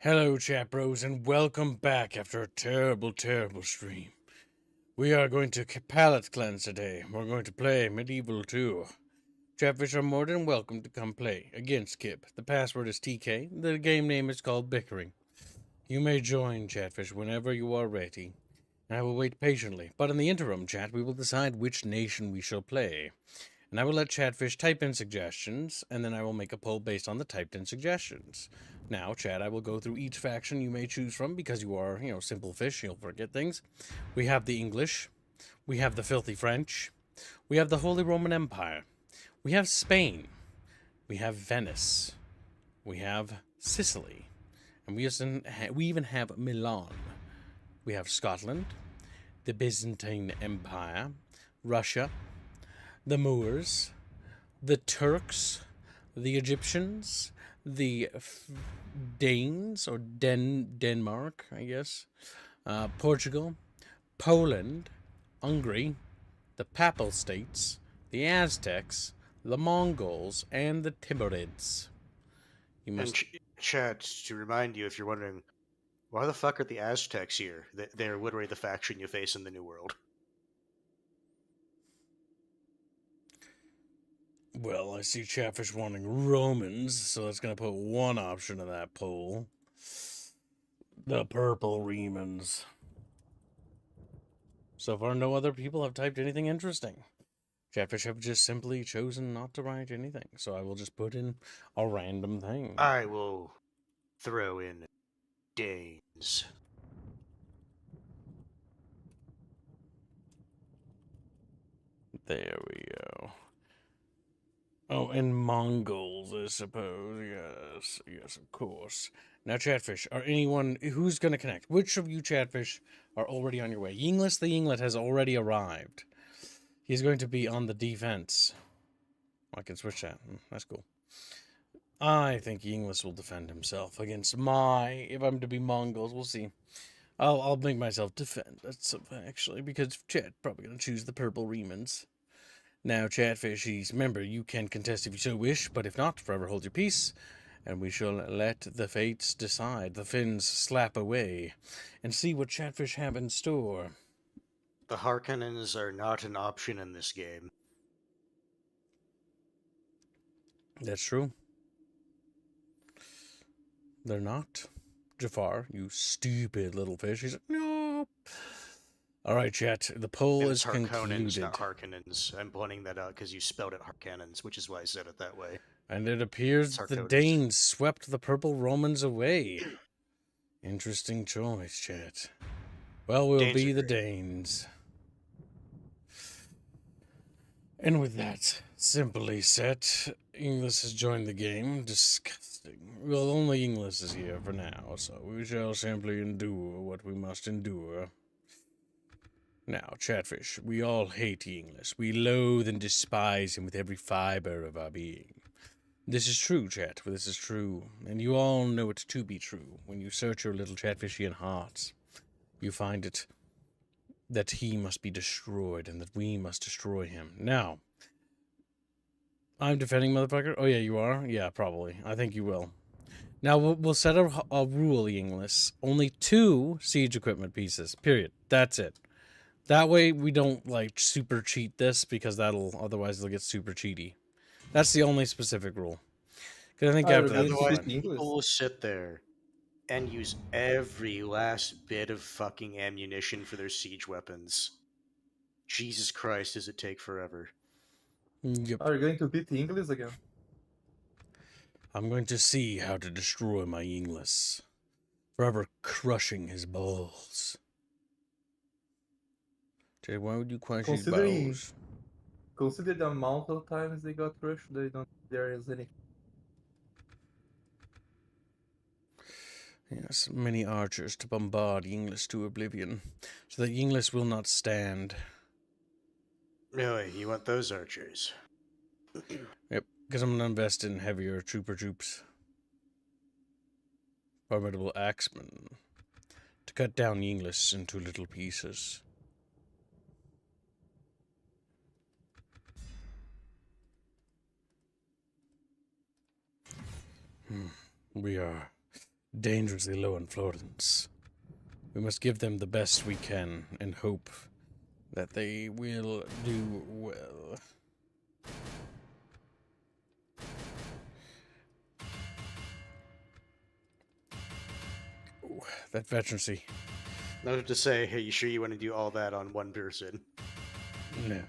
Hello, chat bros, and welcome back after a terrible, terrible stream. We are going to Pallette Cleanser today. We're going to play Medieval 2. Chatfish are more than welcome to come play against Kip. The password is TK. The game name is called Bickering. You may join, Chatfish, whenever you are ready. I will wait patiently, but in the interim, chat, we will decide which nation we shall play. And I will let Chatfish type in suggestions, and then I will make a poll based on the typed in suggestions. Now, chat, I will go through each faction you may choose from because you are, simple fish, you'll forget things. We have the English, we have the filthy French, we have the Holy Roman Empire, we have Spain, we have Venice, we have Sicily, and we even have Milan. We have Scotland, the Byzantine Empire, Russia, the Moors, the Turks, the Egyptians, the Danes, or Denmark, I guess, Portugal, Poland, Hungary, the Papal States, the Aztecs, the Mongols, and the Timurids. You must... And chat, to remind you, if you're wondering, why the fuck are the Aztecs here? They're literally the faction you face in the New World. Well, I see Chatfish wanting Romans, so that's going to put one option in that poll. The purple Remans. So far, no other people have typed anything interesting. Chatfish have just simply chosen not to write anything, so I will just put in a random thing. I will throw in Danes. There we go. Oh, and Mongols, I suppose. Yes, of course. Now, Chatfish, who's going to connect? Which of you, Chatfish, are already on your way? Yinglis the Yinglet has already arrived. He's going to be on the defense. I can switch that. That's cool. I think Yinglis will defend himself against if I'm to be Mongols, we'll see. I'll make myself defend. That's actually, because Chat probably going to choose the purple Remans. Now, Chatfishies, remember, you can contest if you so wish, but if not, forever hold your peace, and we shall let the fates decide. The Finns slap away, and see what Chatfish have in store. The Harkonnens are not an option in this game. That's true. They're not. Jafar, you stupid little fish. He's like, no. All right, chat. The poll is concluded. Not Harkonnens. I'm pointing that out because you spelled it Harkonnens, which is why I said it that way. And it appears the Danes swept the purple Romans away. Interesting choice, chat. Well, we'll be the Danes. And with that simply set, Inglis has joined the game. Disgusting. Well, only Inglis is here for now, so we shall simply endure what we must endure. Now, Chatfish, we all hate Inglis. We loathe and despise him with every fiber of our being. This is true, chat. This is true. And you all know it to be true. When you search your little Chatfishian hearts, you find it that he must be destroyed and that we must destroy him. Now, I'm defending, motherfucker. Oh, yeah, you are? Yeah, probably. I think you will. Now, we'll set a rule, Inglis. Only 2 siege equipment pieces. Period. That's it. That way, we don't, super cheat this, because otherwise it'll get super cheaty. That's the only specific rule. Because I think otherwise, people will sit there and use every last bit of fucking ammunition for their siege weapons. Jesus Christ, does it take forever? Yep. Are you going to beat the English again? I'm going to see how to destroy my Inglis, forever crushing his balls. Jay, why would you crush his balls? Consider the amount of times they got crushed, there is any. Yes, many archers to bombard Inglis to oblivion, so that Inglis will not stand. Really, you want those archers? Yep, because I'm gonna invest in heavier troops. Formidable axemen to cut down Inglis into little pieces. We are dangerously low on Florence. We must give them the best we can and hope that they will do well. Ooh, that veterancy. Not to say, hey, you sure you want to do all that on one person? No.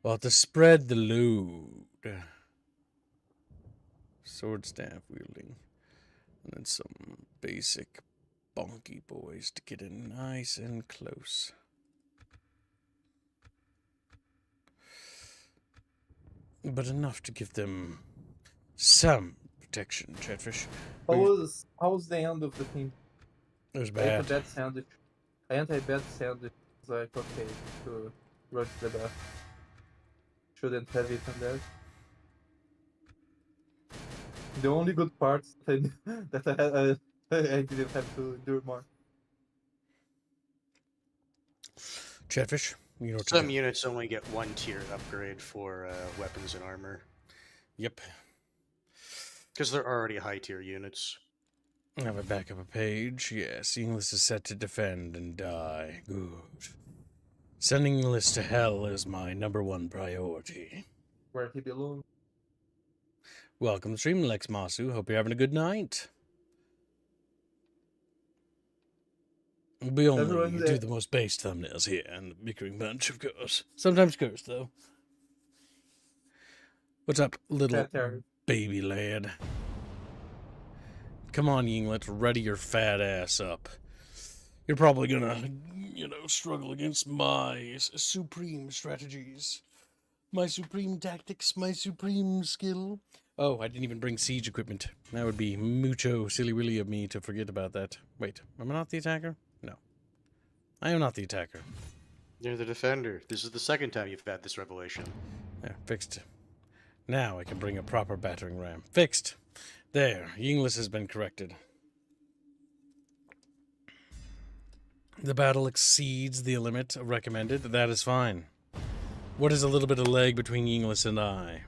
Well, to spread the load. Sword staff wielding. And then some basic bonky boys to get in nice and close. But enough to give them some protection, Chatfish. How was the end of the thing? It was I ate a bad. bad sandwich. I ate a bad sandwich. It's like, okay, to rush the death. Shouldn't have eaten that. The only good parts that that I had, I didn't have to endure more. Chatfish, you know what to Some do. units only get 1 tier upgrade for weapons and armor. Yep. Because they're already high tier units. I have a back up a page. Yes, Inglis is set to defend and die. Good. Sending Inglis to hell is my #1 priority. Where he belongs. Welcome to stream, Lex Masu. Hope you're having a good night. We only do the most based thumbnails here, and the Bickering bunch, of course. Sometimes cursed, though. What's up, little baby lad? Come on, Yinglet, ready your fat ass up. You're probably gonna, struggle against my supreme strategies. My supreme tactics, my supreme skill. Oh, I didn't even bring siege equipment. That would be mucho silly-willy of me to forget about that. Wait, am I not the attacker? No. I am not the attacker. You're the defender. This is the second time you've had this revelation. Yeah, fixed. Now I can bring a proper battering ram. Fixed. There, Yinglis has been corrected. The battle exceeds the limit recommended. That is fine. What is a little bit of leg between Yinglis and I?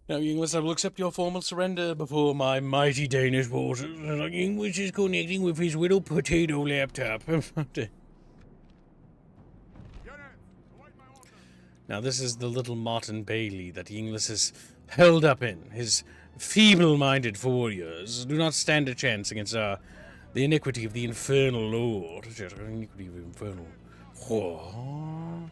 Now, Yinglis, I will accept your formal surrender before my mighty Danish waters. Yinglis is connecting with his little potato laptop. Now, this is the little Martin Bailey that Yinglis has held up in. His feeble-minded warriors do not stand a chance against the iniquity of the infernal lord. Iniquity of the infernal. What?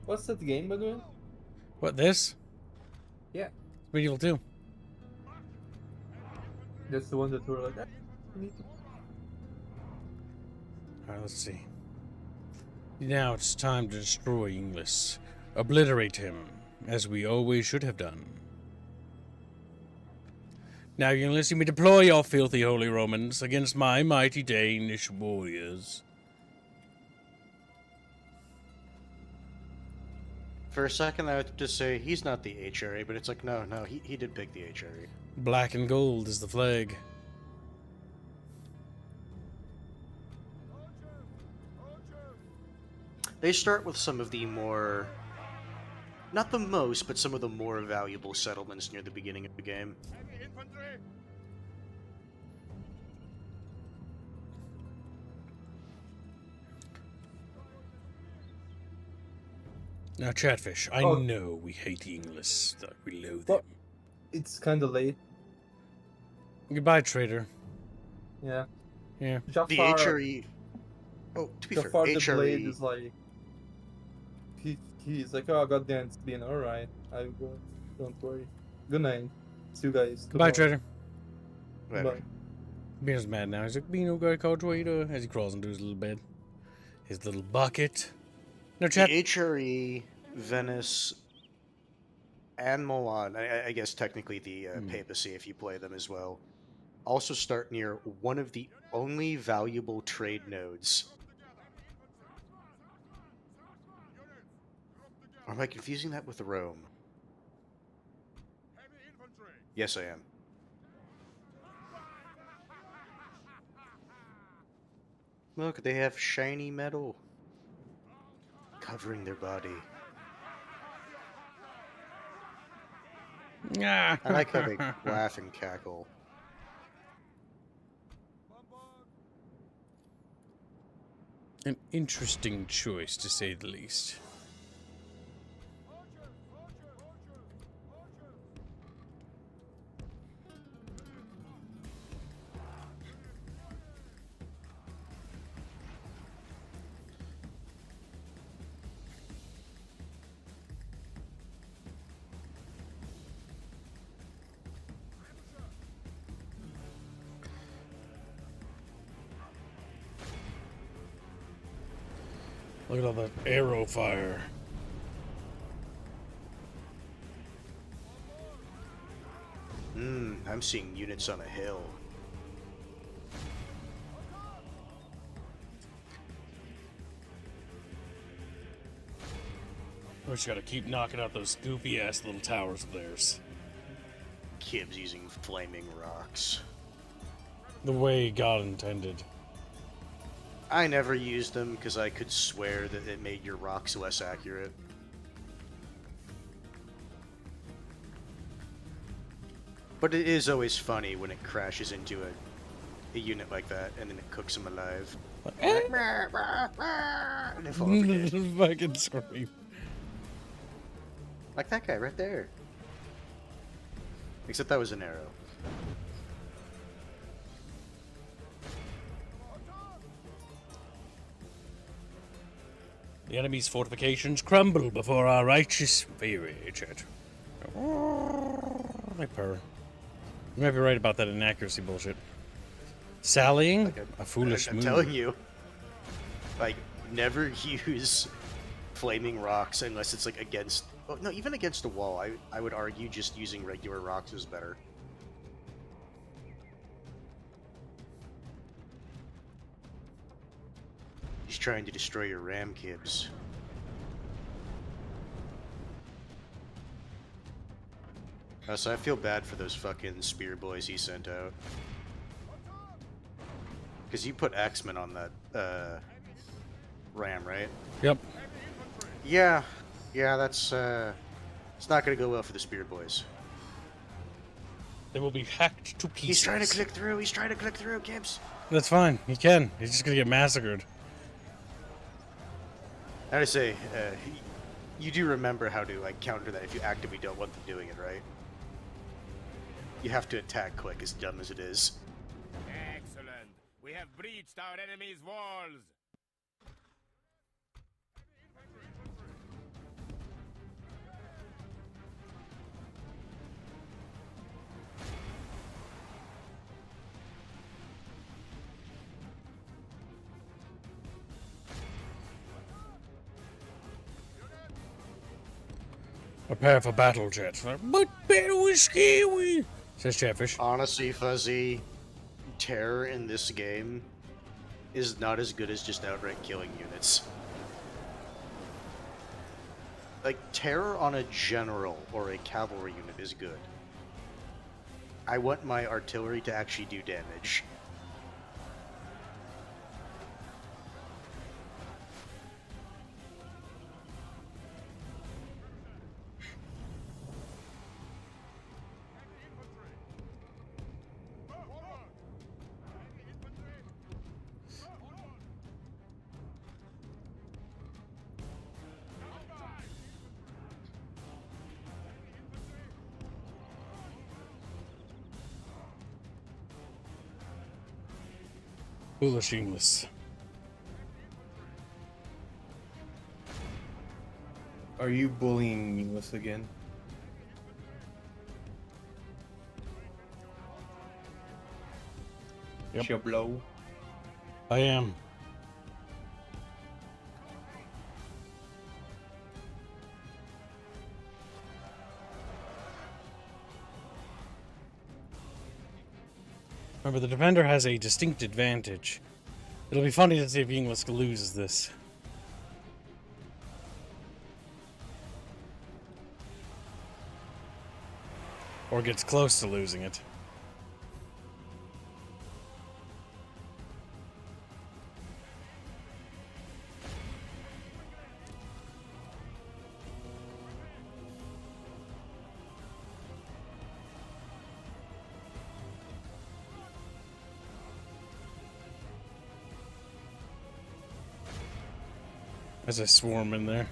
What's that game, by the way? What, this? Yeah. Medieval 2. That's the one that we're like, Alright, let's see. Now it's time to destroy Inglis. Obliterate him, as we always should have done. Now, Inglis, you may deploy your filthy holy Romans against my mighty Danish warriors. For a second, I would just say he's not the HRA, but it's like, no, he did pick the HRA. Black and gold is the flag. They start with some of the more, not the most, but some of the more valuable settlements near the beginning of the game. Now, Chatfish, I know we hate the English. We loathe them. It's kind of late. Goodbye, trader. Yeah. Yeah. Jafar, the HRE... Oh, to be Jafar fair, the HRE... Blade is like... He's like, oh, goddamn, it's been alright. I will go. Don't worry. Good night. See you guys. Goodbye, trader. Bye. Beano's mad now. He's like, Beano got a call trader as he crawls into his little bed. His little bucket. No, chat. The HRE, Venice, and Milan, I guess technically the papacy if you play them as well, also start near one of the only valuable trade nodes. Or am I confusing that with Rome? Yes, I am. Look, they have shiny metal covering their body. I like how they laugh and cackle. An interesting choice, to say the least. Look at all that arrow fire. I'm seeing units on a hill. We just gotta keep knocking out those goofy ass little towers of theirs. Kib's using flaming rocks. The way God intended. I never used them because I could swear that it made your rocks less accurate. But it is always funny when it crashes into a unit like that and then it cooks them alive. And they fall over dead. Fucking scream. Like that guy right there. Except that was an arrow. The enemy's fortifications crumble before our righteous fury, chat. I purr. You might be right about that inaccuracy bullshit. Sallying? Like a foolish I'm move. telling you. Like, never use flaming rocks unless it's like against... Oh, no, even against a wall. I would argue just using regular rocks is better. He's trying to destroy your ram kibs. So I feel bad for those fucking spear boys he sent out. Because you put X-Men on that ram, right? Yep. Yeah, that's it's not gonna go well for the spear boys. They will be hacked to pieces. He's trying to click through. He's trying to click through, Gibbs. That's fine. He can. He's just gonna get massacred. I would say, you do remember how to like counter that if you actively don't want them doing it, right? You have to attack quick, as dumb as it is. Excellent. We have breached our enemy's walls. Prepare for battle, Jet. But battle is scary, says Chatfish. Honestly, Fuzzy, terror in this game is not as good as just outright killing units. Like, terror on a general or a cavalry unit is good. I want my artillery to actually do damage. Foolish English. Are you bullying us again? Yep. Chablo. I am. Remember, the defender has a distinct advantage. It'll be funny to see if English loses this. Or gets close to losing it. As I swarm in there.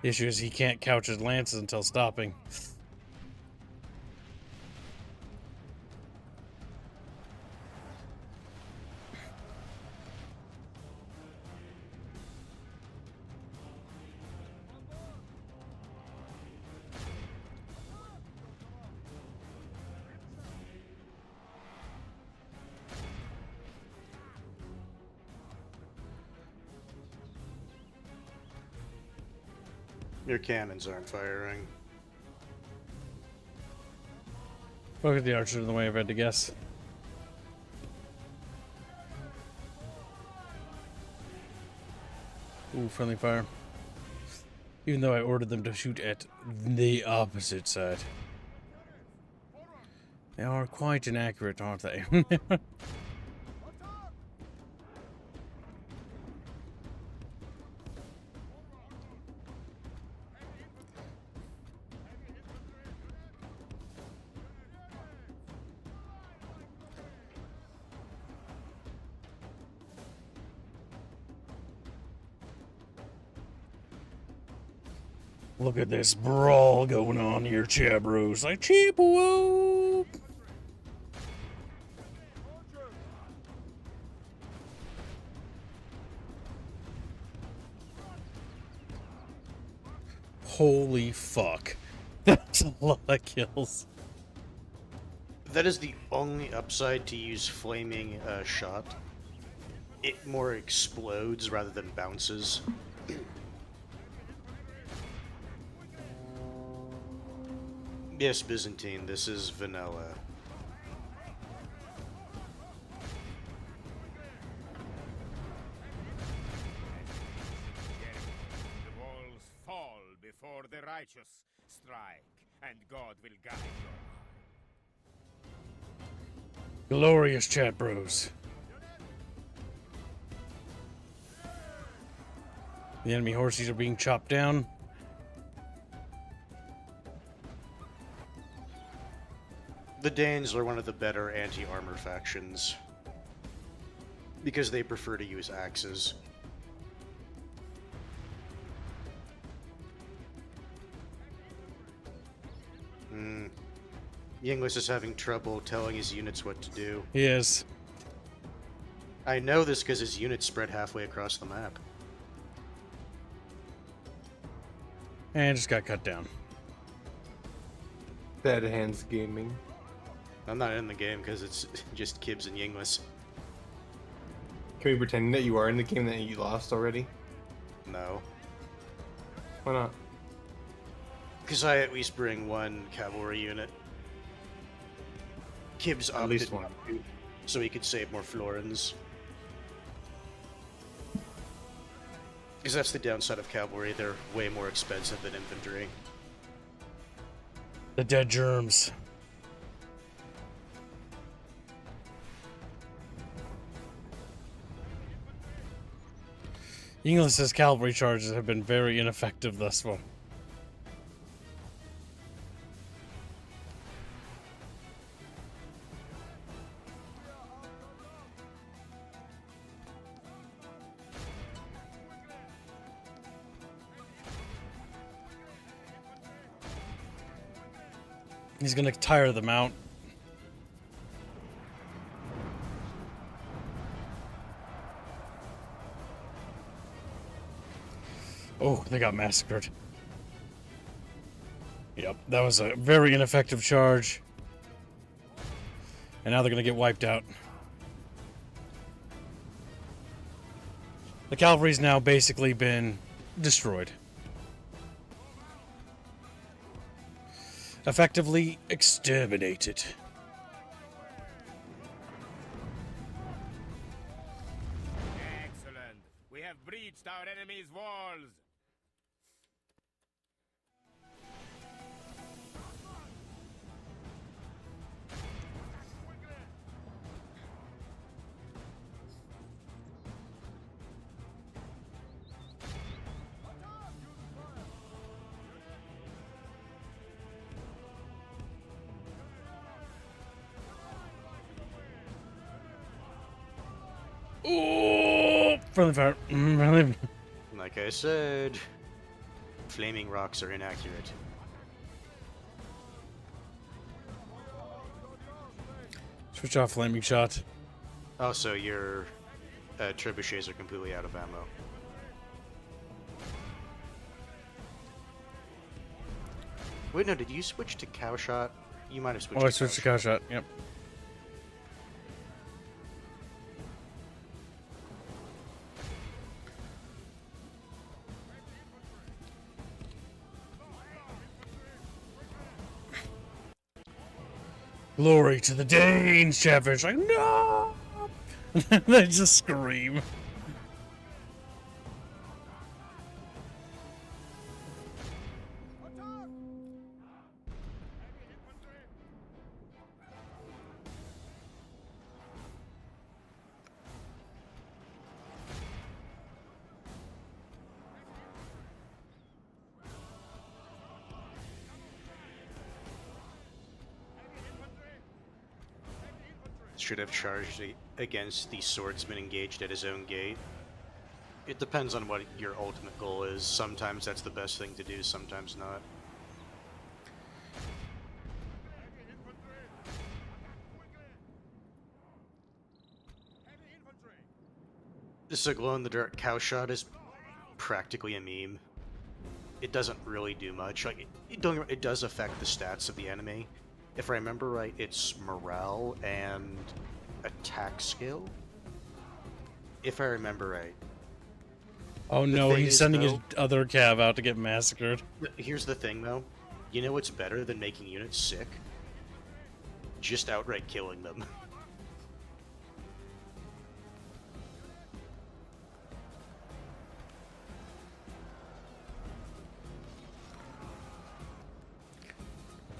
The issue is he can't couch his lances until stopping. Your cannons aren't firing. Look at the archer in the way I've had to guess. Ooh, friendly fire. Even though I ordered them to shoot at the opposite side. They are quite inaccurate, aren't they? Look at this brawl going on here, Chabros. Like, cheap whoop! Holy fuck. That's a lot of kills. That is the only upside to use flaming shot. It more explodes rather than bounces. Yes, Byzantine, this is vanilla. The walls fall before the righteous strike, and God will guide you. Glorious chat bros. The enemy horses are being chopped down. The Danes are one of the better anti-armor factions because they prefer to use axes. Yinglis is having trouble telling his units what to do. He is. I know this because his units spread halfway across the map. And just got cut down. Bad Hands Gaming. I'm not in the game because it's just Kibbs and Yinglis. Can we pretend that you are in the game that you lost already? No. Why not? Because I at least bring one cavalry unit. Kibbs At opted least one. not to, so he could save more florins. Because that's the downside of cavalry, they're way more expensive than infantry. The dead germs. Inglis's cavalry charges have been very ineffective thus far. He's gonna tire them out. Oh, they got massacred. Yep, that was a very ineffective charge. And now they're gonna get wiped out. The cavalry's now basically been destroyed. Effectively exterminated. Excellent. We have breached our enemy's walls. Ooh, friendly fire. Friendly. Like I said, flaming rocks are inaccurate. Switch off flaming shot. Also, your trebuchets are completely out of ammo. Wait, no, did you switch to cow shot? You might have switched Oh, I to switched to cow cow shot. Yep. Glory to the Danes, Chatfish. Like, no! They just scream. Should have charged against the swordsman engaged at his own gate. It depends on what your ultimate goal is. Sometimes that's the best thing to do, sometimes not. This glow-in-the-dark cow shot is practically a meme. It doesn't really do much. Like, it does affect the stats of the enemy. If I remember right, it's morale and attack skill. If I remember right. Oh no, thing he's is, sending his though- other cav out to get massacred. Here's the thing, though. You know what's better than making units sick? Just outright killing them.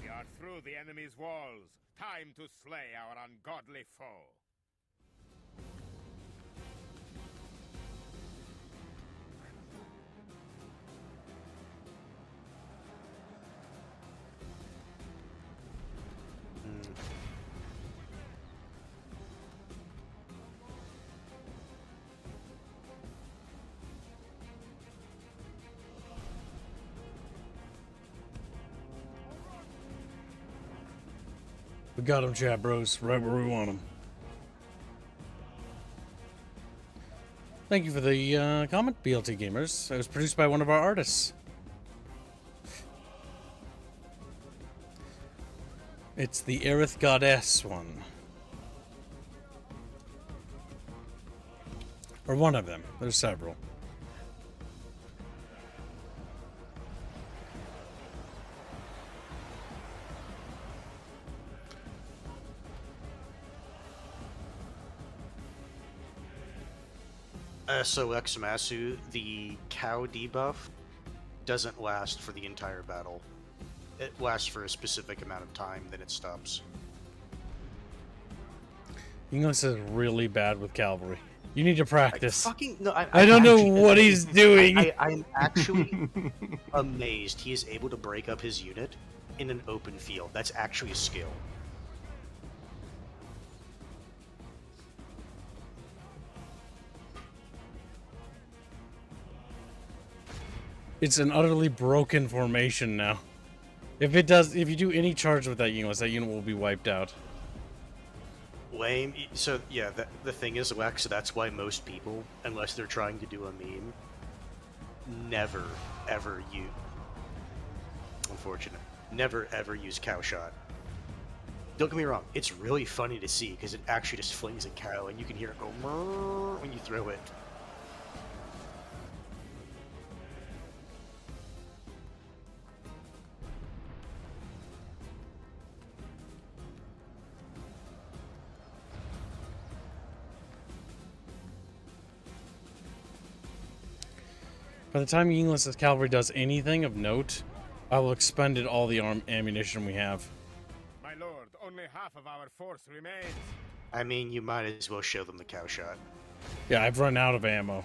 We are through the enemy's walls. Time to slay our ungodly foe. We got him, chat bros, right where we want him. Thank you for the comment, BLT Gamers. It was produced by one of our artists. It's the Aerith Goddess one. Or one of them. There's several. So Exmasu, the cow debuff doesn't last for the entire battle. It lasts for a specific amount of time, then it stops. English is really bad with cavalry. You need to practice. I don't know what he's doing. I'm actually amazed he is able to break up his unit in an open field. That's actually a skill. It's an utterly broken formation now. If you do any charge with that unit will be wiped out. Lame. So yeah, the thing is, Lex, that's why most people, unless they're trying to do a meme, never ever use. Unfortunate. Never ever use cow shot. Don't get me wrong, it's really funny to see because it actually just flings a cow and you can hear it go "Mrrr" when you throw it. By the time Yinglis's cavalry does anything of note, I will expend all the ammunition we have. My lord, only half of our force remains. I mean, you might as well show them the cow shot. Yeah, I've run out of ammo.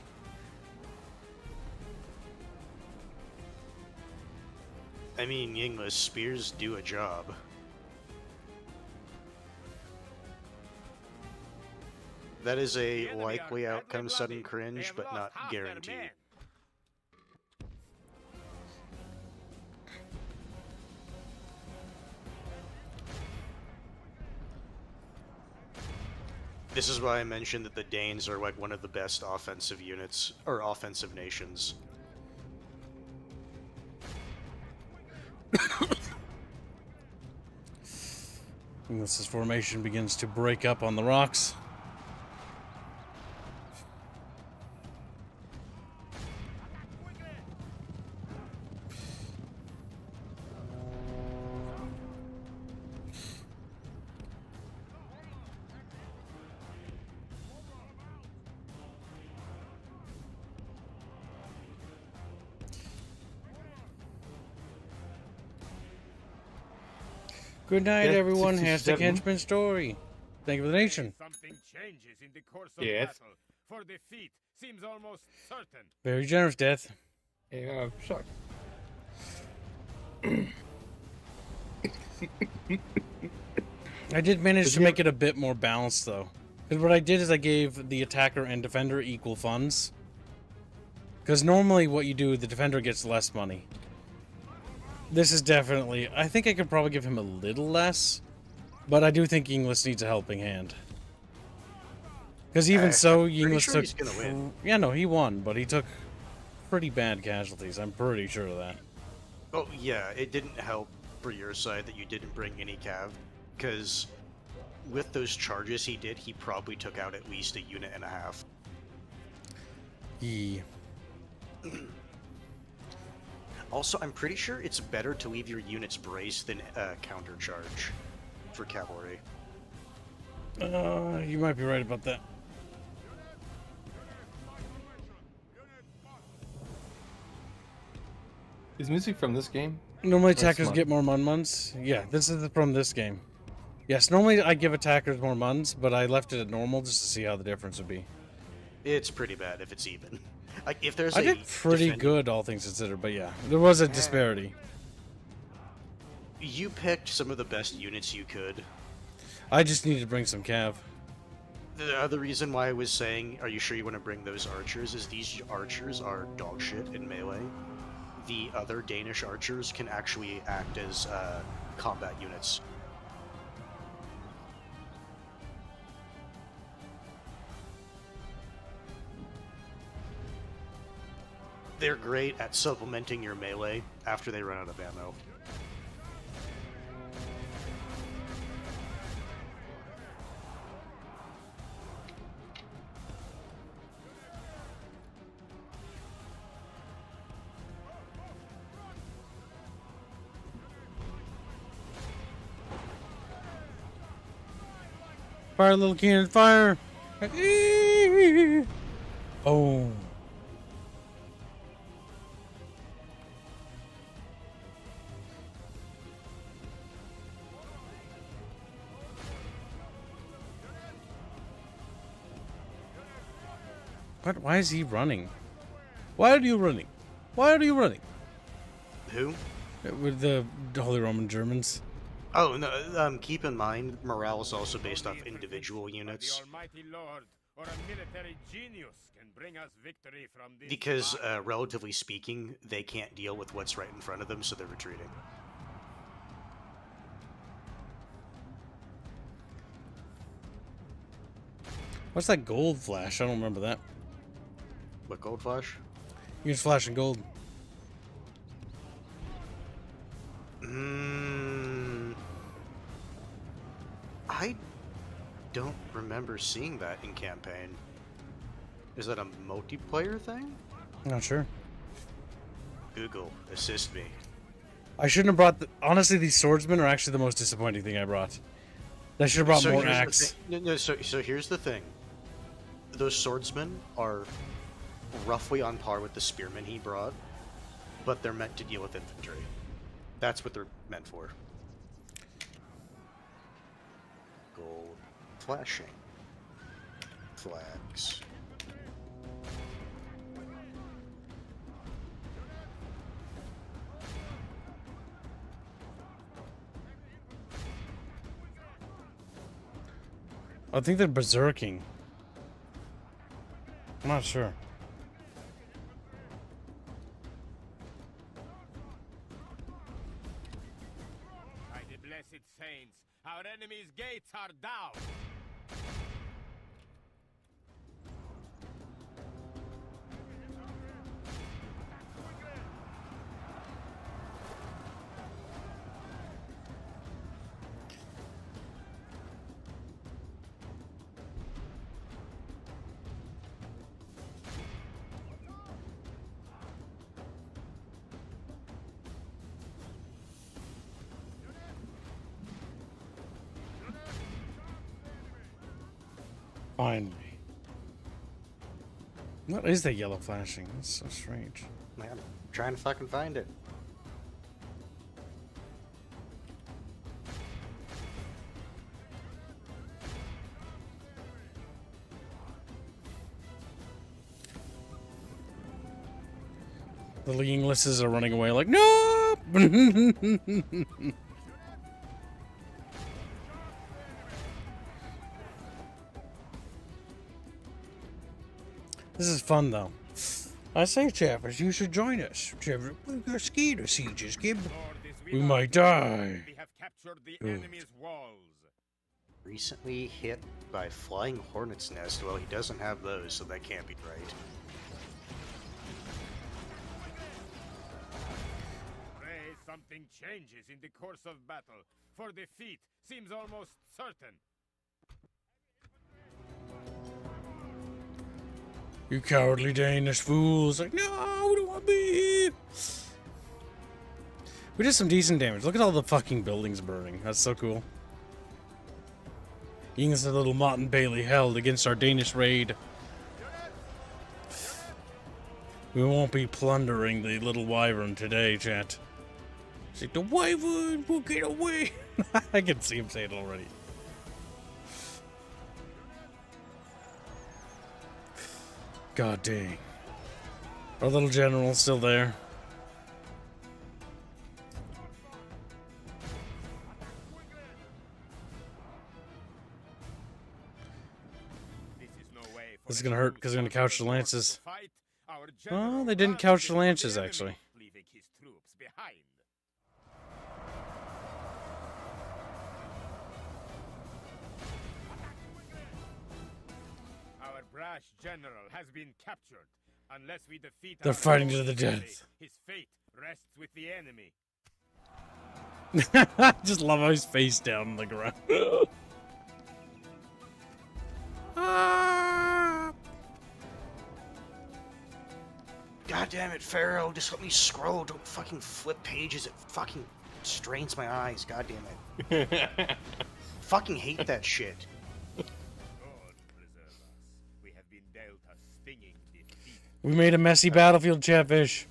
I mean, Yinglis, spears do a job. That is a likely outcome, sudden cringe, but not guaranteed. This is why I mentioned that the Danes are like one of the best offensive units, or offensive nations. Yinglis's formation begins to break up on the rocks. Good night, Yeah, everyone. Hashtag 67. Henchman Story. Thank you for the nation. Something changes in the course of Yes. battle, for defeat seems almost certain. Very generous, Death. Yeah, shocked. I did manage to make it a bit more balanced, though. Because what I did is I gave the attacker and defender equal funds. Because normally what you do, the defender gets less money. This is definitely... I think I could probably give him a little less. But I do think Yinglis needs a helping hand. Because even so, Yinglis sure took... he's gonna win. Yeah, no, he won, but he took pretty bad casualties. I'm pretty sure of that. Oh, yeah, it didn't help for your side that you didn't bring any cav, because with those charges he did, he probably took out at least a unit and a half. Yeah. Also, I'm pretty sure it's better to leave your units braced than countercharge for cavalry. You might be right about that. Is music from this game? Normally That's attackers smart. get more mun-muns. Yeah, this is from this game. Yes, normally I give attackers more muns, but I left it at normal just to see how the difference would be. It's pretty bad if it's even. Like, if there's I a did pretty defend- good, all things considered, but yeah, there was a disparity. You picked some of the best units you could. I just needed to bring some cav. The other reason why I was saying, are you sure you want to bring those archers, is these archers are dog shit in melee. The other Danish archers can actually act as combat units. They're great at supplementing your melee after they run out of ammo. Fire, little cannon, fire! Oh. What? Why is he running? Why are you running? Why are you running? Who? With the Holy Roman Germans. Oh, no, keep in mind, morale is also based off individual The units. Almighty Lord or a military genius can bring us victory from this Because, battle. relatively speaking, they can't deal with what's right in front of them, so they're retreating. What's that gold flash? I don't remember that. What, Gold Flash? You're just flashing gold. I don't remember seeing that in campaign. Is that a multiplayer thing? Not sure. Google, assist me. I shouldn't have brought the... Honestly, these swordsmen are actually the most disappointing thing I brought. I should have brought more here's the axe. thing- No, so here's the thing. Those swordsmen are roughly on par with the spearmen he brought, but they're meant to deal with infantry. That's what they're meant for. Gold flashing. Flags. I think they're berserking. I'm not sure. By the blessed saints, our enemy's gates are down. Finally. What is that yellow flashing? That's so strange. Man, I'm trying to fucking find it. The Englishes are running away like, no! This is fun, though. I say, Chaffers, you should join us. Chaffers, we've got skeeter sieges, Gib. Lord is with We us. might die. We have captured the Good. enemy's walls. Recently hit by flying hornet's nest. Well, he doesn't have those, so that can't be right. Pray something changes in the course of battle, for defeat seems almost certain. You cowardly Danish fools. Like, no, we don't want to be here. We did some decent damage. Look at all the fucking buildings burning. That's so cool. Ying's a little Martin Bailey held against our Danish raid. We won't be plundering the little wyvern today, chat. It's like, the wyvern will get away. I can see him say it already. God dang. Our little general's still there. This is gonna hurt because they're gonna couch the lances. Oh, they didn't couch the lances, actually. Leaving his troops behind. Our brash general has been captured. Unless we defeat They're our fighting foes to the today, death. His fate rests with the enemy. Just love how he's face down on the ground. Ah! God damn it, Pharaoh, just let me scroll. Don't fucking flip pages. It fucking strains my eyes. God damn it. Fucking hate that shit. God preserve us. We have been dealt a stinging defeat. We made a messy battlefield, Chatfish.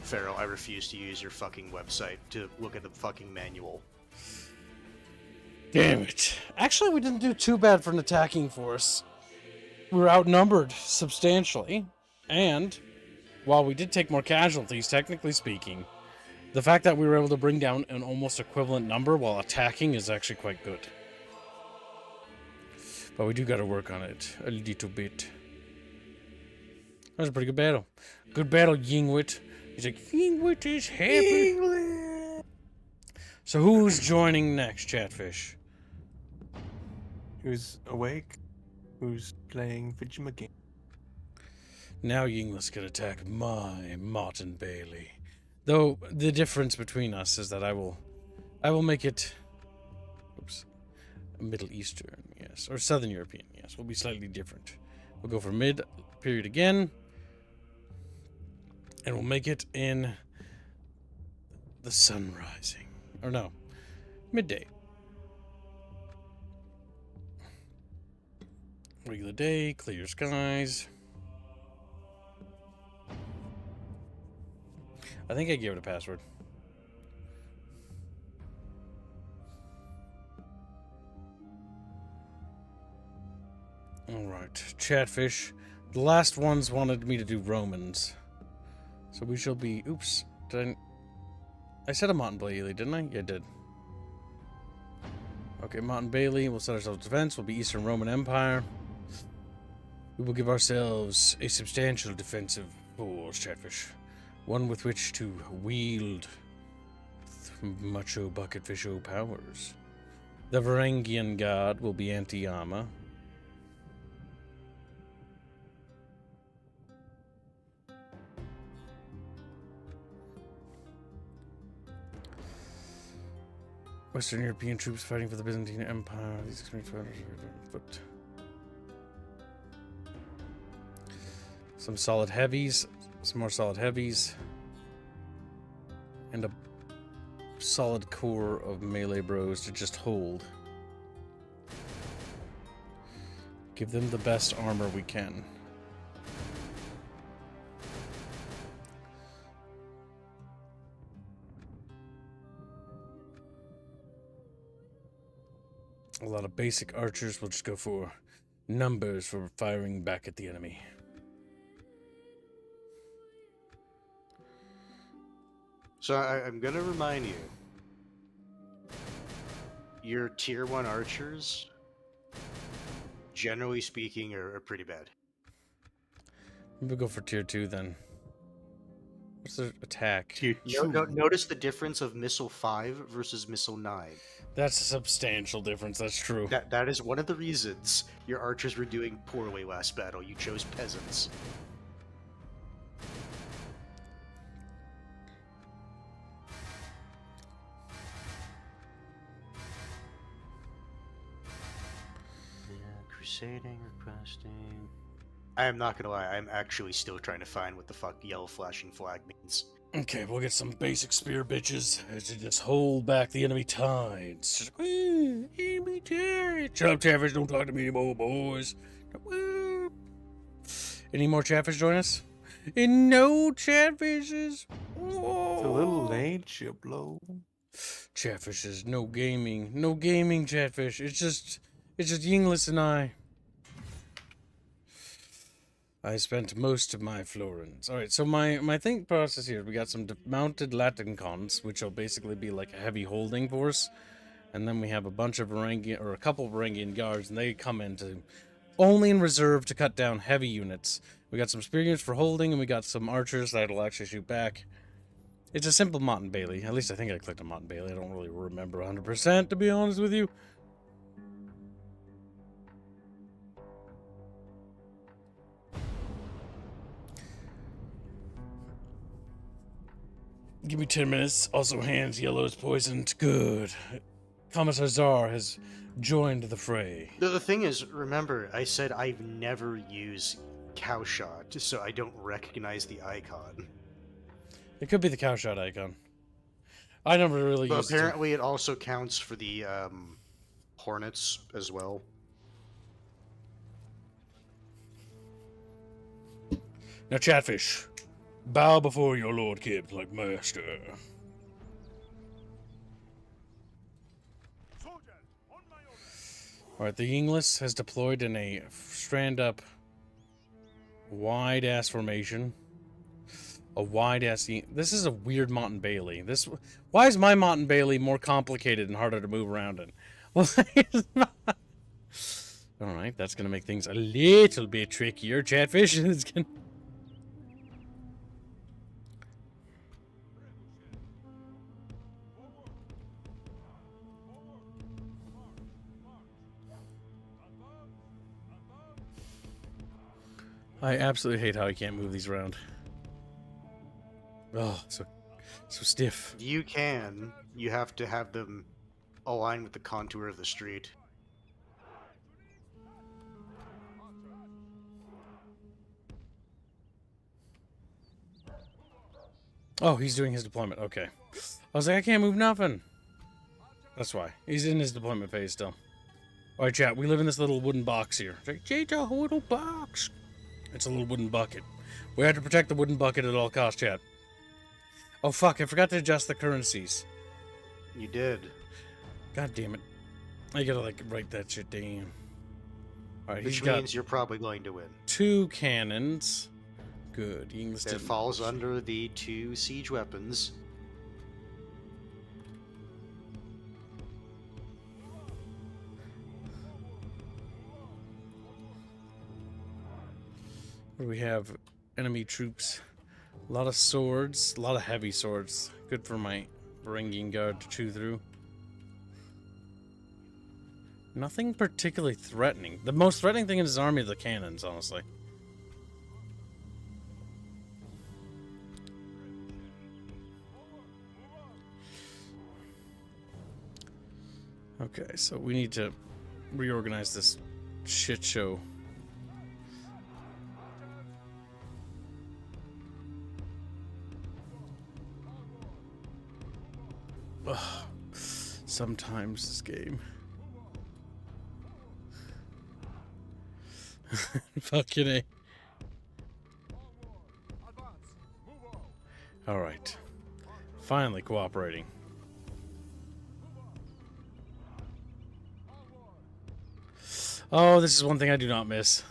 Pharaoh, I refuse to use your fucking website to look at the fucking manual. Damn it. Actually, we didn't do too bad for an attacking force. We were outnumbered substantially. And, while we did take more casualties, technically speaking, the fact that we were able to bring down an almost equivalent number while attacking is actually quite good. But we do gotta work on it a little bit. That was a pretty good battle. Good battle, Yingwit. He's like, Yingwit is happy. Yingwit. So who's joining next, Chatfish? Who's awake? Who's playing Vijima game? Now Yinglis can attack my Martin Bailey. Though the difference between us is that I will make it, Middle Eastern, yes, or Southern European, yes. Will be slightly different. We'll go for mid period again, and we'll make it in the sun rising, or no, midday. Regular day, clear skies. I think I gave it a password. Alright, Chatfish. The last ones wanted me to do Romans. So we shall be... Oops. I said a Mott & Bailey, didn't I? Yeah, I did. Okay, Mott & Bailey. We'll set ourselves defense. We'll be Eastern Roman Empire. We will give ourselves a substantial defensive force, Chatfish. One with which to wield macho bucketfisho powers. The Varangian god will be anti-armor. Western European troops fighting for the Byzantine Empire. These experienced fighters are equipped. Some solid heavies, some more solid heavies, and a solid core of melee bros to just hold. Give them the best armor we can. A lot of basic archers will just go for numbers for firing back at the enemy. So I'm gonna remind you, your tier 1 archers, generally speaking, are pretty bad. Maybe go for tier 2 then. What's their attack? Tier 2. Notice the difference of missile 5 versus missile 9. That's a substantial difference, that's true. That is one of the reasons your archers were doing poorly last battle. You chose peasants. Crusading, requesting. I am not gonna lie, I'm actually still trying to find what the fuck yellow flashing flag means. Okay, we'll get some basic spear bitches to just hold back the enemy tides. Just, enemy tides. Shut up, Chatfish, don't talk to me anymore, boys. Any more Chatfish join us? And no Chatfishes. It's a little late, Chiblo. Chatfishes, no gaming. No gaming, Chatfish. It's just Yinglis and I. I spent most of my florins. Alright, so my think process here, we got some mounted Latin cons, which will basically be like a heavy holding force. And then we have a bunch of Varangian, or a couple of Varangian guards, and they come into only in reserve to cut down heavy units. We got some spear units for holding, and we got some archers that'll actually shoot back. It's a simple Mott & Bailey. At least I think I clicked on Mott & Bailey. I don't really remember 100%, to be honest with you. Give me 10 minutes. Also, hands yellow is poisoned. Good. Commissar Czar has joined the fray. The thing is, remember, I said I've never used Cowshot, so I don't recognize the icon. It could be the cowshot icon. I never really But used apparently it also counts for the hornets as well. Now, Chatfish, bow before your Lord Gibbs like master. Alright, the Inglis has deployed in a strand-up, wide-ass formation. A wide-ass... This is a weird Mott & Bailey. Why is my Mott & Bailey more complicated and harder to move around in? Alright, that's going to make things a little bit trickier. Chatfish is going to... I absolutely hate how I can't move these around. Oh, so stiff. You can. You have to have them align with the contour of the street. Oh, he's doing his deployment. Okay. I was like, I can't move nothing. That's why. He's in his deployment phase still. Alright, chat. We live in this little wooden box here. It's a little box. It's a little wooden bucket. We have to protect the wooden bucket at all costs, chat. Oh fuck, I forgot to adjust the currencies. You did. God damn it. I gotta like write that shit down. Alright, Which he's got means you're probably going to win. 2 cannons. Good. He That enlisted. falls under the 2 siege weapons. We have enemy troops. A lot of swords. A lot of heavy swords. Good for my Varangian guard to chew through. Nothing particularly threatening. The most threatening thing in his army are the cannons, honestly. Okay, so we need to reorganize this shit show. Ugh. Sometimes this game. Fucking A. Alright. Finally cooperating. Oh, this is one thing I do not miss.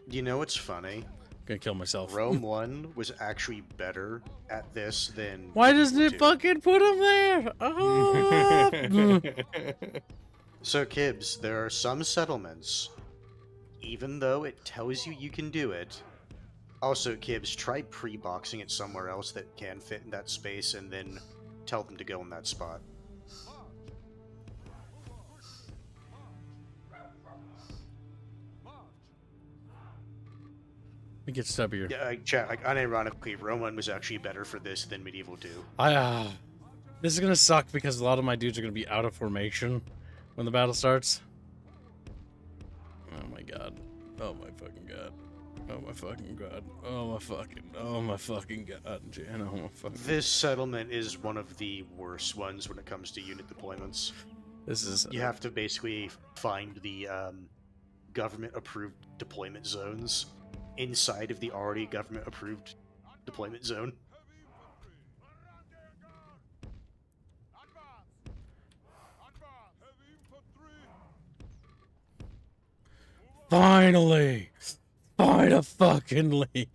You know what's funny? Gonna kill myself. Rome 1 was actually better at this than... Why doesn't it 2. fucking put him there? Oh. So, Kibbs, there are some settlements, even though it tells you you can do it. Also, Kibbs, try pre-boxing it somewhere else that can fit in that space, and then tell them to go in that spot. Let me get stubbier. Yeah, chat, like, unironically, Rome 1 was actually better for this than Medieval 2. This is gonna suck because a lot of my dudes are gonna be out of formation when the battle starts. Oh my god. Oh my fucking god. Oh my fucking god. Oh my fucking god, Jan. Oh my fucking... This settlement is one of the worst ones when it comes to unit deployments. This is... You have to basically find the government-approved deployment zones inside of the already government-approved deployment zone. Finally! Finally!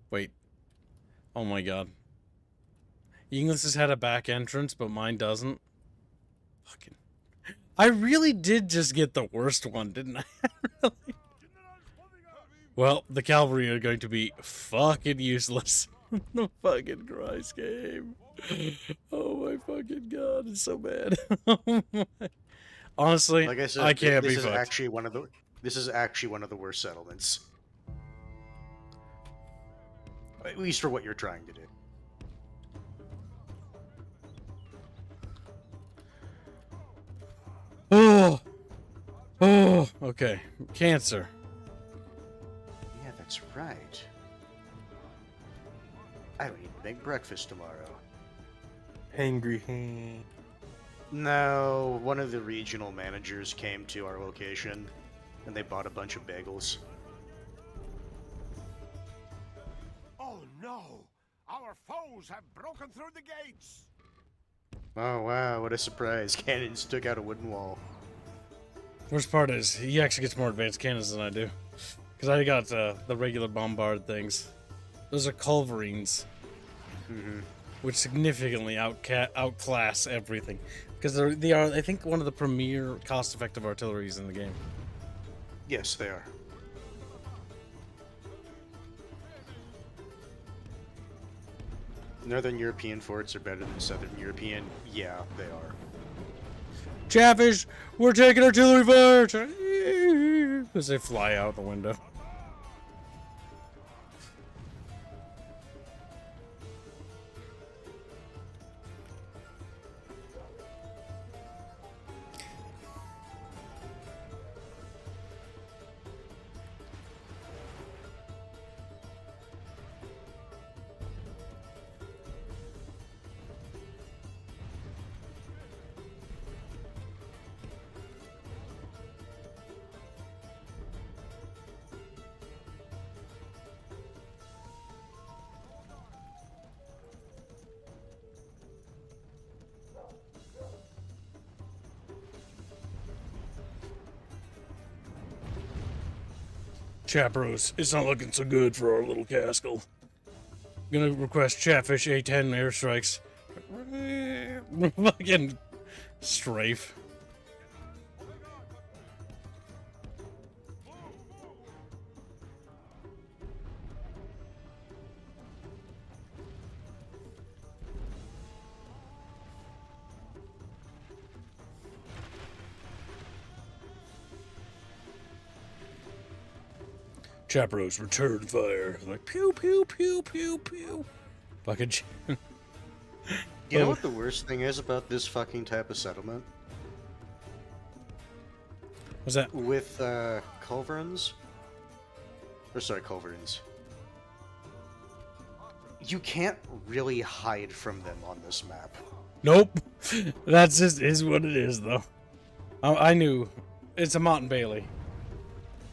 Wait. Oh my god. English has had a back entrance, but mine doesn't. Fucking... I really did just get the worst one, didn't I? Really? Well, the cavalry are going to be fucking useless. The fucking Christ game. Oh my fucking god, it's so bad. Oh my... Honestly, Like I said, I can't this be is fucked. actually one of the worst settlements. At least for what you're trying to do. Oh, okay. Cancer. Yeah, that's right. I don't need to make breakfast tomorrow. Angry hand. No, one of the regional managers came to our location, and they bought a bunch of bagels. Oh no! Our foes have broken through the gates! Oh wow, what a surprise. Cannons took out a wooden wall. Worst part is, he actually gets more advanced cannons than I do. Because I got the regular bombard things. Those are culverines. Which significantly outclass everything. Because they are, I think, one of the premier cost-effective artilleries in the game. Yes, they are. Northern European forts are better than Southern European. Yeah, they are. Chatfish, we're taking artillery fire! As they fly out the window. Chapros, it's not looking so good for our little castle. Gonna request Chatfish A10 airstrikes. Fucking strafe. Chapros, return fire. Like, pew, pew, pew, pew, pew. Fucking. You know what the worst thing is about this fucking type of settlement? What's that? With culverins? Or sorry, culverins. You can't really hide from them on this map. Nope. That's just is what it is, though. I knew. It's a Mott and Bailey.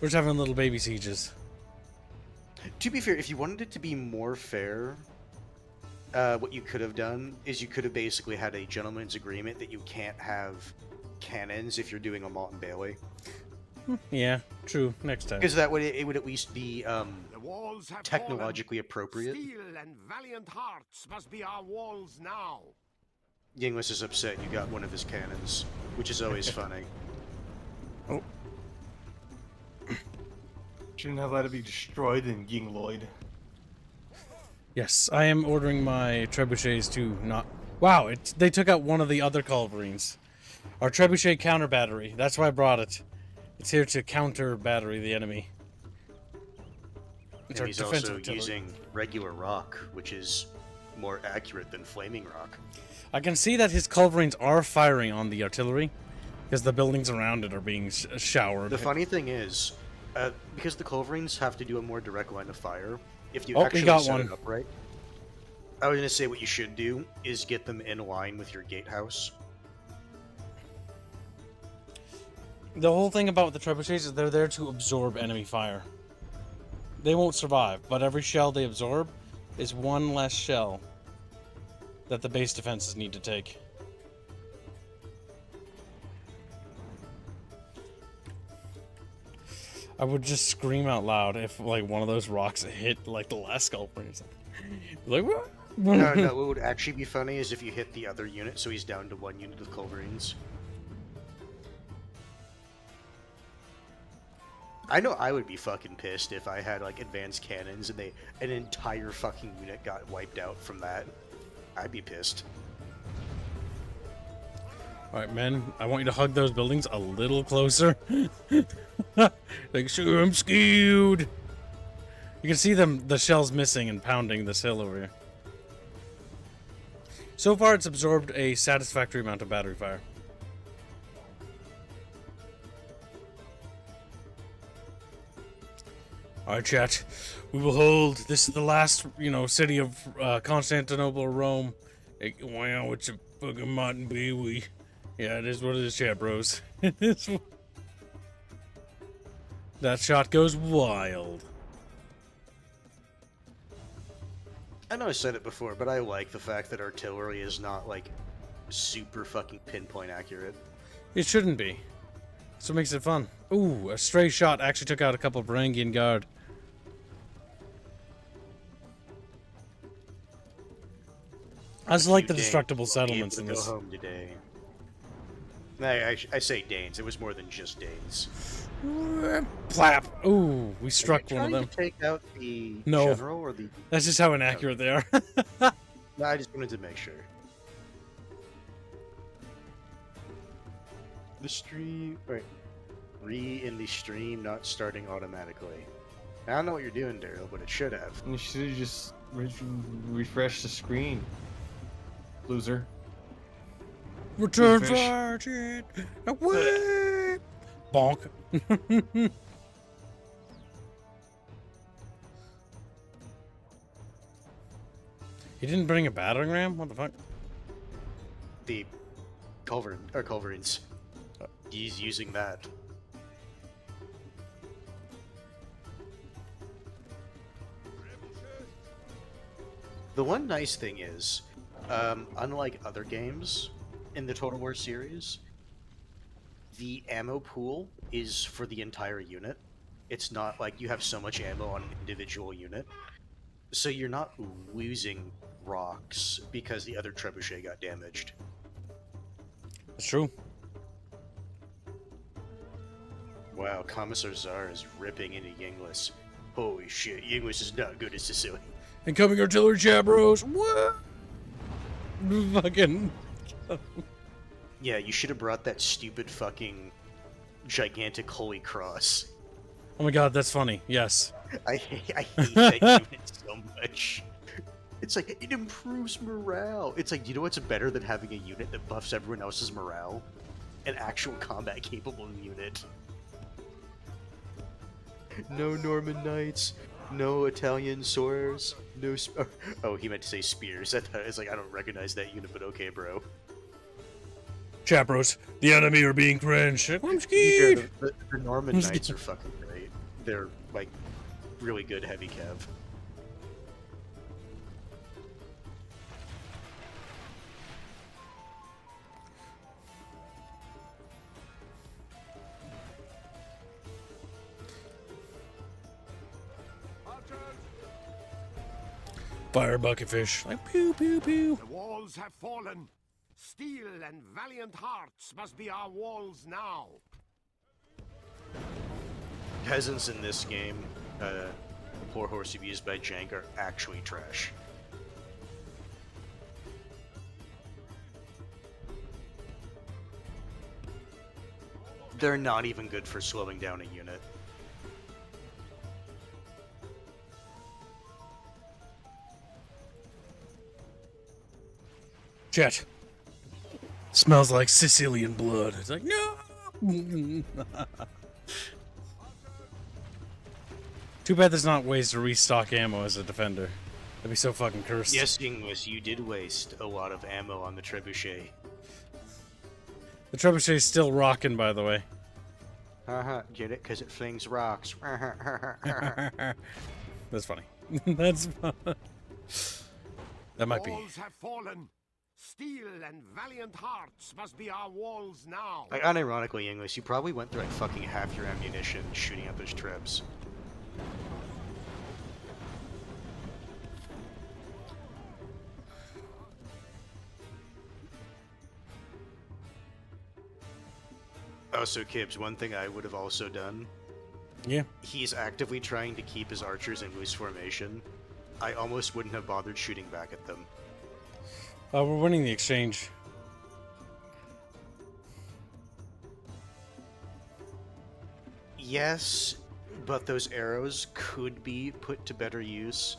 We're just having little baby sieges. To be fair, if you wanted it to be more fair, what you could have done is you could have basically had a gentleman's agreement that you can't have cannons if you're doing a Mott and Bailey. Yeah, true. Next time. Because that way it would at least be The walls have technologically fallen. appropriate. Steel and valiant hearts must be our walls now. Yinglis is upset you got one of his cannons, which is always funny. Oh. Shouldn't have let it be destroyed in Yingloid. Yes, I am ordering my trebuchets to not... Wow, they took out one of the other culverines. Our trebuchet counter battery. That's why I brought it. It's here to counter battery the enemy. It's And our he's defensive also artillery. using regular rock, which is more accurate than flaming rock. I can see that his culverines are firing on the artillery, because the buildings around it are being showered. The funny thing is, because the culverins have to do a more direct line of fire, if you Oh, we actually got set one. it up right, I was going to say what you should do is get them in line with your gatehouse. The whole thing about the trebuchets is they're there to absorb enemy fire. They won't survive, but every shell they absorb is one less shell that the base defenses need to take. I would just scream out loud if, like, one of those rocks hit, like, the last sculptor. Like, what? No, no, what would actually be funny is if you hit the other unit, so he's down to one unit of culverins. I know I would be fucking pissed if I had, like, advanced cannons and an entire fucking unit got wiped out from that. I'd be pissed. Alright, men, I want you to hug those buildings a little closer. Like, sure, I'm scared. You can see the shells missing and pounding this hill over here. So far, it's absorbed a satisfactory amount of battery fire. Alright, chat. We will hold. This is the last, city of Constantinople or Rome. Wow, it's a fucking Mott and Bailey. Yeah, it is what it is, chat bros. It is. That shot goes wild. I know I said it before, but I like the fact that artillery is not, like, super fucking pinpoint accurate. It shouldn't be. That's what makes it fun. Ooh, a stray shot actually took out a couple of Varangian guard. I just like the Danes destructible will be able settlements to in go this. home today. I say Danes. It was more than just Danes. Plap. Ooh, we struck Are you one of trying them. to take out the No. general or the? That's just how inaccurate they are. No, I just wanted to make sure. The stream, wait, in the stream not starting automatically. I don't know what you're doing, Daryl, but it should have. You should have just refreshed the screen. Loser. Return Fish. fire, shit. Away. Bonk. He didn't bring a battering ram? What the fuck? The culverins. He's using that. The one nice thing is, unlike other games in the Total War series, the ammo pool is for the entire unit. It's not like you have so much ammo on an individual unit. So you're not losing rocks because the other trebuchet got damaged. That's true. Wow, Commissar Czar is ripping into Yinglis. Holy shit, Yinglis is not good as Sicily. Incoming artillery chat, bros. What? Fucking. Yeah, you should have brought that stupid fucking gigantic holy cross. Oh my god, that's funny. Yes. I hate that unit so much. It's like, it improves morale. It's like, you know what's better than having a unit that buffs everyone else's morale? An actual combat capable unit. No Norman Knights, no Italian swords, no oh, he meant to say spears. I thought, it's like, I don't recognize that unit, but okay, bro. Chat, bros. The enemy are being cringe. I'm Yeah, scared. the Norman Knights are fucking great. They're, like, really good heavy cav. Fire bucketfish. Like pew pew pew. The walls have fallen. Steel and valiant hearts must be our walls now. Peasants in this game, the poor horse used by Jank, are actually trash. They're not even good for slowing down a unit. Chat. Smells like Sicilian blood. It's like, no! Too bad there's not ways to restock ammo as a defender. That'd be so fucking cursed. Yes, Inglis, you did waste a lot of ammo on the trebuchet. The trebuchet's still rocking, by the way. Haha, get it? Because it flings rocks. That's funny. That's fun. That might be. Walls have fallen. Steel and valiant hearts must be our walls now. Like, unironically, Inglis, you probably went through like fucking half your ammunition shooting at those trebs. Oh, so Kibbs, one thing I would have also done. Yeah. He's actively trying to keep his archers in loose formation. I almost wouldn't have bothered shooting back at them. We're winning the exchange. Yes, but those arrows could be put to better use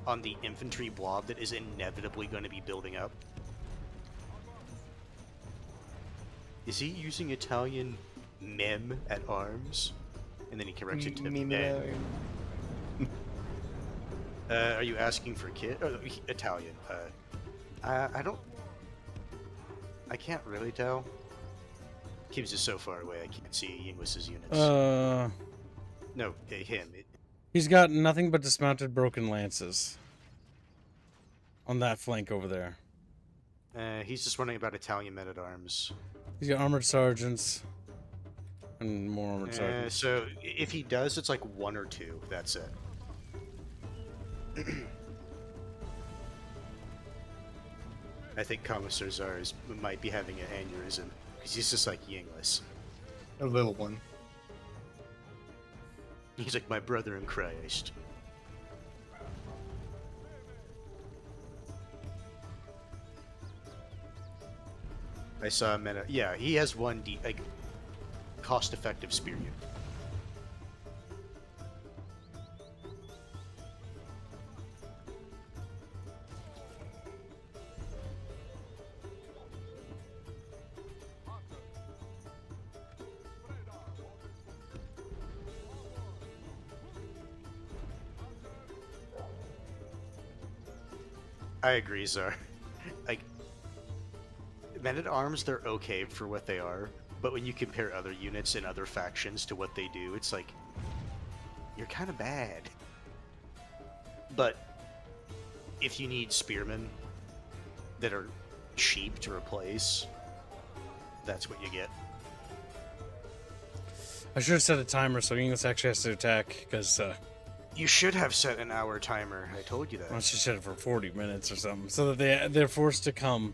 on the infantry blob that is inevitably going to be building up. Is he using Italian mem at arms? And then he corrects it to mem. Are you asking for kid? Oh, Italian. I don't... I can't really tell. Kibbs is so far away, I can't see Inglis's units. No, him. He's got nothing but dismounted broken lances. On that flank over there. He's just running about Italian men-at-arms. He's got armored sergeants. And more armored sergeants. So, if he does, it's like one or two. That's it. I think Commissar Czar might be having an aneurysm. Because he's just like Yinglis. A little one. He's like my brother in Christ. I saw him at a... Yeah, he has one like, cost-effective spear unit. I agree, Czar. Like, men-at-arms, they're okay for what they are, but when you compare other units and other factions to what they do, it's like, you're kind of bad. But if you need spearmen that are cheap to replace, that's what you get. I should have set a timer so English actually has to attack, because You should have set an hour timer. I told you that. I should set it for 40 minutes or something, so that they're forced to come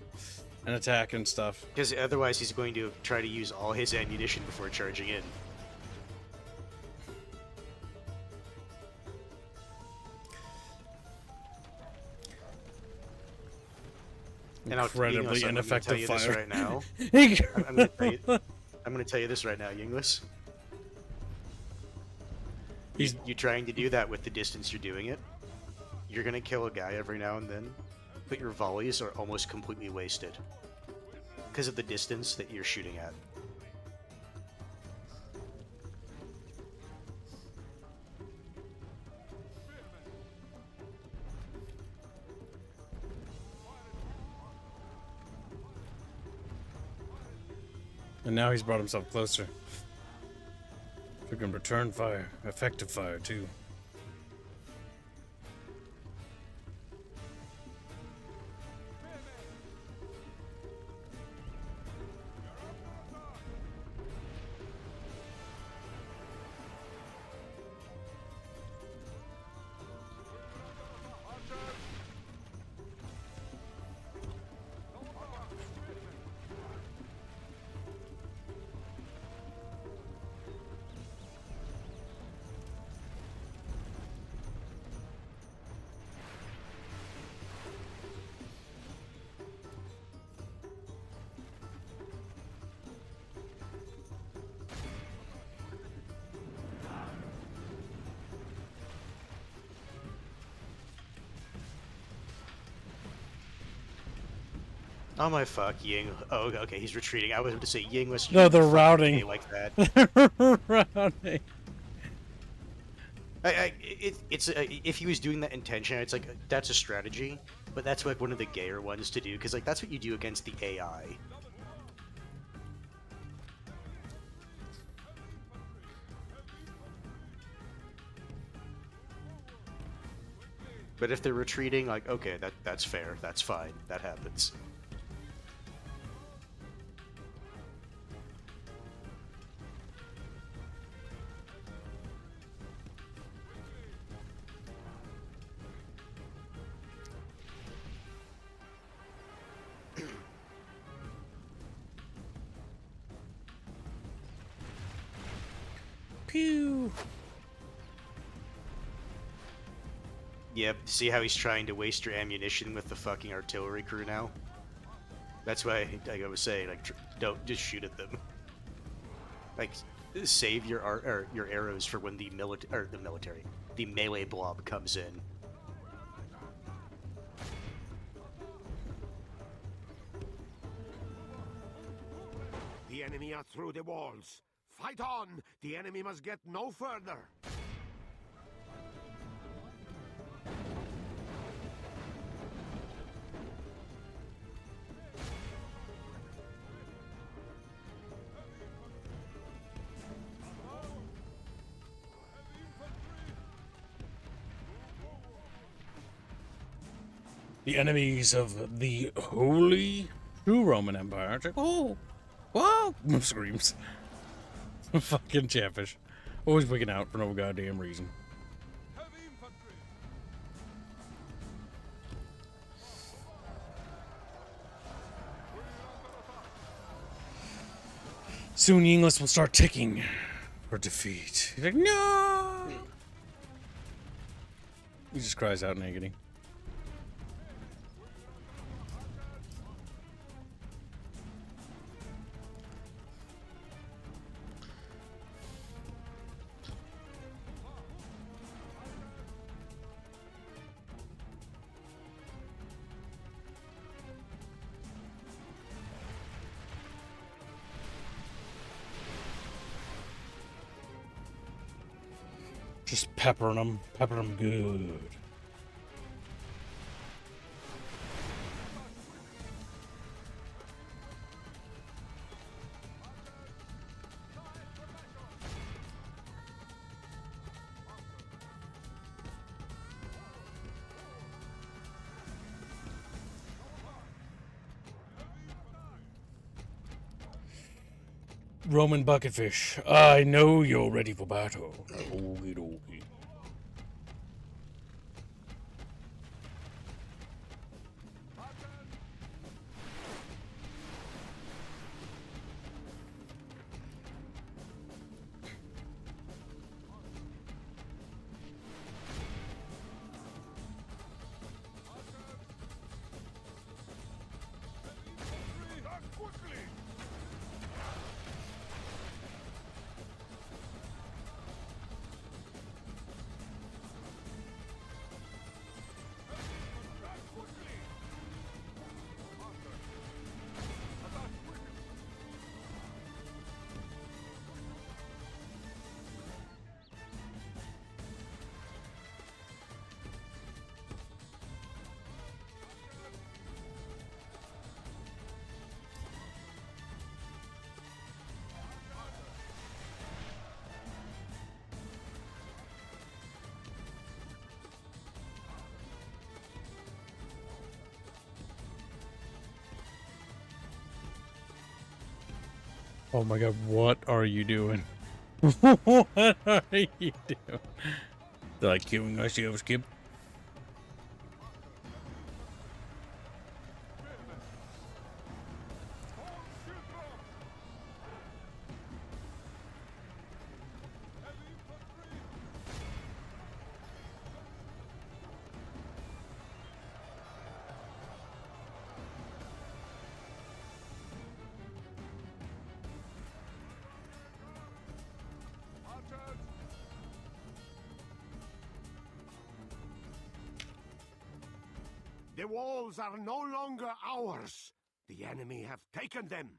and attack and stuff. Because otherwise he's going to try to use all his ammunition before charging in. And Incredibly ineffective I'm gonna tell you fire. this right now. I'm gonna tell you this right now, Yinglis. You trying to do that with the distance you're doing it. You're gonna kill a guy every now and then, but your volleys are almost completely wasted because of the distance that you're shooting at. And now he's brought himself closer. We can return fire, effective fire too. Oh my fuck, Ying. Oh, okay, he's retreating. I was about to say Yinglis. No, they're routing. Like that. Routing. If he was doing that intention, it's like that's a strategy, but that's like one of the gayer ones to do because like that's what you do against the AI. But if they're retreating, like okay, that's fair, that's fine, that happens. Pew. Yep, see how he's trying to waste your ammunition with the fucking artillery crew now? That's why I was saying, like, don't just shoot at them. Like, save your your arrows for when the the melee blob comes in. The enemy are through the walls. Fight on! The enemy must get no further. The enemies of the Holy True Roman Empire. It's like, oh, wow! Screams. Fucking Chatfish. Always wigging out for no goddamn reason. Soon English will start ticking for defeat. He's like, no! He just cries out in agony. Just peppering them good. Roman bucketfish, I know you're ready for battle. Okie dokie. Oh my god, what are you doing? What are you doing? Like killing ourselves, Skip? The walls are no longer ours. The enemy have taken them.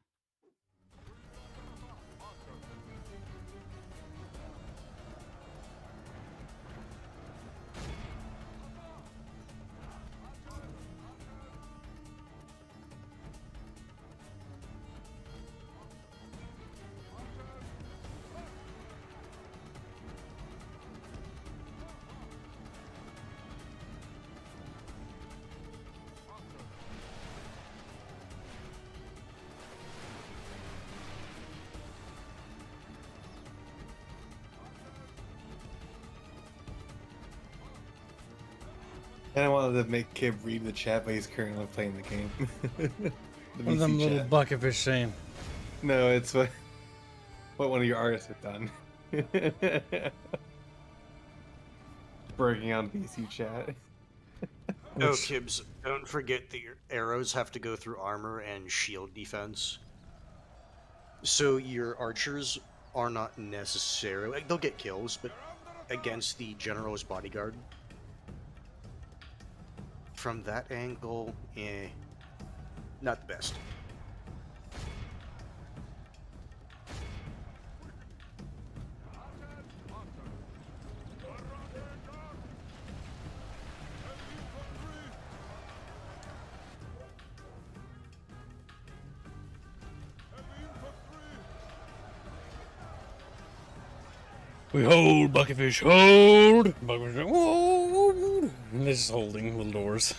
And I wanted to make Kib read the chat, but he's currently playing the game. The What are them VC little chat. bucketfish saying? No, it's what one of your artists have done. Breaking on VC chat. Oh, Which- Kibbs, don't forget that your arrows have to go through armor and shield defense. So your archers are not necessarily... Like, they'll get kills, but against the general's bodyguard. From that angle, not the best. We hold, bucketfish, hold! Bucketfish, hold! And they're just holding little doors.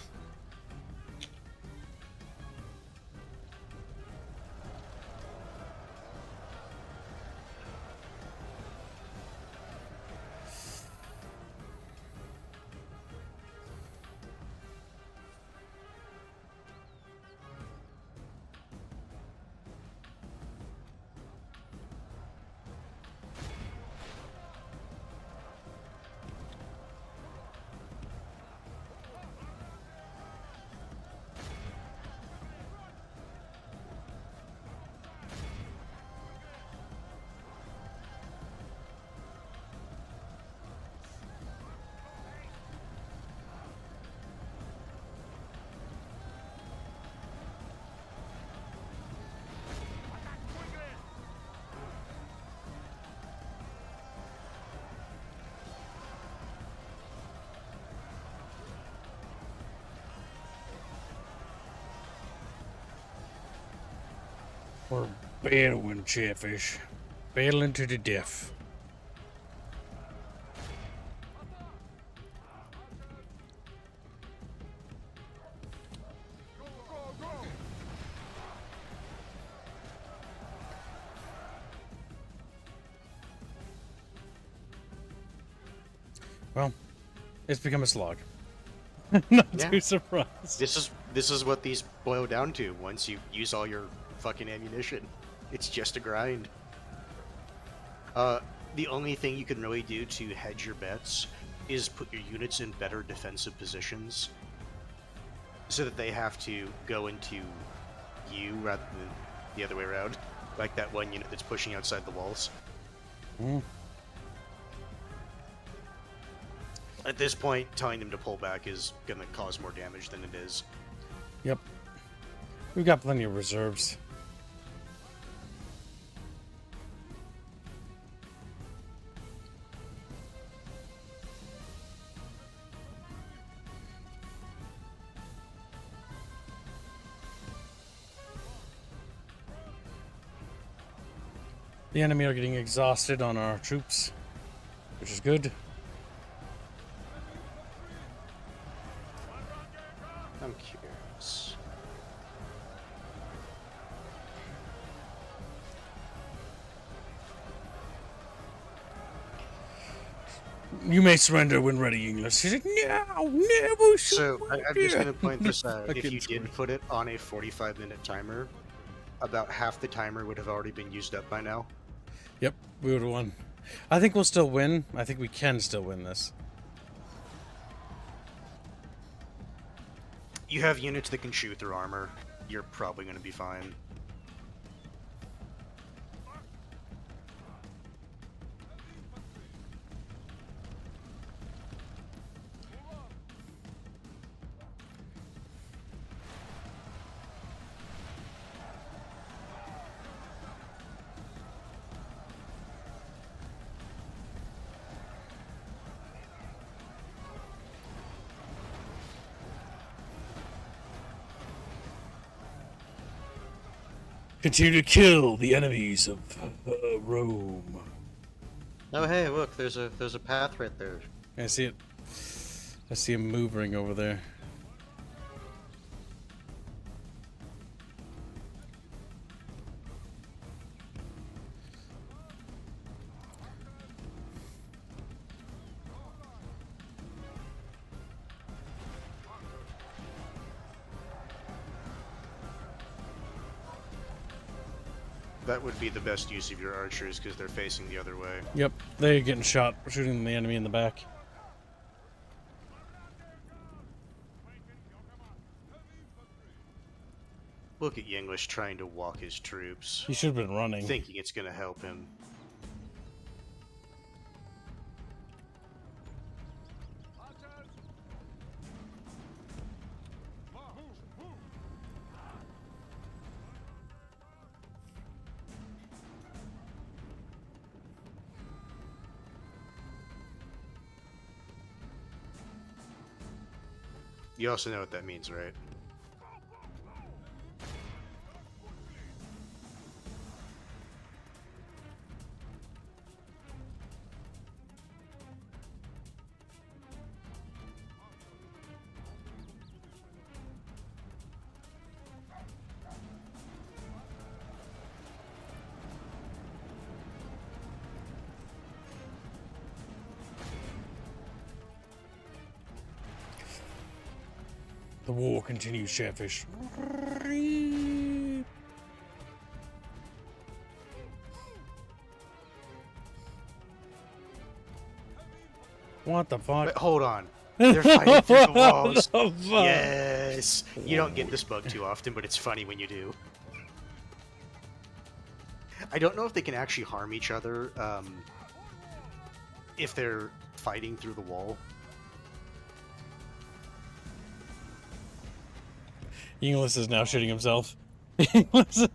We're battling, Chatfish. Battling to the death. Well, it's become a slog. Not Yeah. too surprised. This is what these boil down to once you use all your fucking ammunition. It's just a grind. The only thing you can really do to hedge your bets is put your units in better defensive positions so that they have to go into you rather than the other way around. Like that one unit that's pushing outside the walls. Mm. At this point, telling them to pull back is going to cause more damage than it is. Yep. We've got plenty of reserves. The enemy are getting exhausted on our troops, which is good. I'm curious. You may surrender when ready, English. He's like, no, never So, I'm just going to point this out. I If you couldn't did put it on a 45-minute timer, about half the timer would have already been used up by now. Yep, we would have won. I think we'll still win. I think we can still win this. You have units that can shoot through armor. You're probably going to be fine. Continue to kill the enemies of Rome. Oh, hey, look, there's a path right there. I see it. I see him moving over there. That would be the best use of your archers because they're facing the other way. Yep, they're getting shot, shooting the enemy in the back. Look at English trying to walk his troops, He should have been running. thinking it's going to help him. You also know what that means, right? The war continues, Chatfish. What the fuck? Wait, hold on. They're fighting through the walls. What the fuck? Yes! You don't get this bug too often, but it's funny when you do. I don't know if they can actually harm each other if they're fighting through the wall. Inglis is now shooting himself. Inglis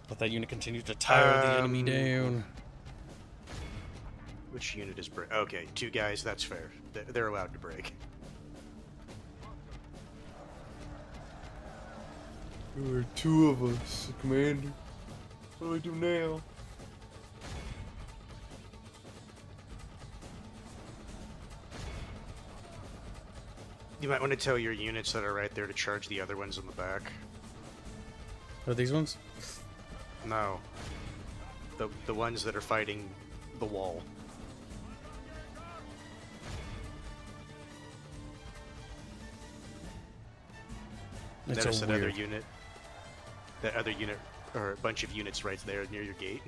Let that unit continue to tire the enemy down. Which unit is break? Okay, 2 guys, that's fair. They're allowed to break. There are 2 of us, Commander. What do I do now? You might want to tell your units that are right there to charge the other ones in the back. Are these ones? No. The ones that are fighting the wall. It's Notice so that other weird. unit. That other unit, or a bunch of units right there near your gate.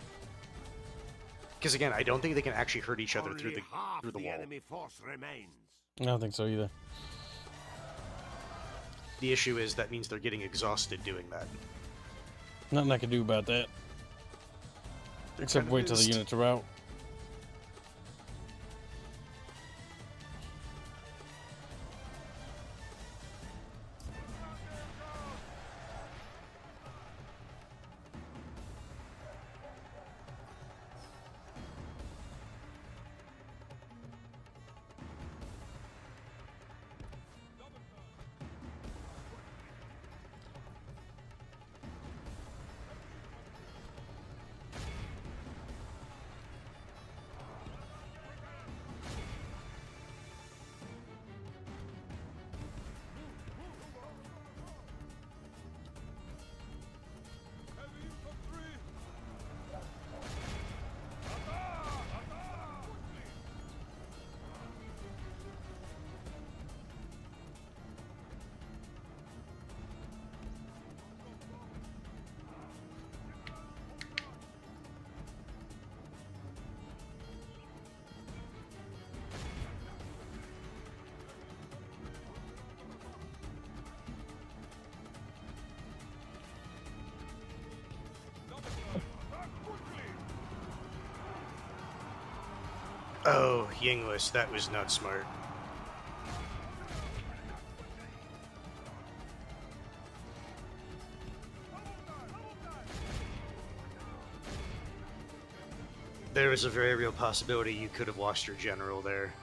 Because again, I don't think they can actually hurt each other through the wall. enemy force remains. I don't think so either. The issue is that means they're getting exhausted doing that. Nothing I can do about that. Except Kind of wait till the pissed. units are out. Oh, Yinglis, that was not smart. There is a very real possibility you could have lost your general there.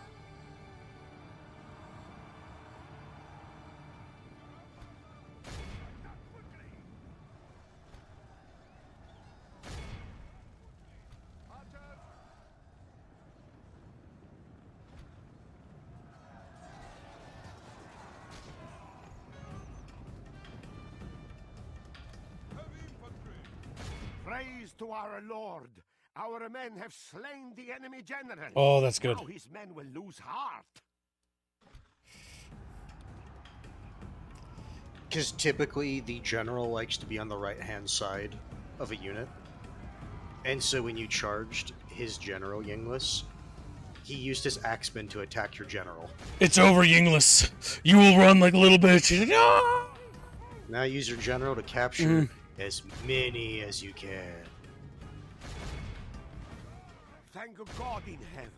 Praise to our Lord. Our men have slain the enemy general. Oh, that's good. Now his men will lose heart. Because typically the general likes to be on the right-hand side of a unit. And so when you charged his general, Yinglis, he used his axeman to attack your general. It's over, Yinglis. You will run like a little bitch. He's like, "Ah!" Now use your general to capture as many as you can. Thank God in heaven.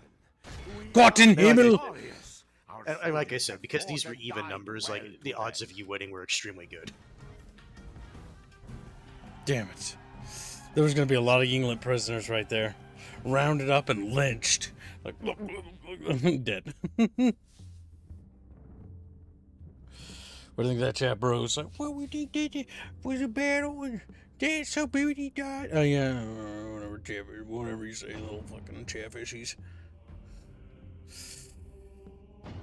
We Gott in are Himmel. glorious. Our And like I soldiers said, have because these fought were and even died numbers, well like the to odds them. of you winning were extremely good. Damn it. There was going to be a lot of Yingling prisoners right there. Rounded up and lynched. Like, dead. What do you think of that chat, bro? It's like, well, we think that it was a battle and that's so baby he died. Oh, yeah, whatever you say, little fucking chatfishies.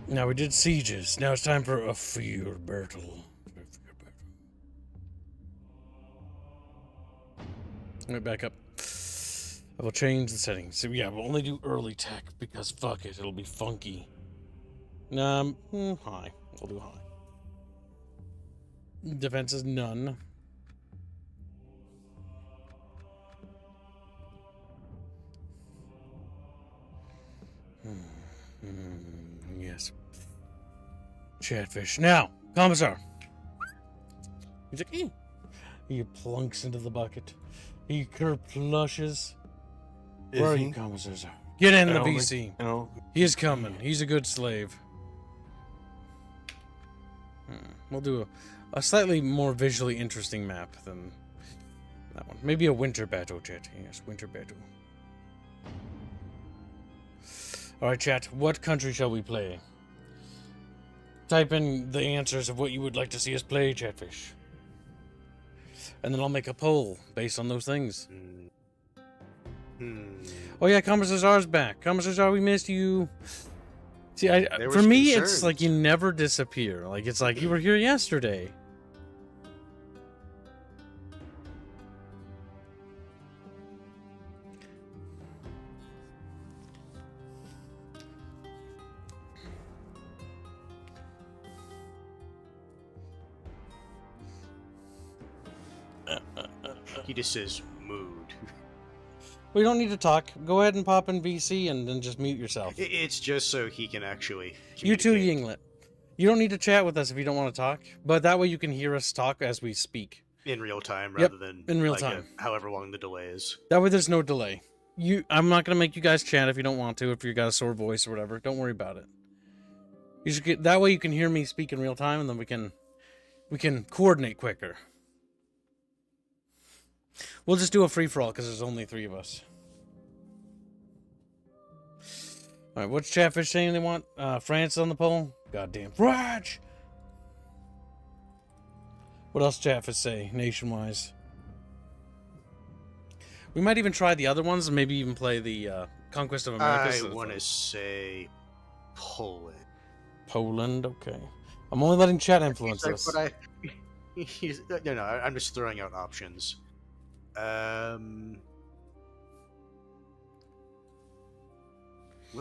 Now, we did sieges. Now it's time for a field battle. Right, back up. I will change the settings. So, yeah, we'll only do early tech because fuck it, it'll be funky. High. We'll do high. Defense is none. Yes. Chatfish. Now, Commissar. He's like, eh. He plunks into the bucket. He kerplushes. Where are you, Commissar? Get in the VC. He is coming. He's a good slave. We'll do a slightly more visually interesting map than that one. Maybe a winter battle, chat. Yes, winter battle. Alright, chat. What country shall we play? Type in the answers of what you would like to see us play, Chatfish. And then I'll make a poll based on those things. Oh yeah, Commissar's back. Commissar, we missed you. See, for me, it's like you never disappear. Like, it's like you were here yesterday. He just says mood. We don't need to talk. Go ahead and pop in VC and then just mute yourself. It's just so he can actually You too, communicate Yinglet. You don't need to chat with us if you don't want to talk, but that way you can hear us talk as we speak. in real time Yep, rather than in real like time. however long the delay is. That way there's no delay. I'm not gonna make you guys chat if you don't want to, if you got a sore voice or whatever. Don't worry about it. You should get that way you can hear me speak in real time, and then we can coordinate quicker. We'll just do a free for all because there's only 3 of us. All right, what's Chatfish saying they want? France on the poll? Goddamn French! What else Chatfish say nation-wise? We might even try the other ones and maybe even play the Conquest of America. I want to say Poland. Poland, okay. I'm only letting chat influence us. But no, I'm just throwing out options. What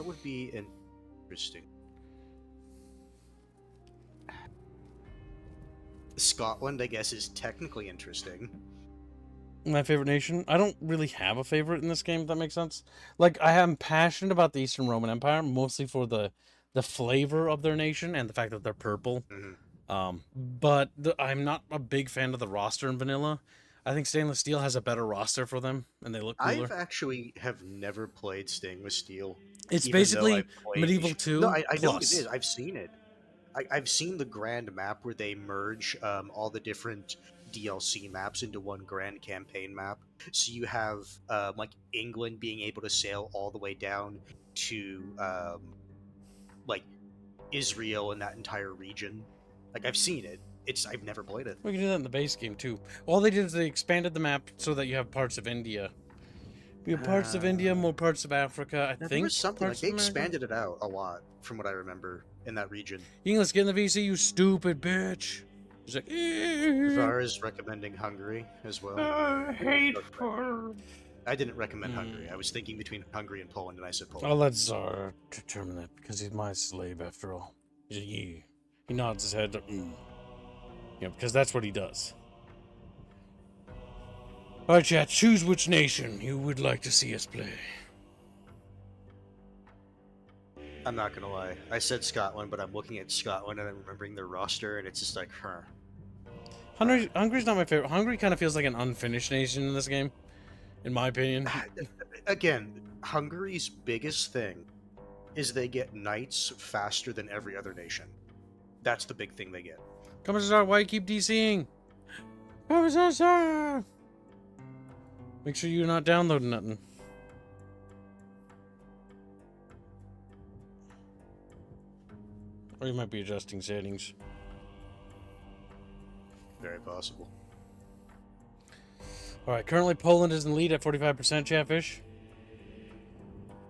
would be interesting? Scotland, I guess, is technically interesting. My favorite nation? I don't really have a favorite in this game, if that makes sense. Like, I am passionate about the Eastern Roman Empire, mostly for the flavor of their nation and the fact that they're purple. Mm-hmm. But I'm not a big fan of the roster in vanilla. I think Stainless Steel has a better roster for them, and they look cooler. I've actually have never played Stainless Steel. It's even basically though I played- Medieval 2 No, I know what plus. it is. I've seen it. I've seen the grand map where they merge all the different DLC maps into one grand campaign map. So you have like England being able to sail all the way down to like Israel and that entire region. Like I've seen it. I've never played it. We can do that in the base game too. All they did is they expanded the map so that you have parts of India. We have parts of India, more parts of Africa. I There think was something like parts they of America. expanded it out a lot from what I remember in that region. You can let's get in the VC, you stupid bitch. He's like, Zara is recommending Hungary as well. hateful. I didn't recommend Hungary. I was thinking between Hungary and Poland, and I said Poland. I'll let Czar determine that because he's my slave after all. He's like, yeah. He nods his head. Yeah, because that's what he does. All right, chat. Choose which nation you would like to see us play. I'm not gonna lie. I said Scotland, but I'm looking at Scotland and I'm remembering their roster, and it's just like, Hungary's not my favorite. Hungary kind of feels like an unfinished nation in this game, in my opinion. Again, Hungary's biggest thing is they get knights faster than every other nation. That's the big thing they get. Come on, Czar. Why you keep DCing? Come on, Czar. Make sure you're not downloading nothing. Or you might be adjusting settings. Very possible. Alright, currently Poland is in the lead at 45% Chatfish.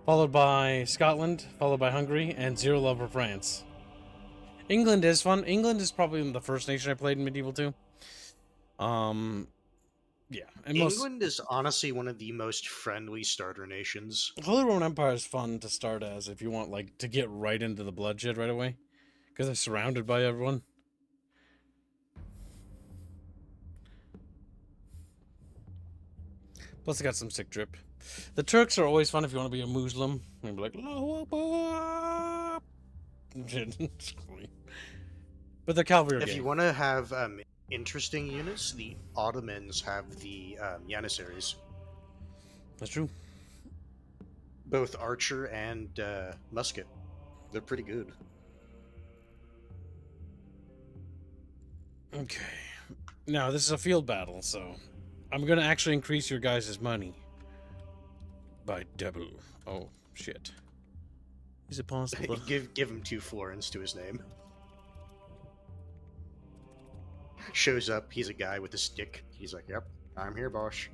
Followed by Scotland, followed by Hungary, and 0 love for France. England is fun. England is probably the first nation I played in Medieval 2. Yeah. And England is honestly one of the most friendly starter nations. Holy Roman Empire is fun to start as if you want, like, to get right into the bloodshed right away. Because they're surrounded by everyone. Plus, they got some sick drip. The Turks are always fun if you want to be a Muslim. And be like, Allahu Akbar. But the cavalry are If gay. you want to have interesting units, the Ottomans have the Janissaries. That's true. Both archer and musket. They're pretty good. Okay. Now, this is a field battle, so I'm going to actually increase your guys' money by double. Oh, shit. Is it possible? give him 2 florins to his name. Shows up, he's a guy with a stick. He's like, yep, I'm here, boss.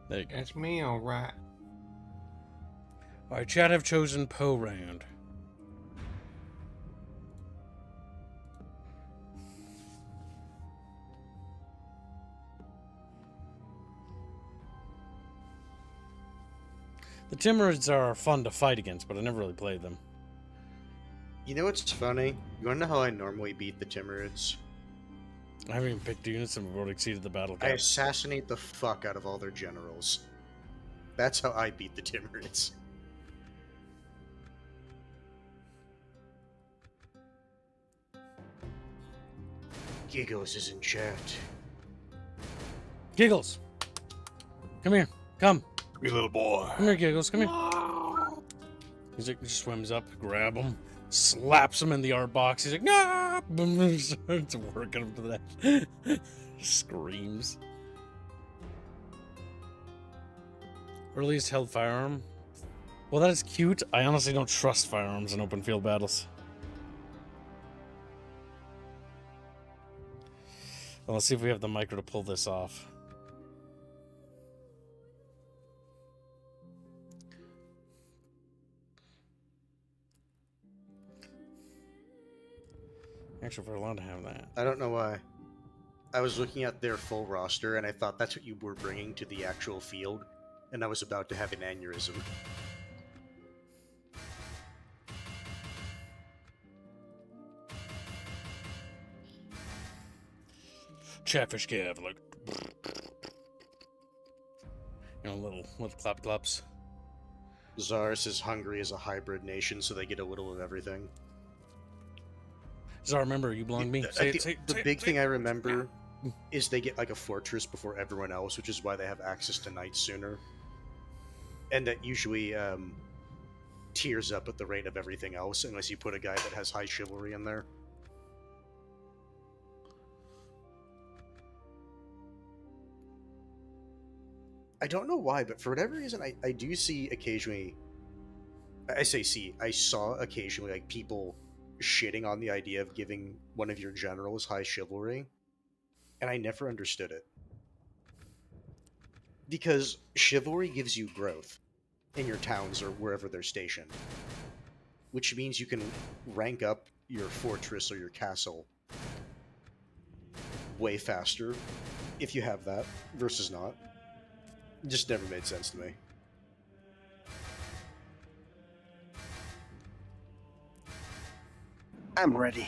There you go. That's me, alright. Alright, chat have chosen Poe round. The Timurids are fun to fight against, but I never really played them. You know what's funny? You wanna know how I normally beat the Timurids? I haven't even picked units and we've already exceeded the battle I cap. assassinate the fuck out of all their generals. That's how I beat the Timurids. Giggles is in chat. Giggles! Come here. Come. You little boy. Come here, Giggles. Come here. He's like, he swims up, grab him, slaps him in the art box. He's like, nah! Starts working him to that. Screams. Earliest held firearm. Well, that is cute. I honestly don't trust firearms in open field battles. Well, let's see if we have the micro to pull this off. Actually, if we're allowed to have that. I don't know why. I was looking at their full roster and I thought that's what you were bringing to the actual field, and I was about to have an aneurysm. Chatfish Cav, like, you know, little clap claps. Czars is hungry as a hybrid nation, so they get a little of everything. Czar, remember, you belong to me. The big thing I remember is they get like a fortress before everyone else, which is why they have access to knights sooner. And that usually tears up at the rate of everything else, unless you put a guy that has high chivalry in there. I don't know why, but for whatever reason, I do see occasionally... I saw occasionally like people shitting on the idea of giving one of your generals high chivalry, and I never understood it. Because chivalry gives you growth in your towns or wherever they're stationed, which means you can rank up your fortress or your castle way faster if you have that versus not. It just never made sense to me. I'm ready.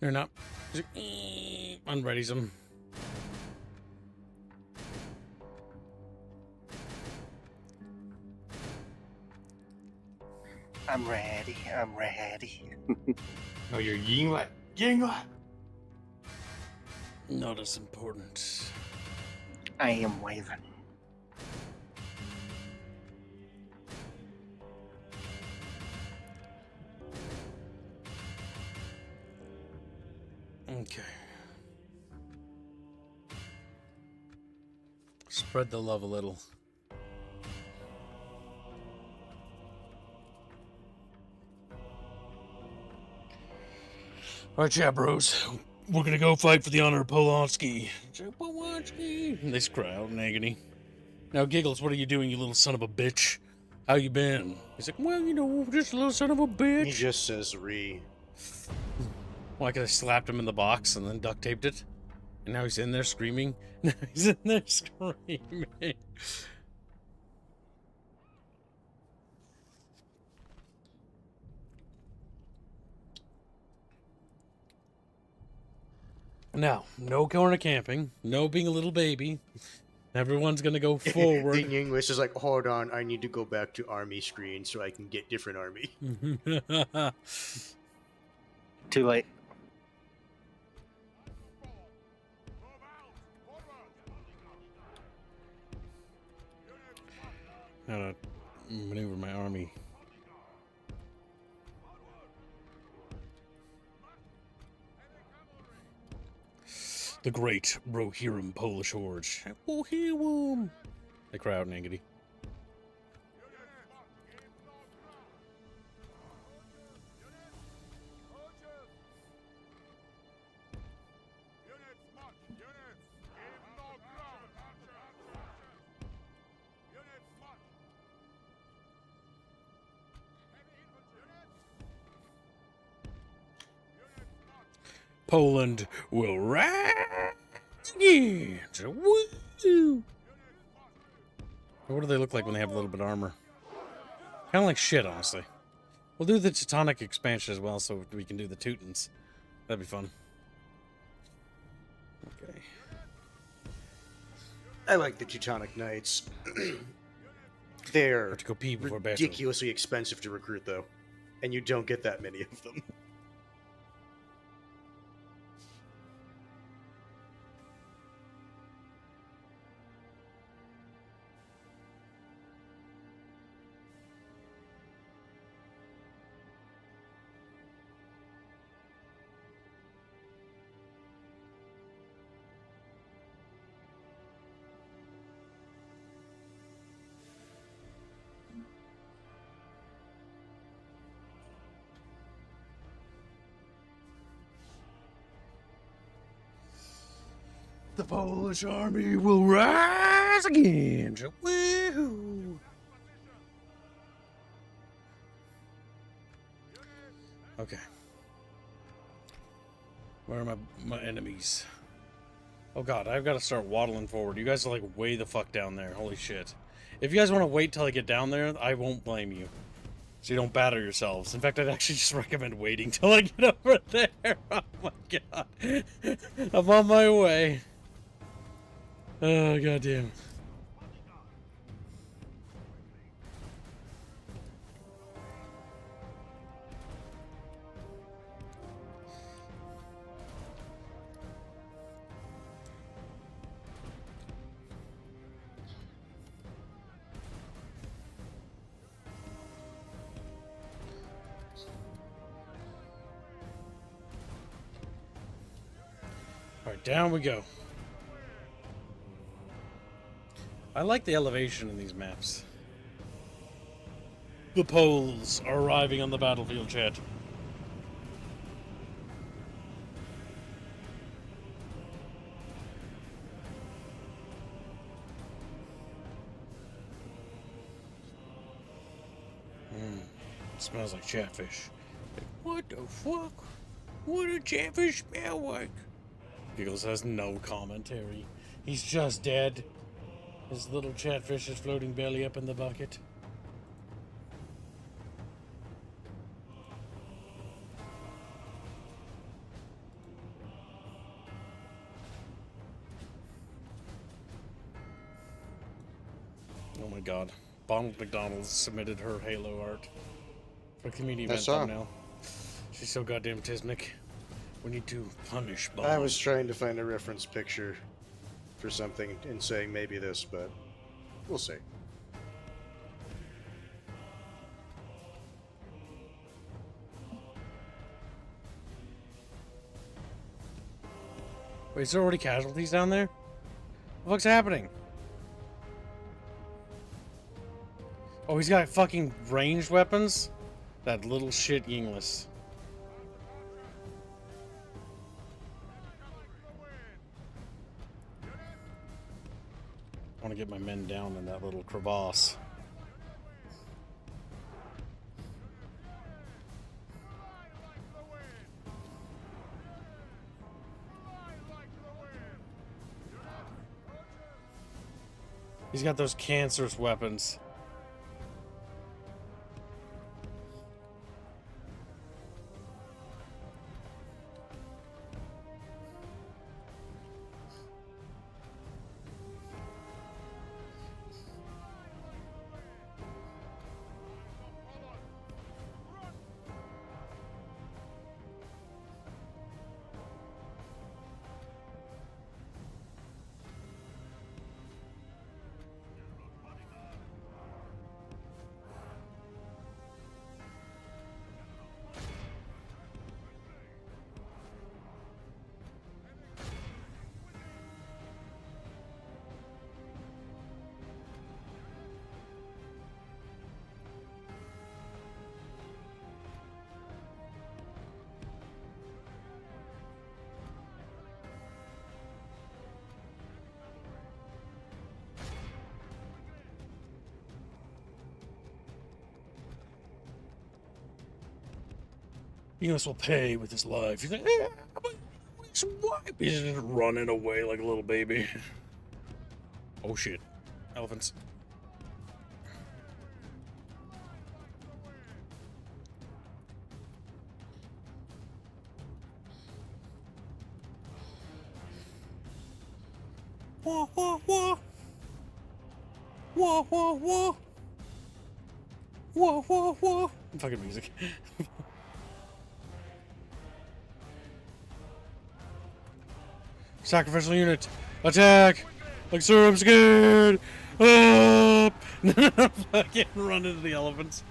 You're not. He's like, unreadies him. I'm ready. I'm ready. Oh, you're Yinglet. Yinglet. Not as important. I am waving. Okay. Spread the love a little. Alright, chat bros. We're gonna go fight for the honor of Polonsky. Polonsky! And they cry out in agony. Now, Giggles, what are you doing, you little son of a bitch? How you been? He's like, well, you know, just a little son of a bitch. He just says re. Why, because I slapped him in the box and then duct taped it? And now he's in there screaming? Now he's in there screaming. Now, no corner camping, no being a little baby. Everyone's gonna go forward. The English is like, hold on, I need to go back to army screen so I can get different army. Too late. How to maneuver my army. The great Rohirrim Polish hordes. Rohirrim! They cry out in agony. Poland will rise again. Woo! What do they look like when they have a little bit of armor? Kind of like shit, honestly. We'll do the Teutonic expansion as well, so we can do the Teutons. That'd be fun. Okay. I like the Teutonic Knights. They're Have to go pee before battle. ridiculously expensive to recruit, though, and you don't get that many of them. The Polish army will rise again. Woohoo! Okay. Where are my enemies? Oh god, I've got to start waddling forward. You guys are like way the fuck down there. Holy shit. If you guys want to wait till I get down there, I won't blame you. So you don't batter yourselves. In fact, I'd actually just recommend waiting till I get over there. Oh my god. I'm on my way. Oh goddamn. Alright, down we go. I like the elevation in these maps. The Poles are arriving on the battlefield, chat. Smells like chatfish. What the fuck? What does chatfish smell like? Giggles has no commentary. He's just dead. His little chatfish is floating belly up in the bucket. Oh my god. Bonald McDonald's submitted her Halo art for community event thumbnail. She's so goddamn tismic. We need to punish Bond. I was trying to find a reference picture for something and saying maybe this, but we'll see. Wait, is there already casualties down there? What the fuck's happening? Oh, he's got fucking ranged weapons? That little shit Yinglis. I want to get my men down in that little crevasse. He's got those cancerous weapons. Yinglis will pay with his life. He's like, he's just running away like a little baby. Oh shit. Elephants. Wah, wah, wah. Wah, wah, wah. Wah, wah, wah. Fucking music. Sacrificial unit. Attack! Like, sir, I'm scared! Up! Fucking run into the elephants.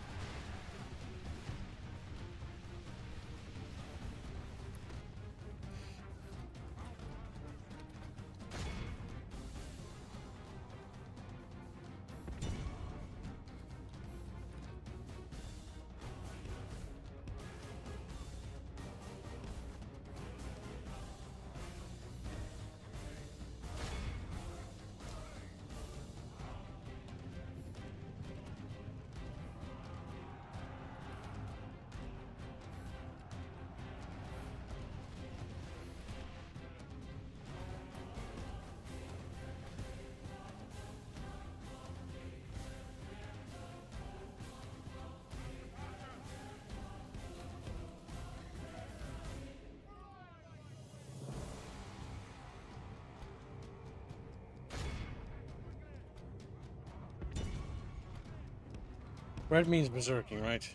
Red means berserking, right?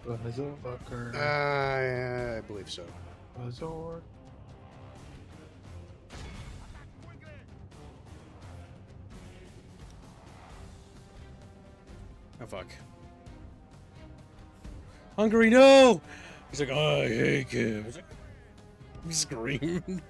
Fucker. I believe so. Azor. Oh, fuck. Hungary, no! He's like, oh, I hate him. He's like, scream.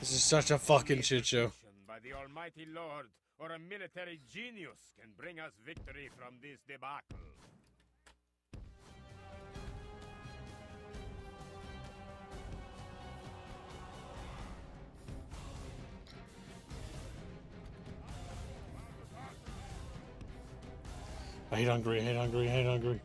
This is such a fucking shit show. By the Almighty Lord, or a military genius can bring us victory from this debacle. I hate Hungary, I hate Hungary, I hate Hungary.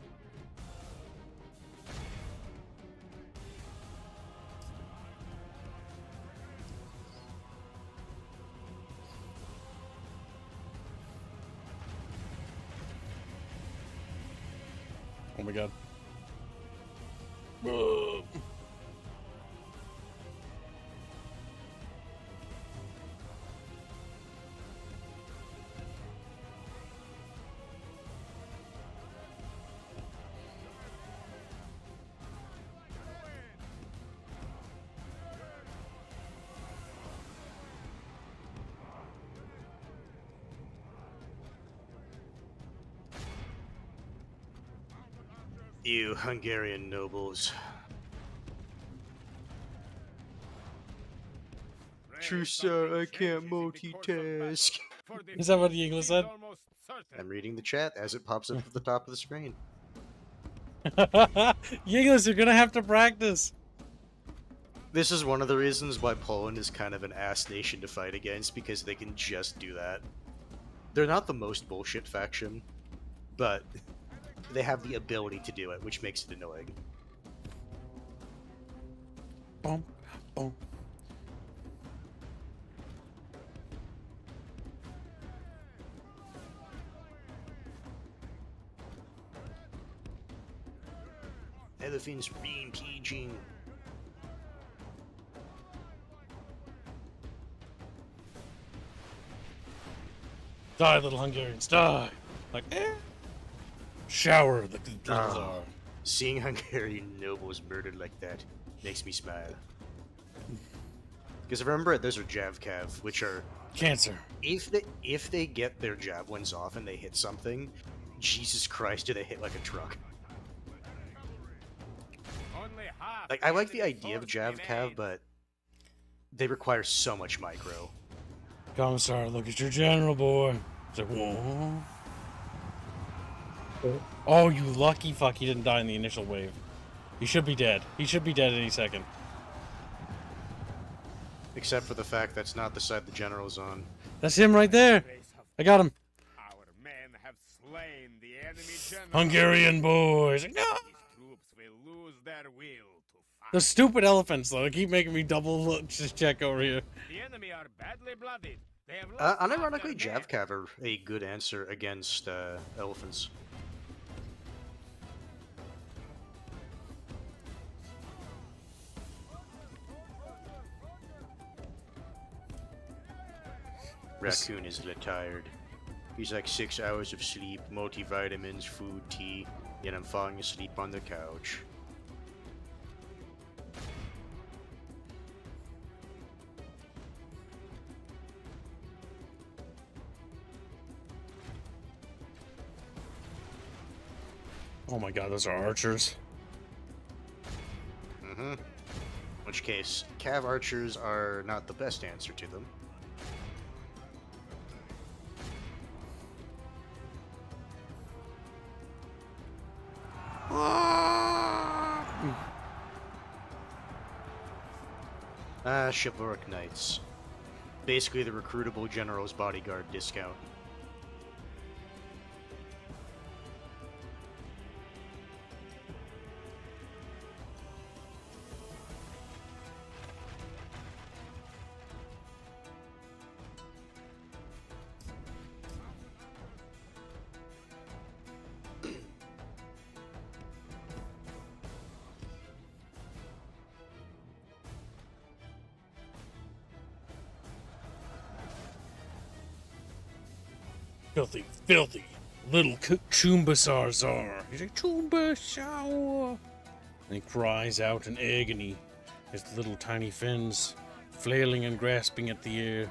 Oh my god. Whoa. You Hungarian nobles. True, sir, I can't multitask. Is that what the English said? I'm reading the chat as it pops up at the top of the screen. English, you're gonna have to practice. This is one of the reasons why Poland is kind of an ass nation to fight against, because they can just do that. They're not the most bullshit faction, but they have the ability to do it, which makes it annoying. Boom, boom. Elephants rampaging. Die, little Hungarians, die! Like, shower the Ah. Tsar. Seeing Hungarian nobles murdered like that makes me smile. Because remember, those are Javcav, which are Cancer. if they get their javelins off and they hit something, Jesus Christ, do they hit like a truck? Like, I like the idea of Javcav, but they require so much micro. Commissar, look at your general, boy. It's like, whoa. Oh, you lucky fuck, he didn't die in the initial wave. He should be dead. He should be dead any second. Except for the fact that's not the side the general's on. That's him right there. I got him. Our men have slain the enemy general. Hungarian boys. No! These troops will lose their will to fight. The stupid elephants, though. They keep making me double look, just check over here. The enemy are badly blooded. They have lost Unironically, half their men. Javcav are a good answer against elephants. Raccoon is tired. He's like 6 hours of sleep, multivitamins, food, tea, yet I'm falling asleep on the couch. Oh my god, those are archers. Mm-hmm. In which case, Cav archers are not the best answer to them. Chivalric Knights. Basically the recruitable general's bodyguard discount. Filthy, filthy little Chumba Zarzar. He's like, Chumba shower. And he cries out in agony, his little tiny fins flailing and grasping at the air.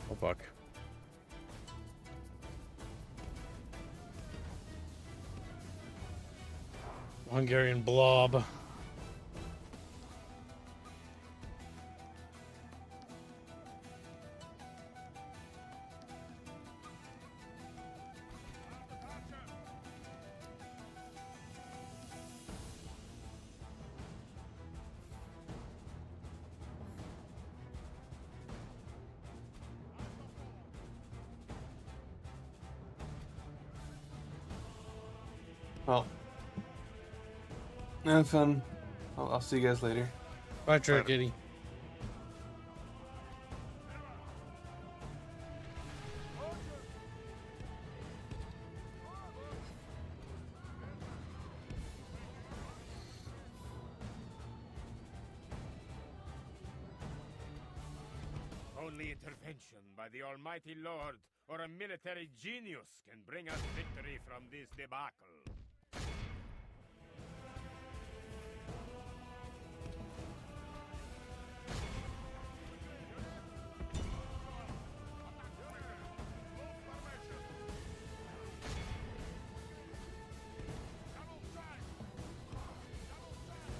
Oh, fuck. Hungarian blob. Well, have fun. I'll see you guys later. Bye, Trey Kitty. Only intervention by the Almighty Lord or a military genius can bring us victory from this debacle.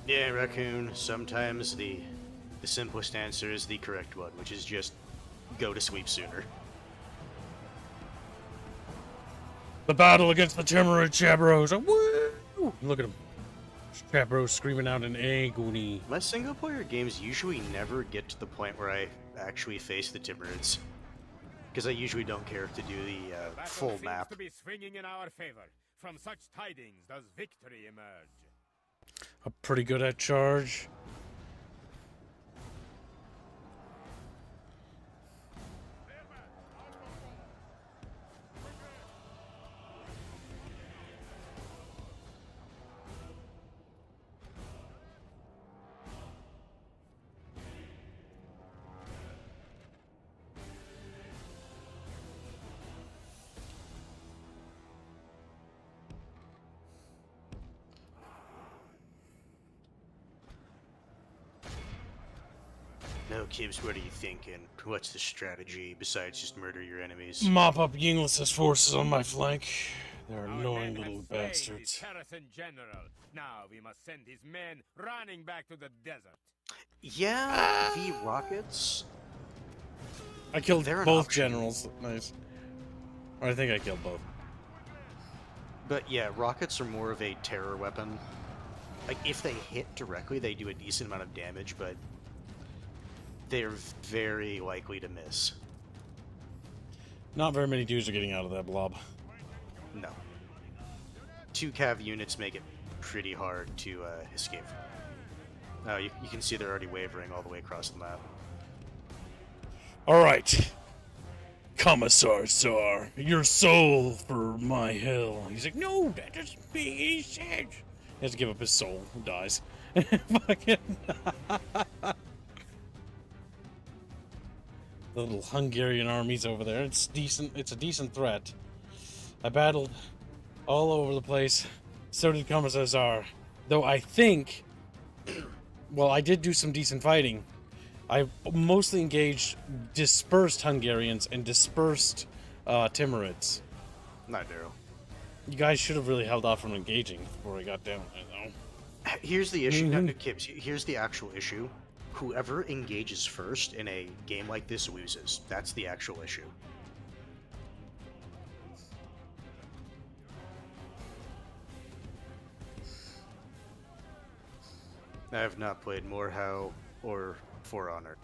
Yeah, Raccoon, sometimes the simplest answer is the correct one, which is just go to sleep sooner. The battle against the Timurid Chabros. Woo! Look at him. Chabros screaming out in agony. My single-player games usually never get to the point where I actually face the Timurids, because I usually don't care to do the Battle full seems map. to be swinging in our favor. From such tidings does victory emerge. I'm pretty good at charge. No, Kibbs, what are you thinking? What's the strategy besides just murder your enemies? Mop up Yinglis's forces on my flank. They're Our annoying men have little slain bastards. his Saracen general. Now we must send his men running back to the desert. Yeah, the rockets. I killed They're an both option. generals. Nice. Or I think I killed both. But yeah, rockets are more of a terror weapon. Like, if they hit directly, they do a decent amount of damage, but they're very likely to miss. Not very many dudes are getting out of that blob. No. 2 cav units make it pretty hard to escape. Oh, you can see they're already wavering all the way across the map. All right, Commissar Czar, your soul for my hell. He's like, no, that doesn't make any sense. He has to give up his soul. He dies. Fucking. The little Hungarian armies over there. It's decent. It's a decent threat. I battled all over the place. So did Commissar Czar. Though I think, well, I did do some decent fighting. I mostly engaged dispersed Hungarians and dispersed Timurids. Not Daryl. You guys should have really held off from engaging before I got down. I know. Here's the issue. No, Kibbs, here's the actual issue. Whoever engages first in a game like this loses. That's the actual issue. I have not played Morehow or For Honor.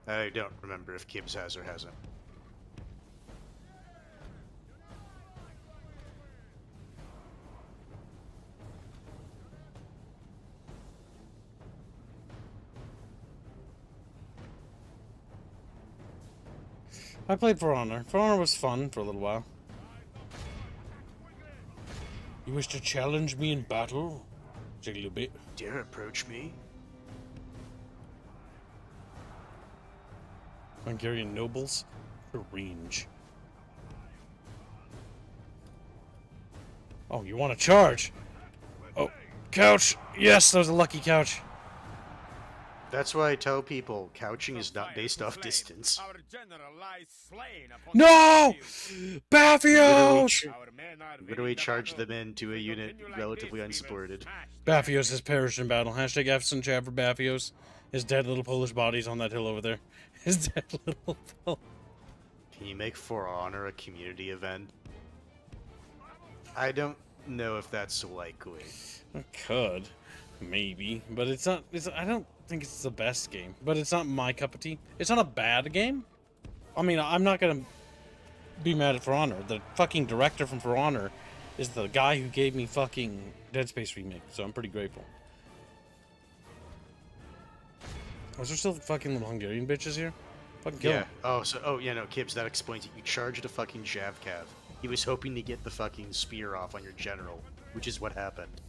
I don't remember if Kibbs has or hasn't. I played For Honor. For Honor was fun for a little while. You wish to challenge me in battle? Jiggly bit. Dare approach me? Hungarian nobles? For range. Oh, you want to charge? Oh, couch! Yes, that was a lucky couch. That's why I tell people couching is not based off distance. Our general lies slain upon No! the field. Baffios! Our men are Literally winning the charge battle. them into a unit Continue like relatively this, we will unsupported. smash Baffios has perished in battle. Hashtag Efson chat for Baffios. His dead little Polish body's on that hill over there. His dead little Polish. Can you make For Honor a community event? I don't know if that's likely. I could, maybe, but it's not. I don't think it's the best game, but it's not my cup of tea. It's not a bad game. I mean, I'm not gonna be mad at For Honor. The fucking director from For Honor is the guy who gave me fucking Dead Space remake, so I'm pretty grateful. Was there still fucking little Hungarian bitches here? Fucking kill Yeah. 'em. Oh, yeah, no, Kibbs, that explains it. You charged a fucking Javcav. He was hoping to get the fucking spear off on your general, which is what happened.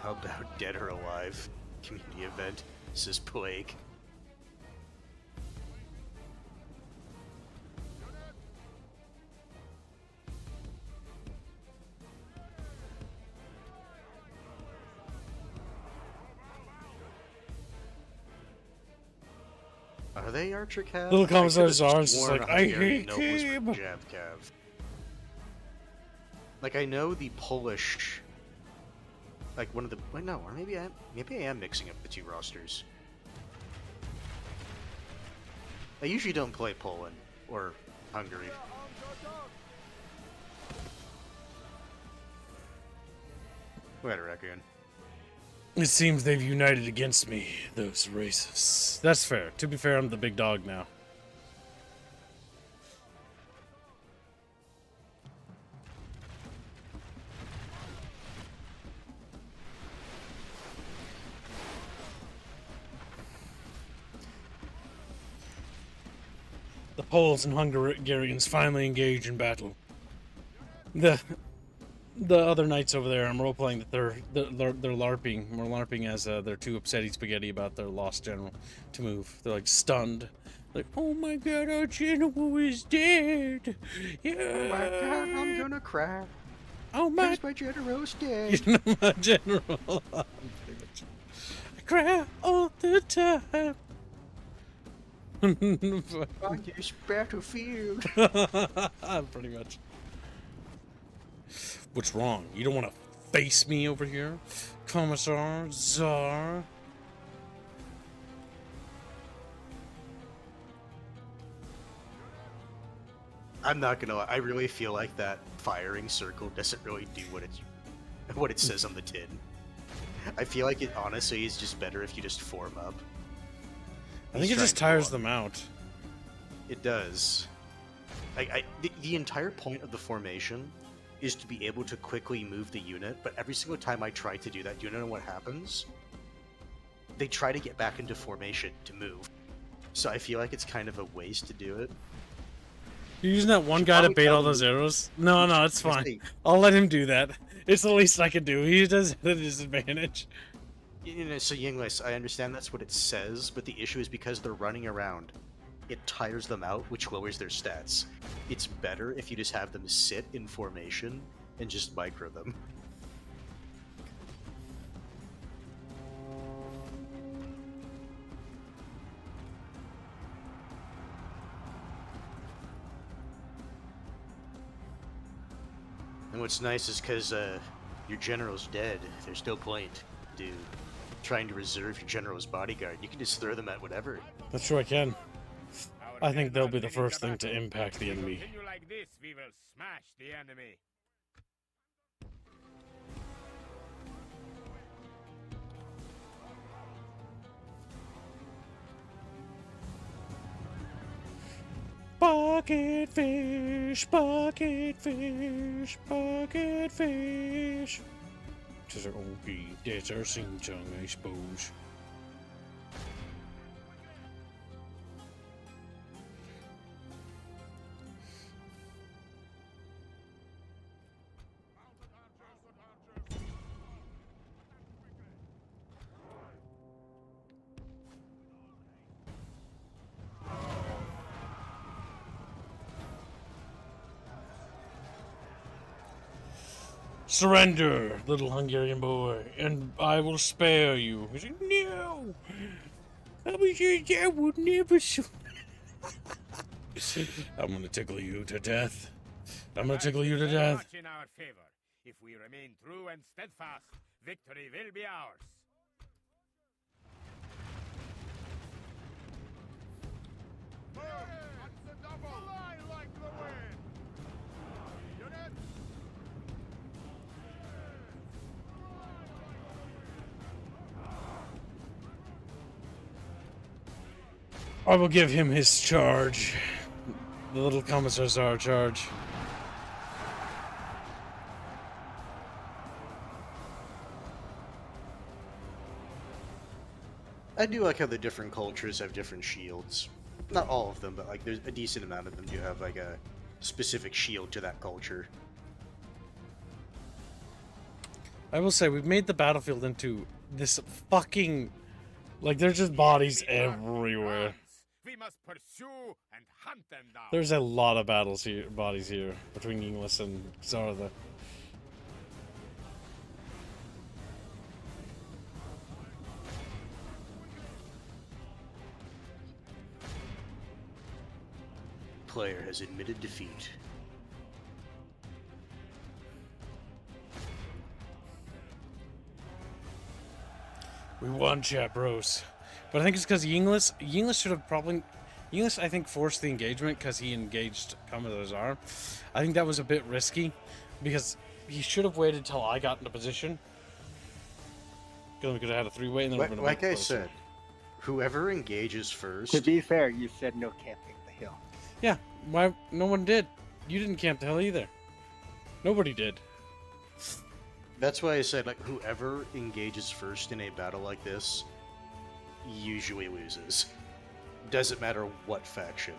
How about Dead or Alive? Community event, says Plague. Are they Archer Cav? Little I Commissar could've Czar is just sworn like, a I Hungarian hate noble was Kib. Jav Cav. Like, I know the Polish, like one of the, wait, no, or maybe I am mixing up the two rosters. I usually don't play Poland or Hungary. Wait a raccoon. It seems they've united against me, those racists. That's fair. To be fair, I'm the big dog now. The Poles and Hungarians finally engage in battle. The other knights over there, I'm role-playing that they're LARPing. We're LARPing as they're too upsetty spaghetti about their lost general to move. They're like stunned. Like, oh my god, our general is dead. Yeah. Oh my god, I'm gonna cry. Oh my, My general's dead. you know, my general. Pretty much. I cry all the time. On this battlefield. Pretty much. What's wrong? You don't want to face me over here? Commissar Czar? I'm not gonna lie, I really feel like that firing circle doesn't really do what it says on the tin. I feel like it honestly is just better if you just form up. I think it just tires them out. It does. The entire point of the formation is to be able to quickly move the unit, but every single time I try to do that, do you know what happens? They try to get back into formation to move. So I feel like it's kind of a waste to do it. You're using that one guy to bait all those arrows? No, it's fine. I'll let him do that. It's the least I can do. He does have a disadvantage. You know, so Yinglis, I understand that's what it says, but the issue is because they're running around, it tires them out, which lowers their stats. It's better if you just have them sit in formation and just micro them. And what's nice is because your general's dead, there's no point to trying to reserve your general's bodyguard. You can just throw them at whatever. That's true, I can. I think they'll be the first thing to impact the enemy. Continue like this, we will smash the enemy. Bucket fish, bucket fish, bucket fish. Just our old beat. That's our sing song, I suppose. Surrender, little Hungarian boy, and I will spare you. He's like, no! I would never I'm gonna tickle you to death. I'm gonna tickle you to death. Much in our favor. If we remain true and steadfast, victory will be ours. I will give him his charge. The little commissar's our charge. I do like how the different cultures have different shields. Not all of them, but like there's a decent amount of them do have like a specific shield to that culture. I will say, we've made the battlefield into this fucking... Like, there's just bodies everywhere. We must pursue and hunt them down. There's a lot of bodies here, between English and Zarda. Player has admitted defeat. We won, Chapros. But I think it's because Yinglis should have probably... Yinglis, I think, forced the engagement because he engaged Commodore Czar. I think that was a bit risky because he should have waited till I got into position. Because we could have had a three-way and then we're Like I said, whoever engages first... To be fair, you said no camping the hill. Yeah, why? No one did. You didn't camp the hill either. Nobody did. That's why I said, like, whoever engages first in a battle like this usually loses. Doesn't matter what faction.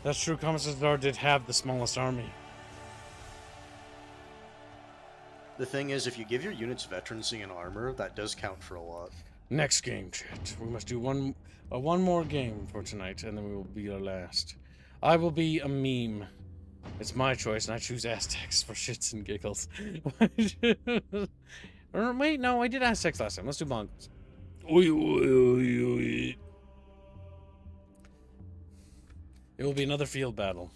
That's true. Commissar did have the smallest army. The thing is, if you give your units veterancy and armor, that does count for a lot. Next game, chat. We must do one more game for tonight, and then we will be our last. I will be a meme. It's my choice, and I choose Aztecs for shits and giggles. Or wait, no, I did Aztecs last time. Let's do Mongols. It will be another field battle.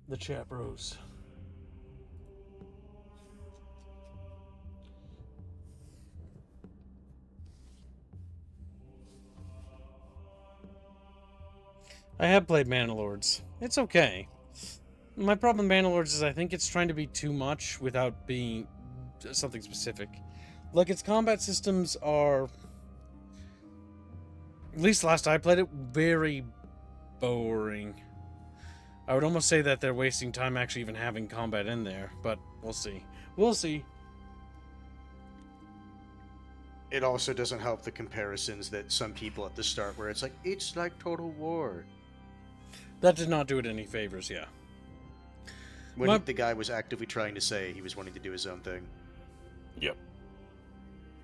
The chat rose. I have played Manalords. It's okay. My problem with Bannerlords is I think it's trying to be too much without being something specific. Like, its combat systems are, at least last I played it, very boring. I would almost say that they're wasting time actually even having combat in there, but we'll see. We'll see. It also doesn't help the comparisons that some people at the start where it's like Total War. That did not do it any favors, yeah. When the guy was actively trying to say he was wanting to do his own thing. Yep.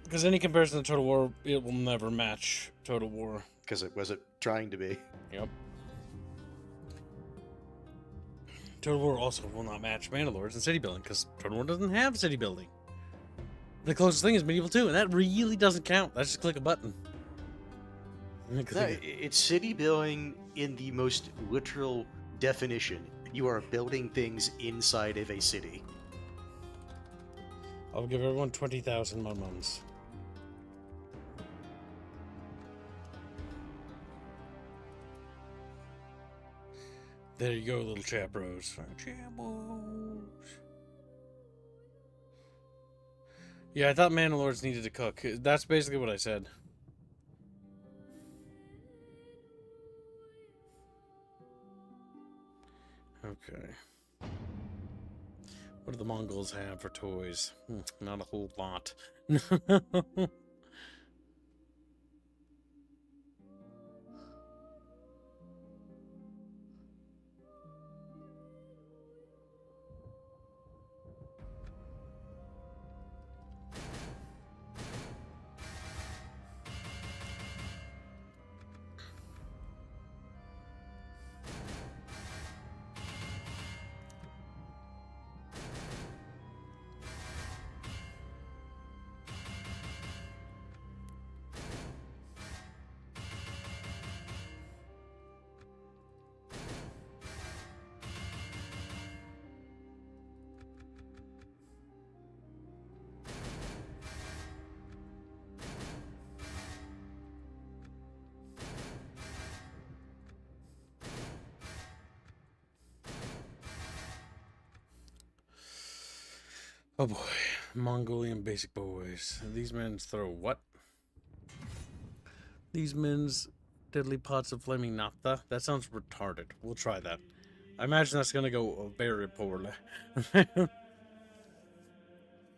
Because any comparison to Total War, it will never match Total War. Because it wasn't trying to be. Yep. Total War also will not match Mandalores and city building, because Total War doesn't have city building. The closest thing is Medieval 2, and that really doesn't count. That's just click a button. No, it's city building in the most literal definition. You are building things inside of a city. I'll give everyone 20,000 mums. There you go, little chapros. Yeah, I thought Mandalores needed to cook. That's basically what I said. Okay. What do the Mongols have for toys? Not a whole lot. Oh boy, Mongolian basic boys. These men throw what? These men's deadly pots of flaming naphtha? That sounds retarded. We'll try that. I imagine that's gonna go very poorly.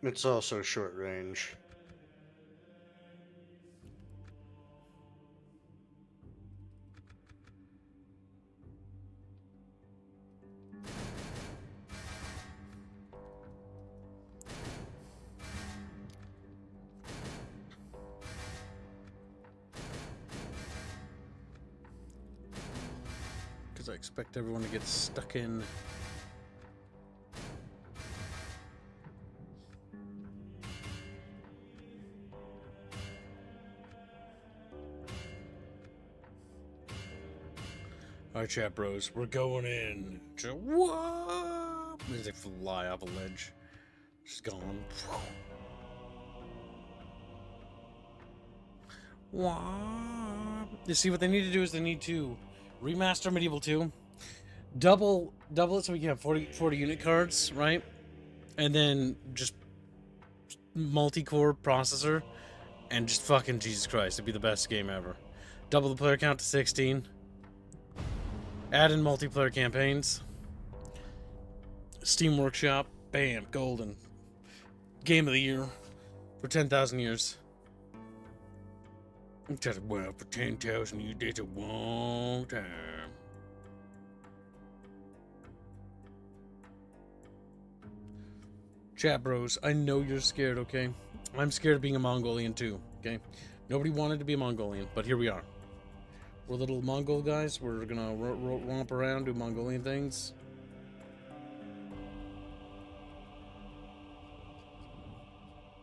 It's also short range. Because I expect everyone to get stuck in. Alright, chat bros, we're going in. Whoa! As they fly off a ledge. She's gone. Whoa! You see, what they need to do is they need to remaster Medieval 2, double it so we can have 40 unit cards, right? And then just multi-core processor, and just fucking Jesus Christ, it'd be the best game ever. Double the player count to 16. Add in multiplayer campaigns. Steam Workshop, bam, golden. Game of the year for 10,000 years. Well, for 10,000 years, that's a long time. Chat bros, I know you're scared, okay? I'm scared of being a Mongolian too, okay? Nobody wanted to be a Mongolian, but here we are. We're little Mongol guys. We're gonna romp around, do Mongolian things.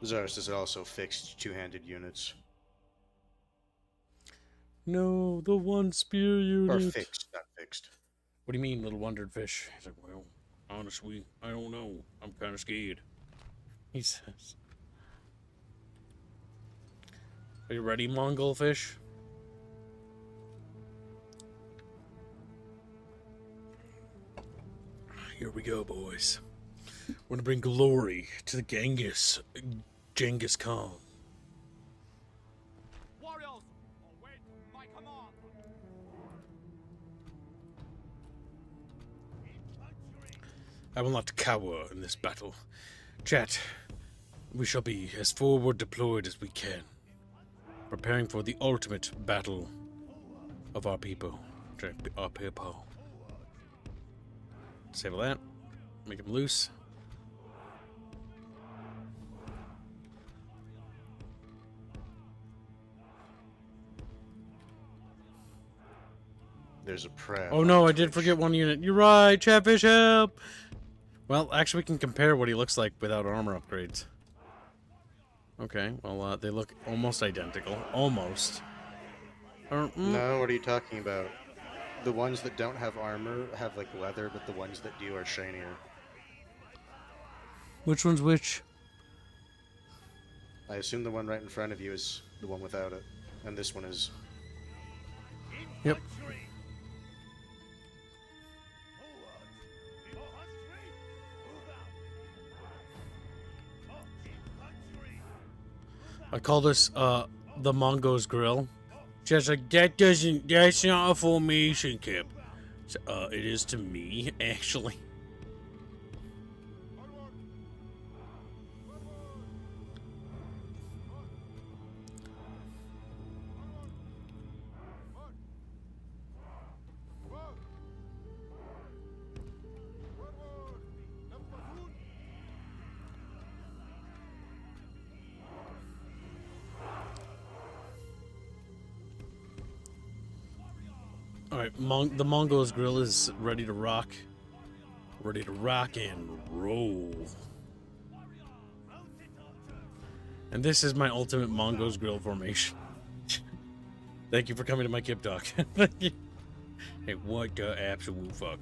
Zarus is also fixed two-handed units. No, the one spear unit. Or fixed, not fixed. What do you mean, little wondered fish? He's like, well, honestly, I don't know. I'm kind of scared. He says. Are you ready, Mongol fish? Here we go, boys. We're gonna bring glory to the Genghis Khan. Warriors, await my command. I will not cower in this battle. Chat, we shall be as forward deployed as we can, preparing for the ultimate battle of our people. Our people. Disable that. Make him loose. There's a prep. Oh no, I did forget one unit. You're right, Chatfish, help! Well, actually, we can compare what he looks like without armor upgrades. Okay, well, they look almost identical. Almost. No, what are you talking about? The ones that don't have armor have like leather, but the ones that do are shinier. Which one's which? I assume the one right in front of you is the one without it, and this one is. Yep. I call this, the Mongo's Grill. Just like, that's not a formation, Kip. So, it is to me, actually. Alright, the Mongo's Grill is ready to rock. Ready to rock and roll. And this is my ultimate Mongo's Grill formation. Thank you for coming to my Kip Talk. Thank you. Hey, what the absolute fuck?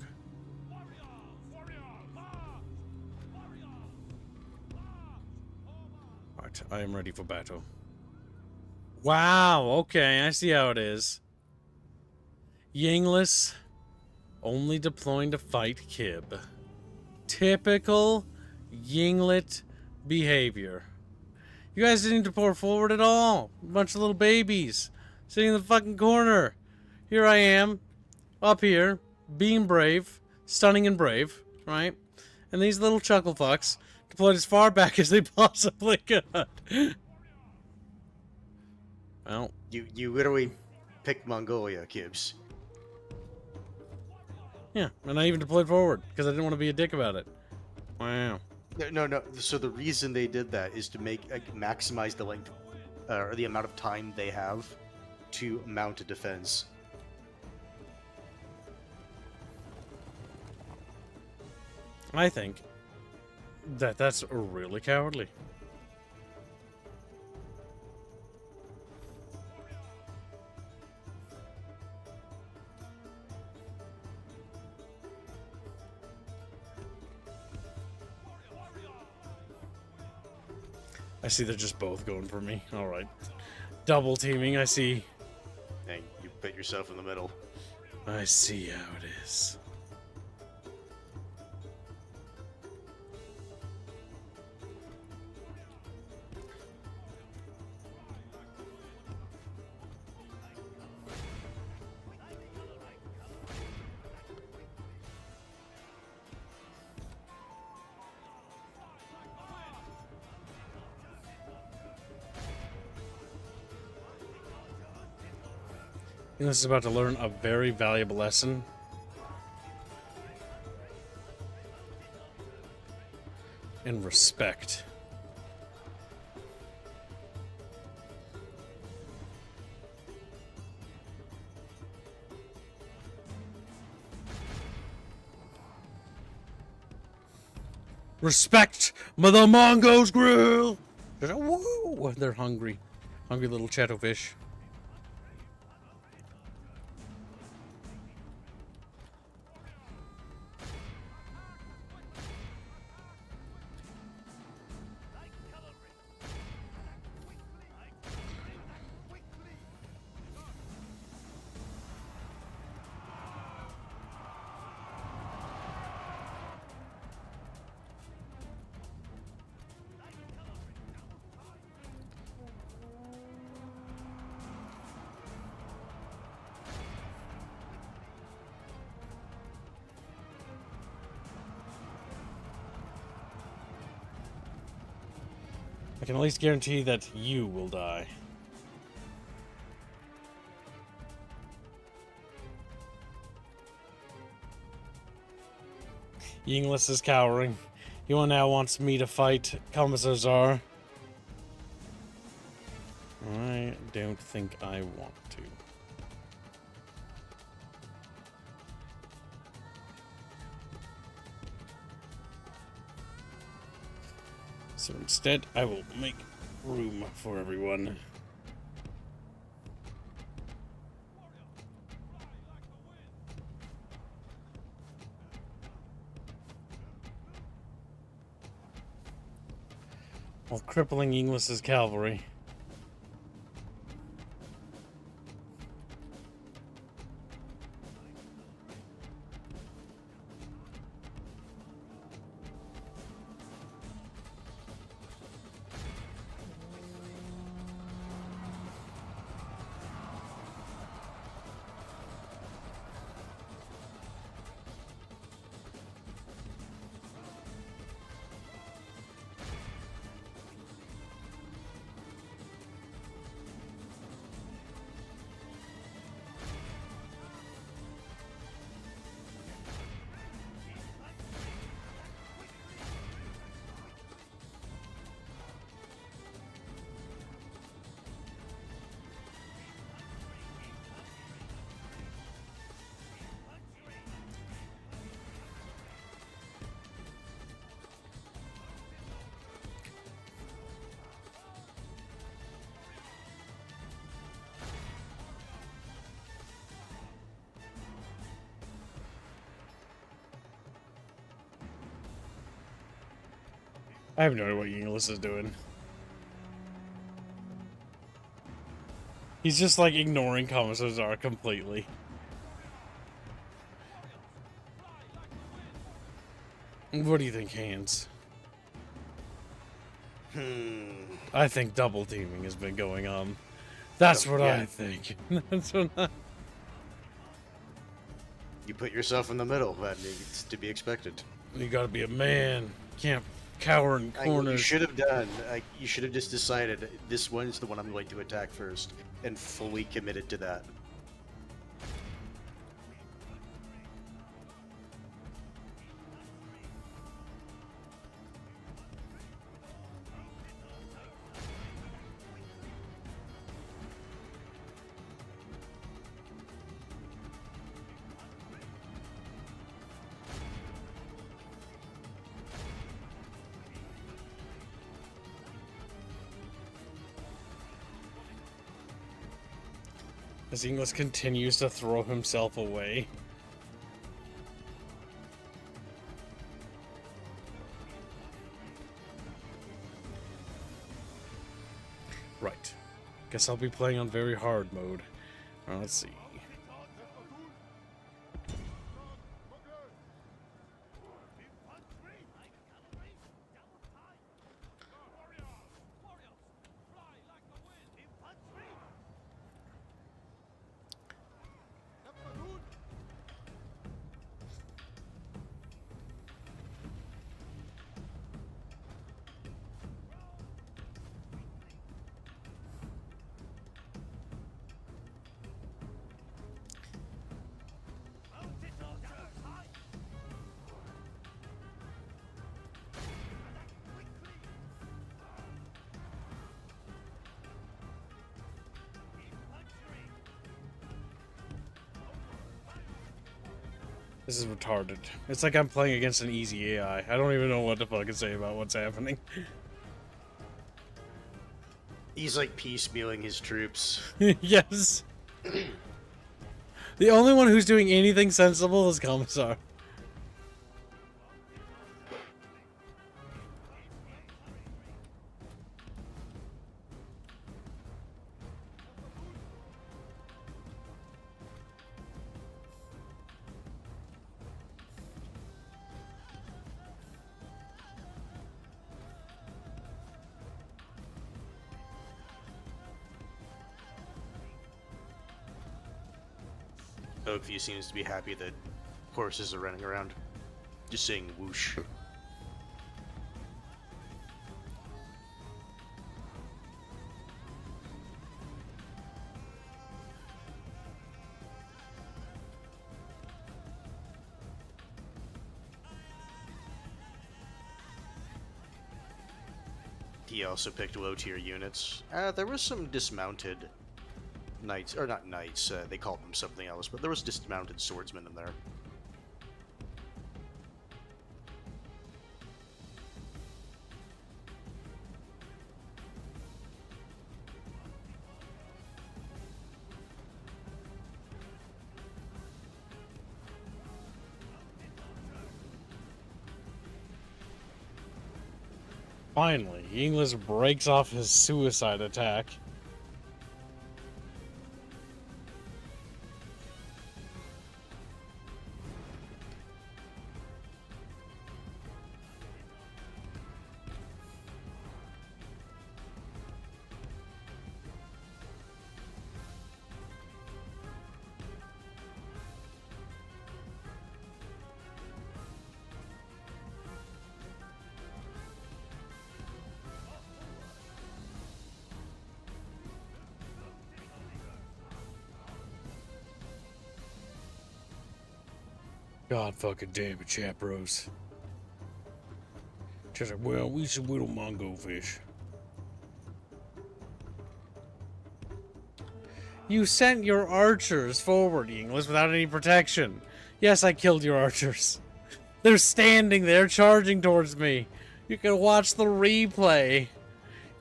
Alright, I am ready for battle. Wow, okay, I see how it is. Yingless, only deploying to fight Kib. Typical Yinglet behavior. You guys didn't deploy forward at all. A bunch of little babies sitting in the fucking corner. Here I am, up here, being brave, stunning and brave, right? And these little chuckle fucks deployed as far back as they possibly could. Well, You literally picked Mongolia, Kibbs. yeah, and I even deployed forward because I didn't want to be a dick about it. Wow. No. So the reason they did that is to maximize the length, or the amount of time they have to mount a defense. I think that that's really cowardly. I see they're just both going for me. All right. Double teaming, I see. And you put yourself in the middle. I see how it is. This is about to learn a very valuable lesson. In respect. Respect the Mongo's Grill! Woo! They're hungry. Hungry little chattofish. I can at least guarantee that you will die. Yinglis is cowering. He now wants me to fight Commissar Czar. I don't think I want to. So instead, I will make room for everyone. While crippling Inglis's cavalry. I have no idea what Yinglis is doing. He's just like ignoring Commissar Czar completely. What do you think, Hans? I think double teaming has been going on. That's what I think. That's what I... You put yourself in the middle. It's to be expected. You gotta be a man. Can't cower in corners. You should have done. You should have just decided this one's the one I'm going to attack first, and fully committed to that. As Inglis continues to throw himself away. Right. Guess I'll be playing on very hard mode. Let's see. This is retarded. It's like I'm playing against an easy AI. I don't even know what to fucking say about what's happening. He's like piecemealing his troops. Yes. The only one who's doing anything sensible is Commissar. Oakview seems to be happy that horses are running around. Just saying whoosh. he also picked low tier units. There was some dismounted knights, or not knights, they called them something else, but there was dismounted swordsmen in there. Finally, English breaks off his suicide attack. God fucking damn it, Chapros. Just like, well, we should whittle Mongol fish. You sent your archers forward, English, without any protection. Yes, I killed your archers. They're standing there, charging towards me. You can watch the replay.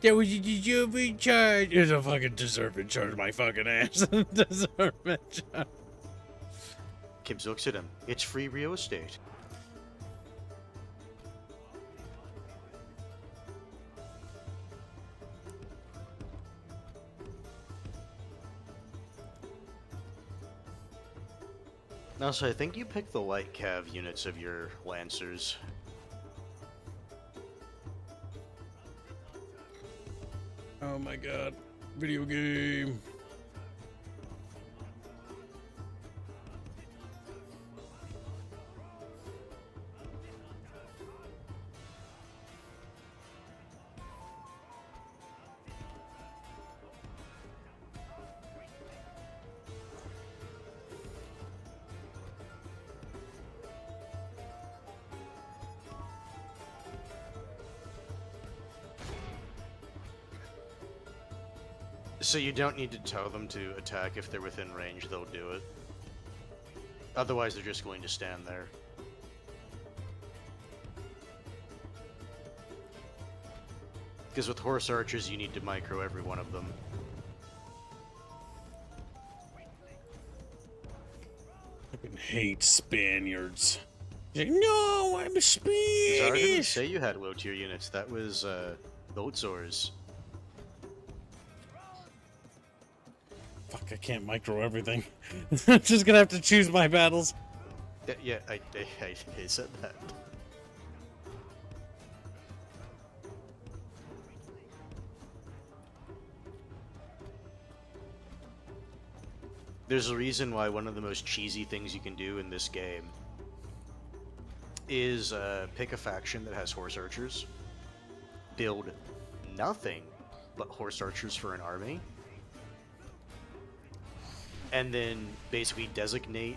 That was a deserving charge. It's a fucking deserving charge, my fucking ass. Deserving charge. Kibbs looks at him. It's free real estate. Also, I think you picked the light cav units of your lancers. Oh my god. Video game. So you don't need to tell them to attack. If they're within range, they'll do it. Otherwise, they're just going to stand there. Because with horse archers, you need to micro every one of them. I fucking hate Spaniards. He's like, no, I'm a Sorry, I didn't Spanish. say you had low tier units. That was Boatsors. Fuck, I can't micro everything. I'm just gonna have to choose my battles. Yeah, I said that. There's a reason why one of the most cheesy things you can do in this game is pick a faction that has horse archers, build nothing but horse archers for an army, and then basically designate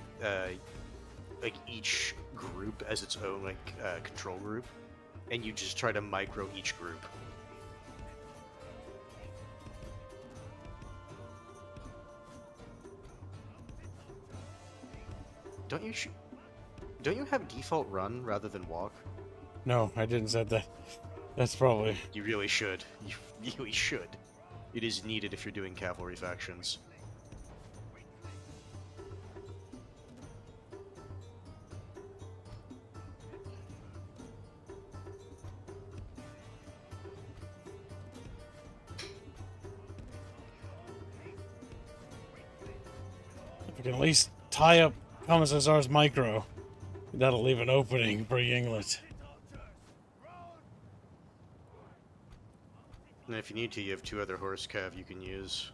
like each group as its own like control group, and you just try to micro each group. Don't you have default run rather than walk? No, I didn't set that. That's probably... You really should. You really should. It is needed if you're doing cavalry factions. If we can at least tie up Commissar's micro, that'll leave an opening for Yinglet. And if you need to, you have two other horse cav you can use.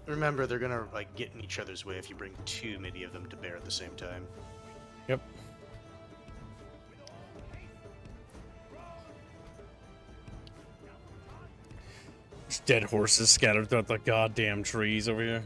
Remember, they're gonna like get in each other's way if you bring too many of them to bear at the same time. Yep. There's dead horses scattered throughout the goddamn trees over here.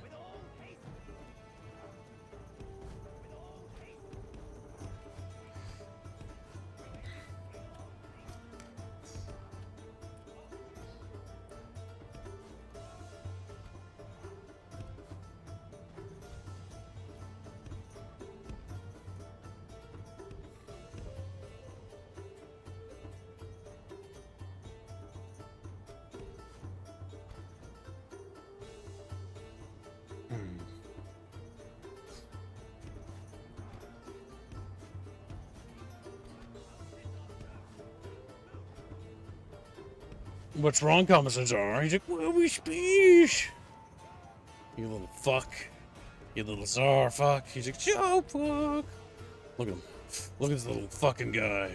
What's wrong, Commissar? He's like, well, we speech. You little fuck. You little czar fuck. He's like, Joe fuck. Look at him. Look at this little fucking guy.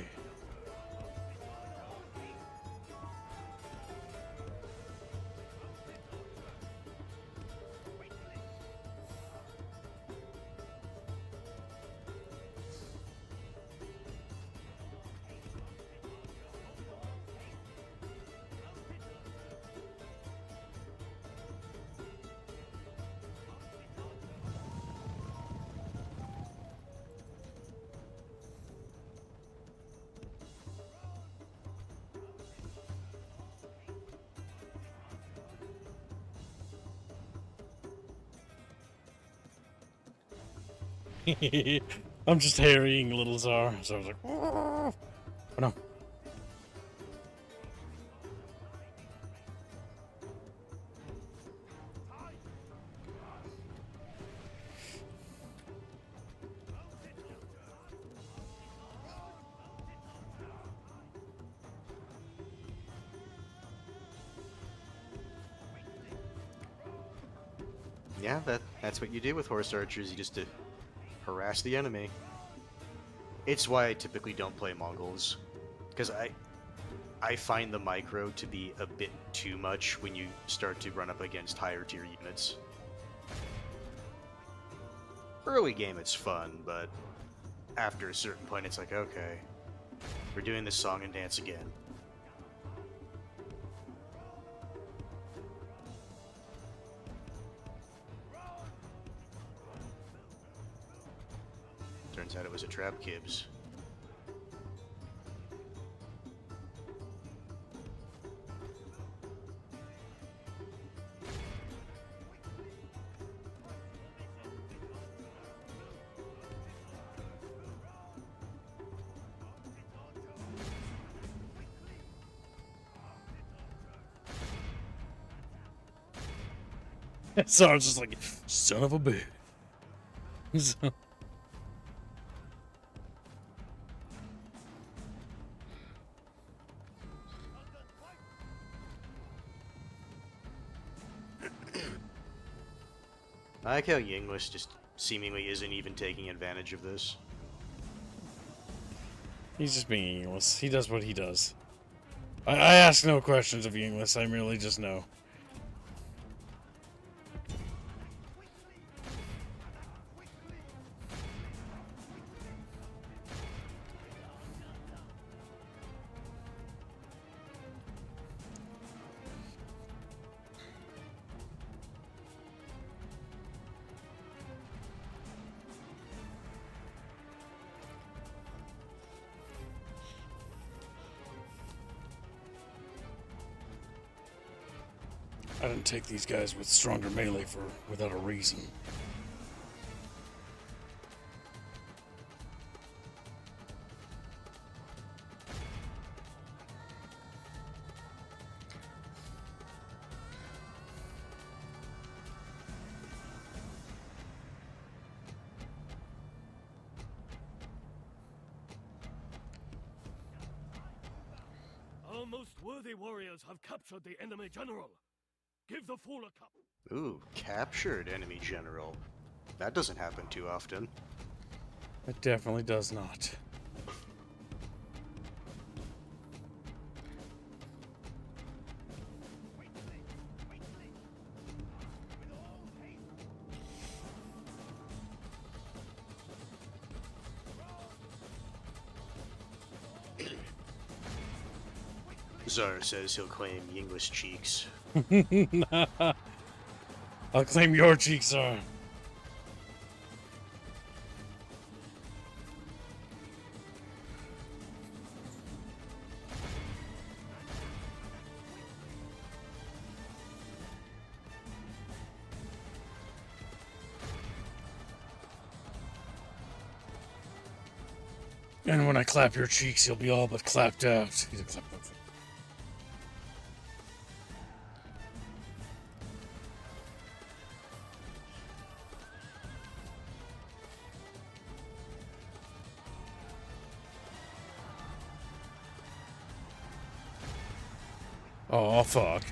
I'm just harrying little czar, so I was like, oh no. Yeah, that's what you do with horse archers. You just harass the enemy. It's why I typically don't play Mongols, because I find the micro to be a bit too much when you start to run up against higher tier units. Early game it's fun, but after a certain point it's like, okay, we're doing this song and dance again. Turns out it was a trap, Kibbs. So I was just like, son of a bitch. So- I like how Yinglis just seemingly isn't even taking advantage of this. He's just being English. He does what he does. I ask no questions of English. I merely just know. I didn't take these guys with stronger melee without a reason. Our most worthy warriors have captured the enemy general. Give the fool a cup. Ooh, captured enemy general. That doesn't happen too often. It definitely does not. Czar says he'll claim Yinglis cheeks. I'll claim your cheeks, sir. And when I clap your cheeks, you'll be all but clapped out. He's a clap out. Oh, fuck.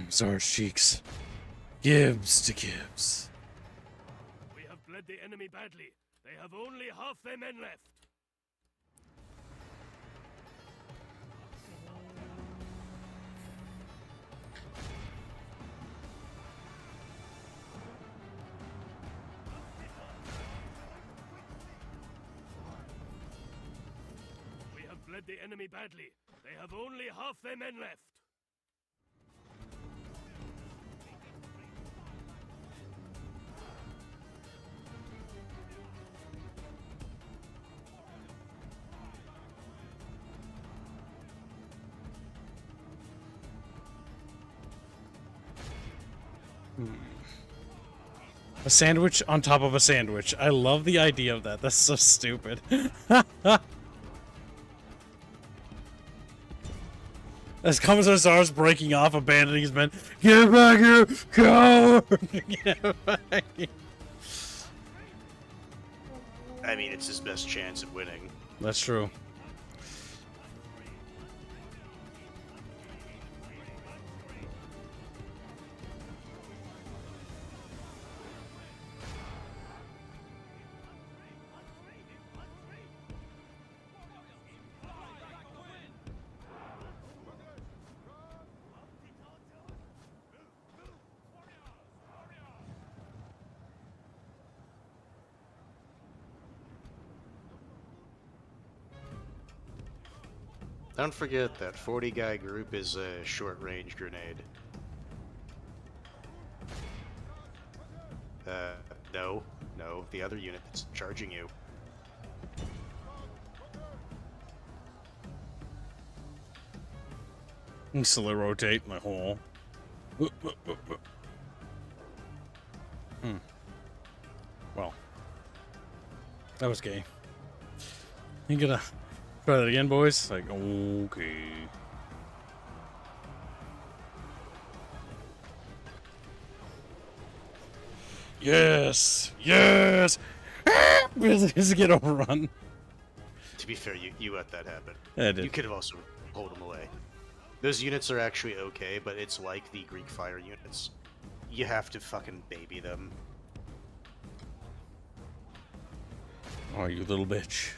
Czar's cheeks. Gibbs to Gibbs. We have bled the enemy badly. They have only half their men left. We have bled the enemy badly. They have only half their men left. A sandwich on top of a sandwich. I love the idea of that. That's so stupid. As Commissar Czar's breaking off, abandoning his men. Get back here, coward! Get back here. I mean, it's his best chance at winning. That's true. Don't forget that 40-guy group is a short-range grenade. No. No, the other unit that's charging you. Slowly rotate my hole. Well, that was gay. You gonna try that again, boys? Like, okay. Yes! Yes! Just get overrun. To be fair, you let that happen. Yeah, I did. You could have also pulled them away. Those units are actually okay, but it's like the Greek fire units. You have to fucking baby them. Oh, you little bitch.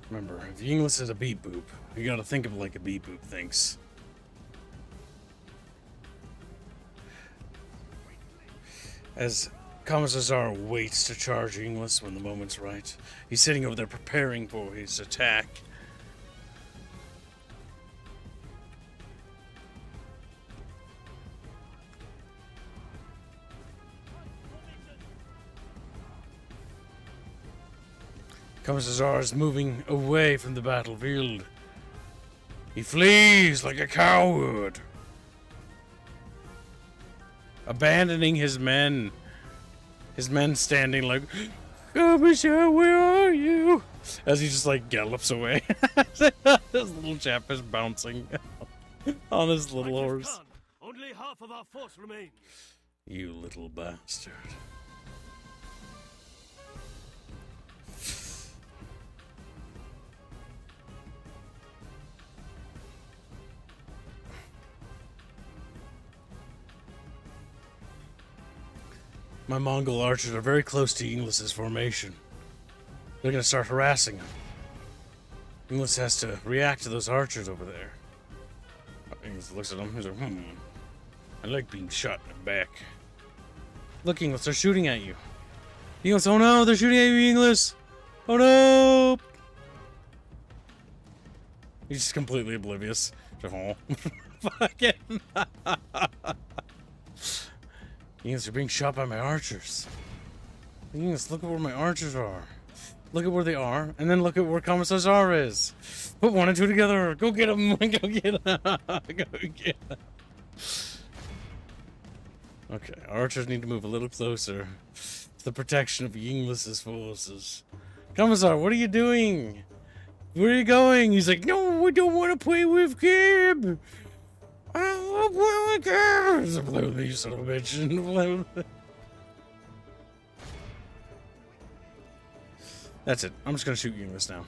Remember, if the English is a beep boop, you gotta think of it like a beep boop thinks. As Commissar waits to charge English when the moment's right, he's sitting over there preparing for his attack. Commissar is moving away from the battlefield. He flees like a coward, abandoning his men. His men standing like, Commissar, where are you? As he just like gallops away. This little chap is bouncing on his little horse. Only half of our force remains. You little bastard. My Mongol archers are very close to Inglis's formation. They're gonna start harassing him. Inglis has to react to those archers over there. Inglis looks at him. He's like, I like being shot in the back. Look, Inglis, they're shooting at you. Inglis, oh no, they're shooting at you, Inglis! Oh no! He's just completely oblivious. Just, oh. Fucking. Inglis, you're being shot by my archers. Inglis, look at where my archers are. Look at where they are, and then look at where Commissar is. Put 1 and 2 together. Go get him. Go get him. Go get him. Okay, archers need to move a little closer to the protection of Inglis's forces. Commissar, what are you doing? Where are you going? He's like, no, we don't want to play with Kib. I don't want to play with Kib. He's like, play with me, you son of a bitch. Play with me. That's it. I'm just going to shoot Inglis now.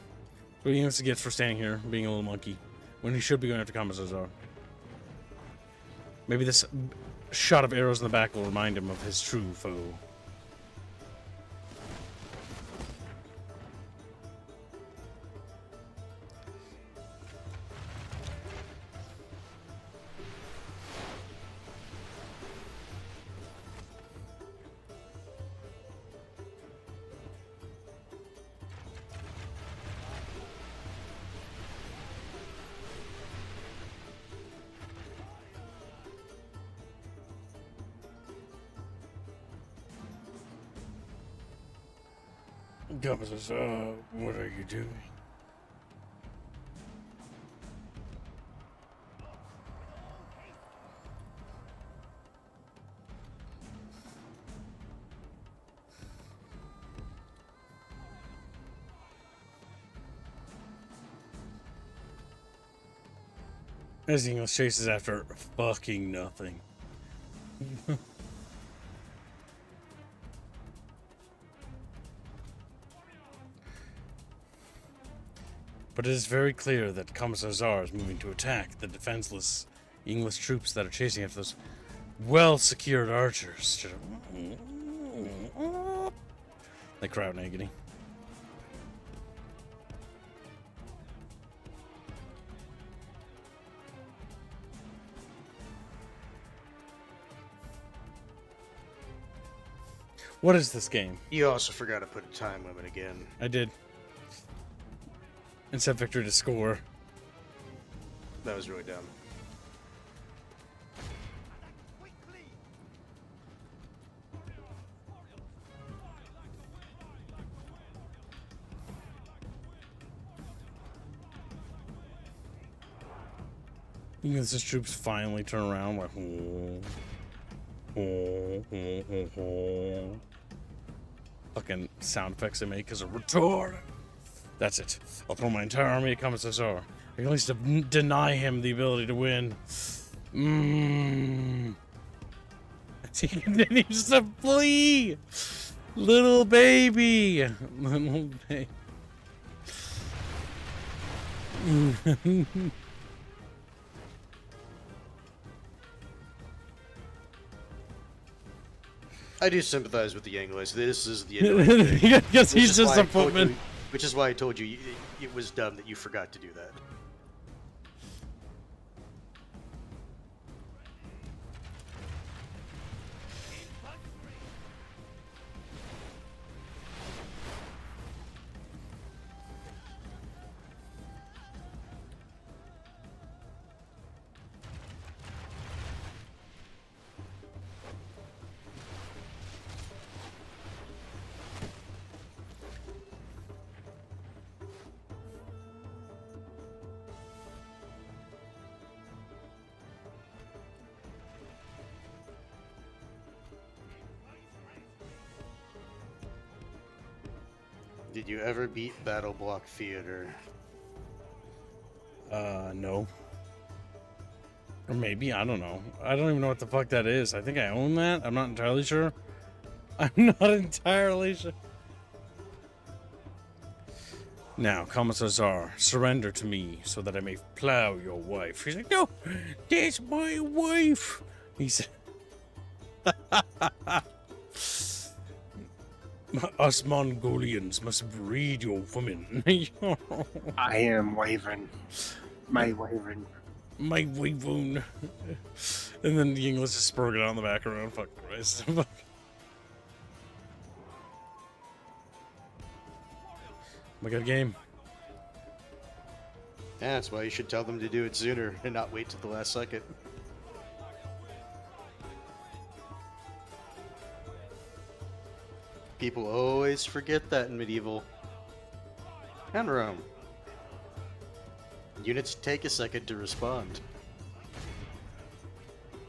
What Inglis gets for standing here, being a little monkey, when he should be going after Commissar. Maybe this shot of arrows in the back will remind him of his true foe. Commissar, what are you doing? As Inglis chases after fucking nothing. But it is very clear that Commissar is moving to attack the defenseless English troops that are chasing after those well-secured archers. Like crowd agony. What is this game? You also forgot to put a time limit again. I did. And set victory to score. That was really dumb. English's troops finally turn around like, fucking sound effects they make as a retard. That's it. I'll throw my entire army at Commissar. I can at least deny him the ability to win. He continues to flee. Little baby. Little baby. I do sympathize with the English. This is the annoying thing. Because he's just a footman. Which is why I told you it was dumb that you forgot to do that. Did you ever beat Battle Block Theater? No. Or maybe, I don't know. I don't even know what the fuck that is. I think I own that. I'm not entirely sure. I'm not entirely sure. Now, Commissar, surrender to me so that I may plow your wife. He's like, no, that's my wife. He said, Us Mongolians must breed your women. I am Wyvern. My Wyvern. My wyvern. And then the English just spoken out in the background. Fuck Christ. My god, game. Yeah, that's why you should tell them to do it sooner and not wait till the last second. People always forget that in medieval. And Rome. Units take a second to respond.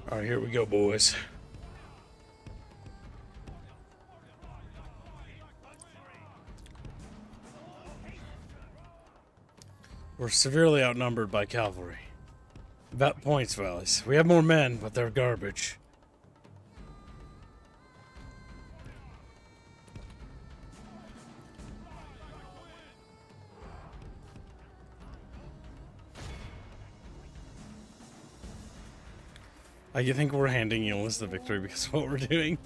Alright, here we go, boys. We're severely outnumbered by cavalry. About points, fellas. We have more men, but they're garbage. I think we're handing Euless the victory because of what we're doing.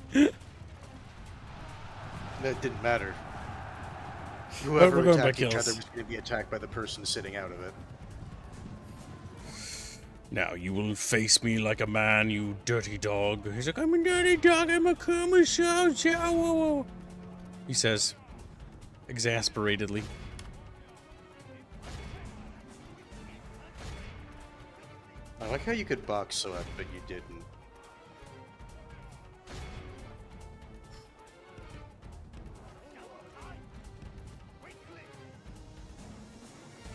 That didn't matter. we're Whoever going by attacked each kills. other was going to be attacked by the person sitting out of it. Now you will face me like a man, you dirty dog. He's like, I'm a dirty dog, I'm a kumusho. He says, exasperatedly. I like how you could box so up, but you didn't.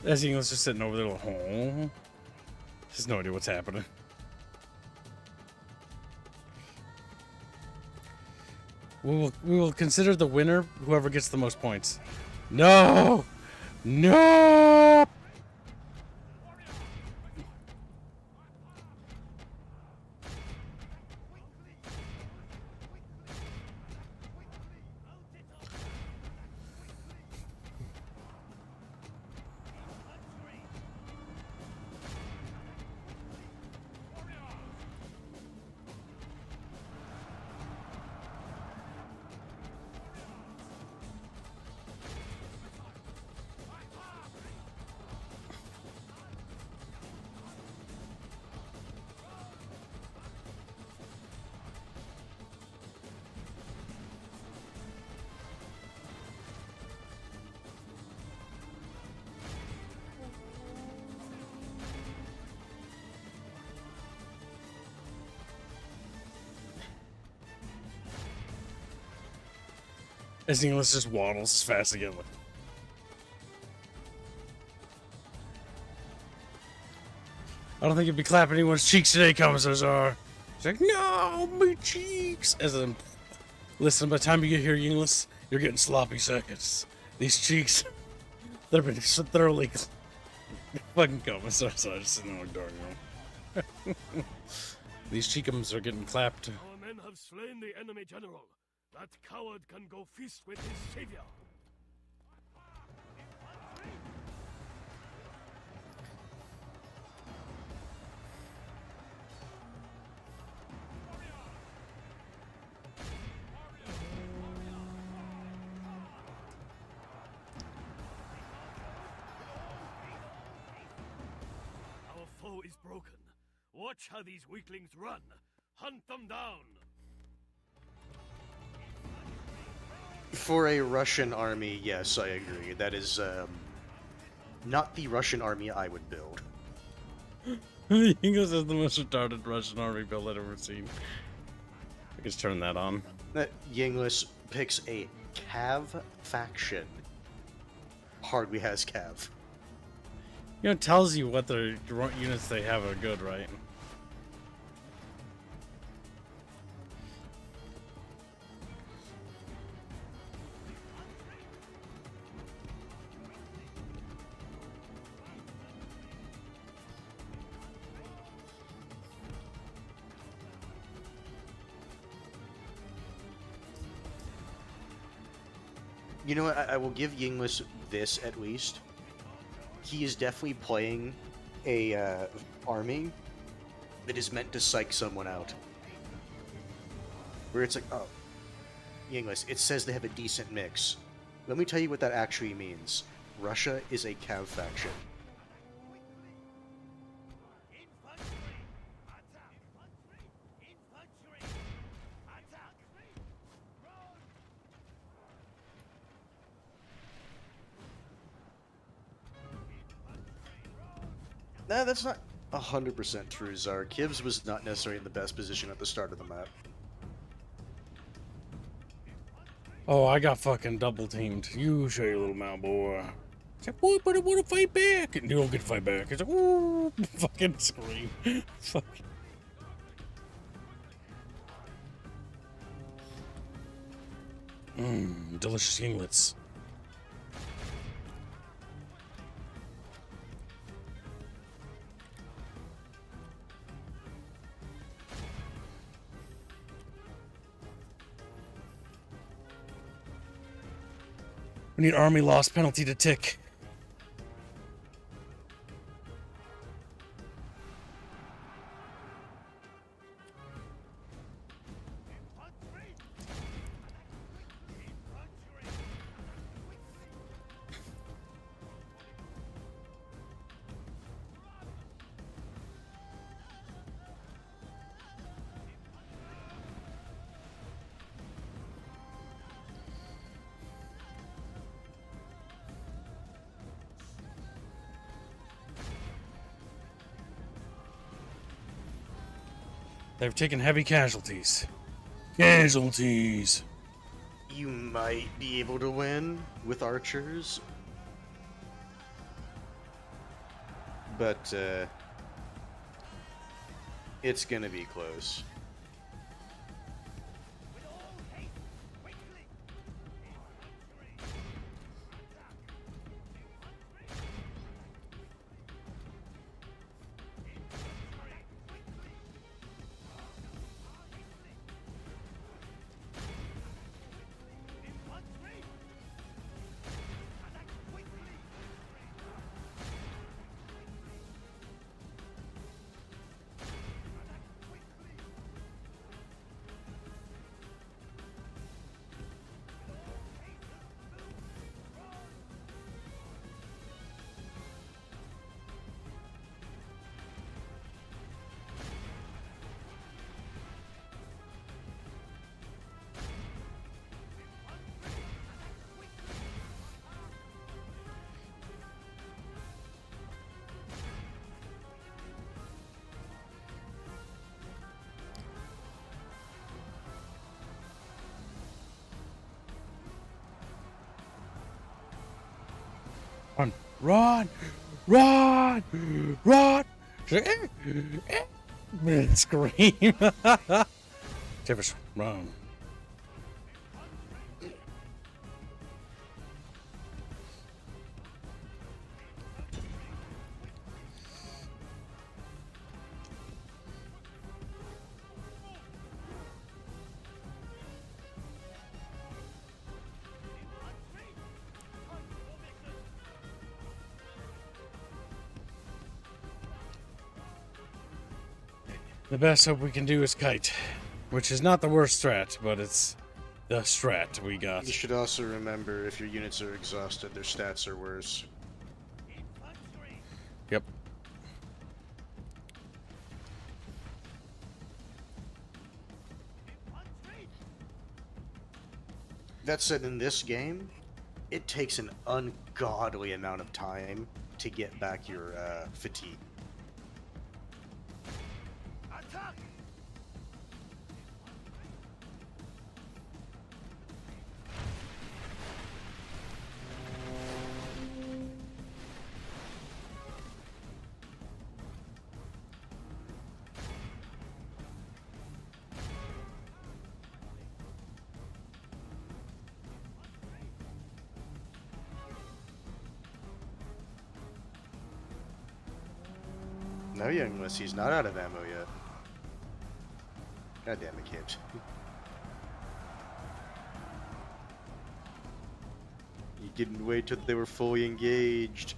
As English just sitting over there like, oh. Has no idea what's happening. We will consider the winner whoever gets the most points. No! No! As English just waddles as fast again. I don't think you'd be clapping anyone's cheeks today, Commissar. He's like, no, my cheeks. As I'm, listen, by the time you get here, English, you're getting sloppy seconds. These cheeks, they've been so thoroughly fucking Commissar, so I just didn't know darn you. These cheekums are getting clapped. Our men have slain the enemy general. That coward can go feast with his savior. Our foe is broken. Watch how these weaklings run. Hunt them down. For a Russian army, yes, I agree. That is not the Russian army I would build. The English is the most retarded Russian army build I've ever seen. I can just turn that on. That Yinglis picks a Cav faction. Hardly has Cav. You know, it tells you what their units they have are good, right? You know what? I will give Yinglis this at least. He is definitely playing a army that is meant to psych someone out. Where it's like, oh, English, it says they have a decent mix. Let me tell you what that actually means. Russia is a cav faction. Nah, that's not 100% true, Czar. Kivs was not necessarily in the best position at the start of the map. Oh, I got fucking double teamed. You show your little mouth, boy. It's like, boy, but I want to fight back. And you don't get to fight back. It's like, ooh, fucking scream. Fuck. Delicious yinglets. We need army loss penalty to tick. They've taken heavy casualties. Casualties. You might be able to win with archers. But, it's gonna be close. Run, run, run, run. Scream. Tiffers, run. The best hope we can do is kite, which is not the worst strat, but it's the strat we got. You should also remember, if your units are exhausted, their stats are worse. Yep. That said, in this game, it takes an ungodly amount of time to get back your fatigue. No, young he's not out of ammo yet. God damn it, kids. You didn't wait till they were fully engaged.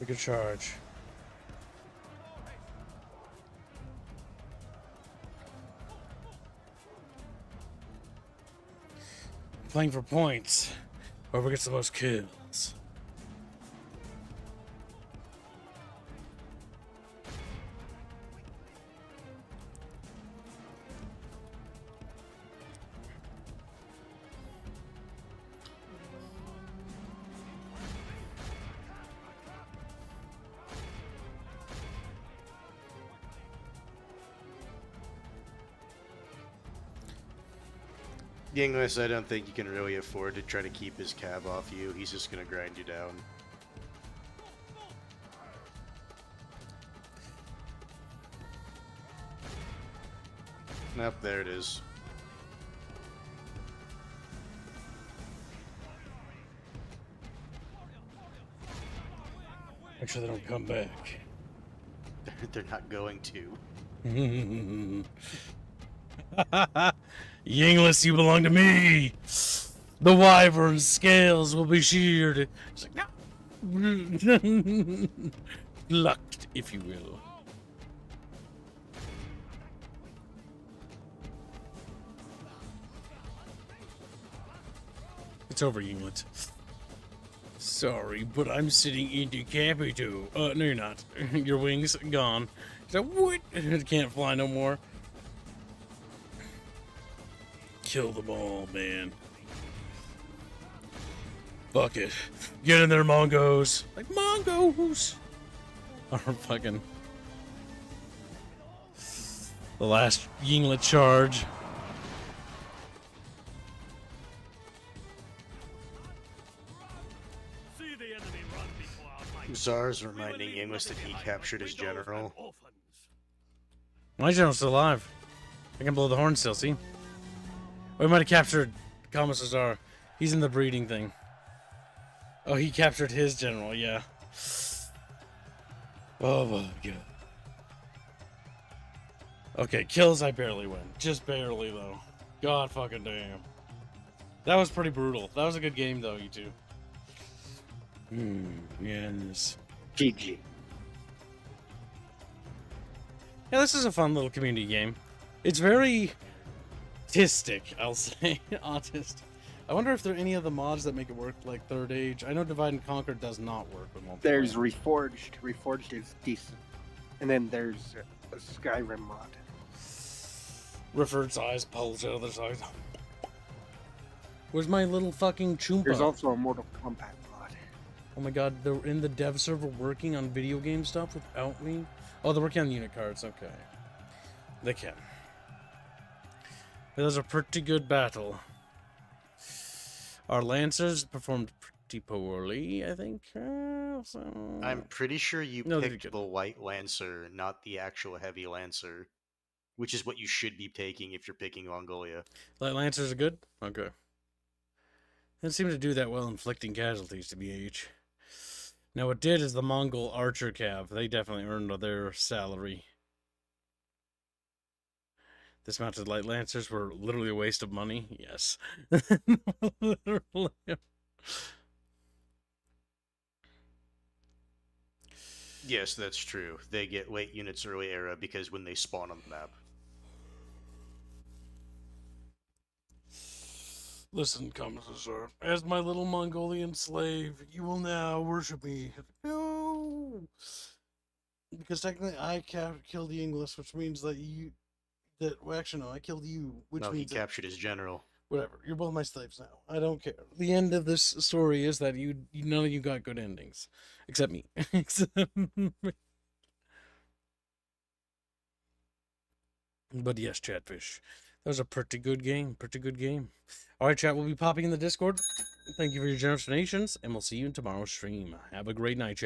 We could charge. Playing for points. Whoever gets the most kills. The English, I don't think you can really afford to try to keep his cab off you. He's just gonna grind you down. Nope, there it is. Make sure they don't come back. They're not going to. Yinglis, you belong to me. The wyvern's scales will be sheared. It's like, no. Plucked, if you will. It's over, Yinglet. Sorry, but I'm sitting in decapito. No, you're not. Your wings gone. So what? It can't fly no more. Kill them all, man. Fuck it. Get in there, Mongos. Like Mongos. Or fucking the last Yinglet charge. See the enemy run before our might. Czar's reminding English that he captured his general. My general's still alive. I can blow the horn still, see? We might have captured Commissar. He's in the breeding thing. Oh, he captured his general, yeah. Oh my god. Okay, kills I barely win. Just barely, though. God fucking damn. That was pretty brutal. That was a good game, though, you two. Yes. GG. Yeah, this is a fun little community game. It's very autistic, I'll say. Autistic. I wonder if there are any of the mods that make it work like Third Age. I know Divide and Conquer does not work with multiplayer. There's Reforged. Reforged is decent. And then there's a Skyrim mod. Referred size pulls the other side. Where's my little fucking Choompa? There's also a Mortal Kombat mod. Oh my god, they're in the dev server working on video game stuff without me? Oh, they're working on unit cards, okay. They can. It was a pretty good battle. Our Lancers performed pretty poorly, I think. So... I'm pretty sure you No, they did picked good. the White Lancer, not the actual Heavy Lancer. Which is what you should be taking if you're picking Mongolia. Light Lancers are good? Okay. Didn't seem to do that well inflicting casualties, to BH. Now, what did is the Mongol Archer Cav. They definitely earned their salary. Dismounted Light Lancers were literally a waste of money. Yes. Literally. Yes, that's true. They get late units early era because when they spawn on the map. Listen, Commissar, as my little Mongolian slave, you will now worship me. No! Because technically I killed the English, which means that you... well, actually, no, I killed you, which No, he means... captured his general. Whatever, you're both my slaves now. I don't care. The end of this story is that none of you got good endings. Except me. Except me. But yes, Chatfish. That was a pretty good game. Pretty good game. Alright, chat, we'll be popping in the Discord. Thank you for your generous donations, and we'll see you in tomorrow's stream. Have a great night, chat.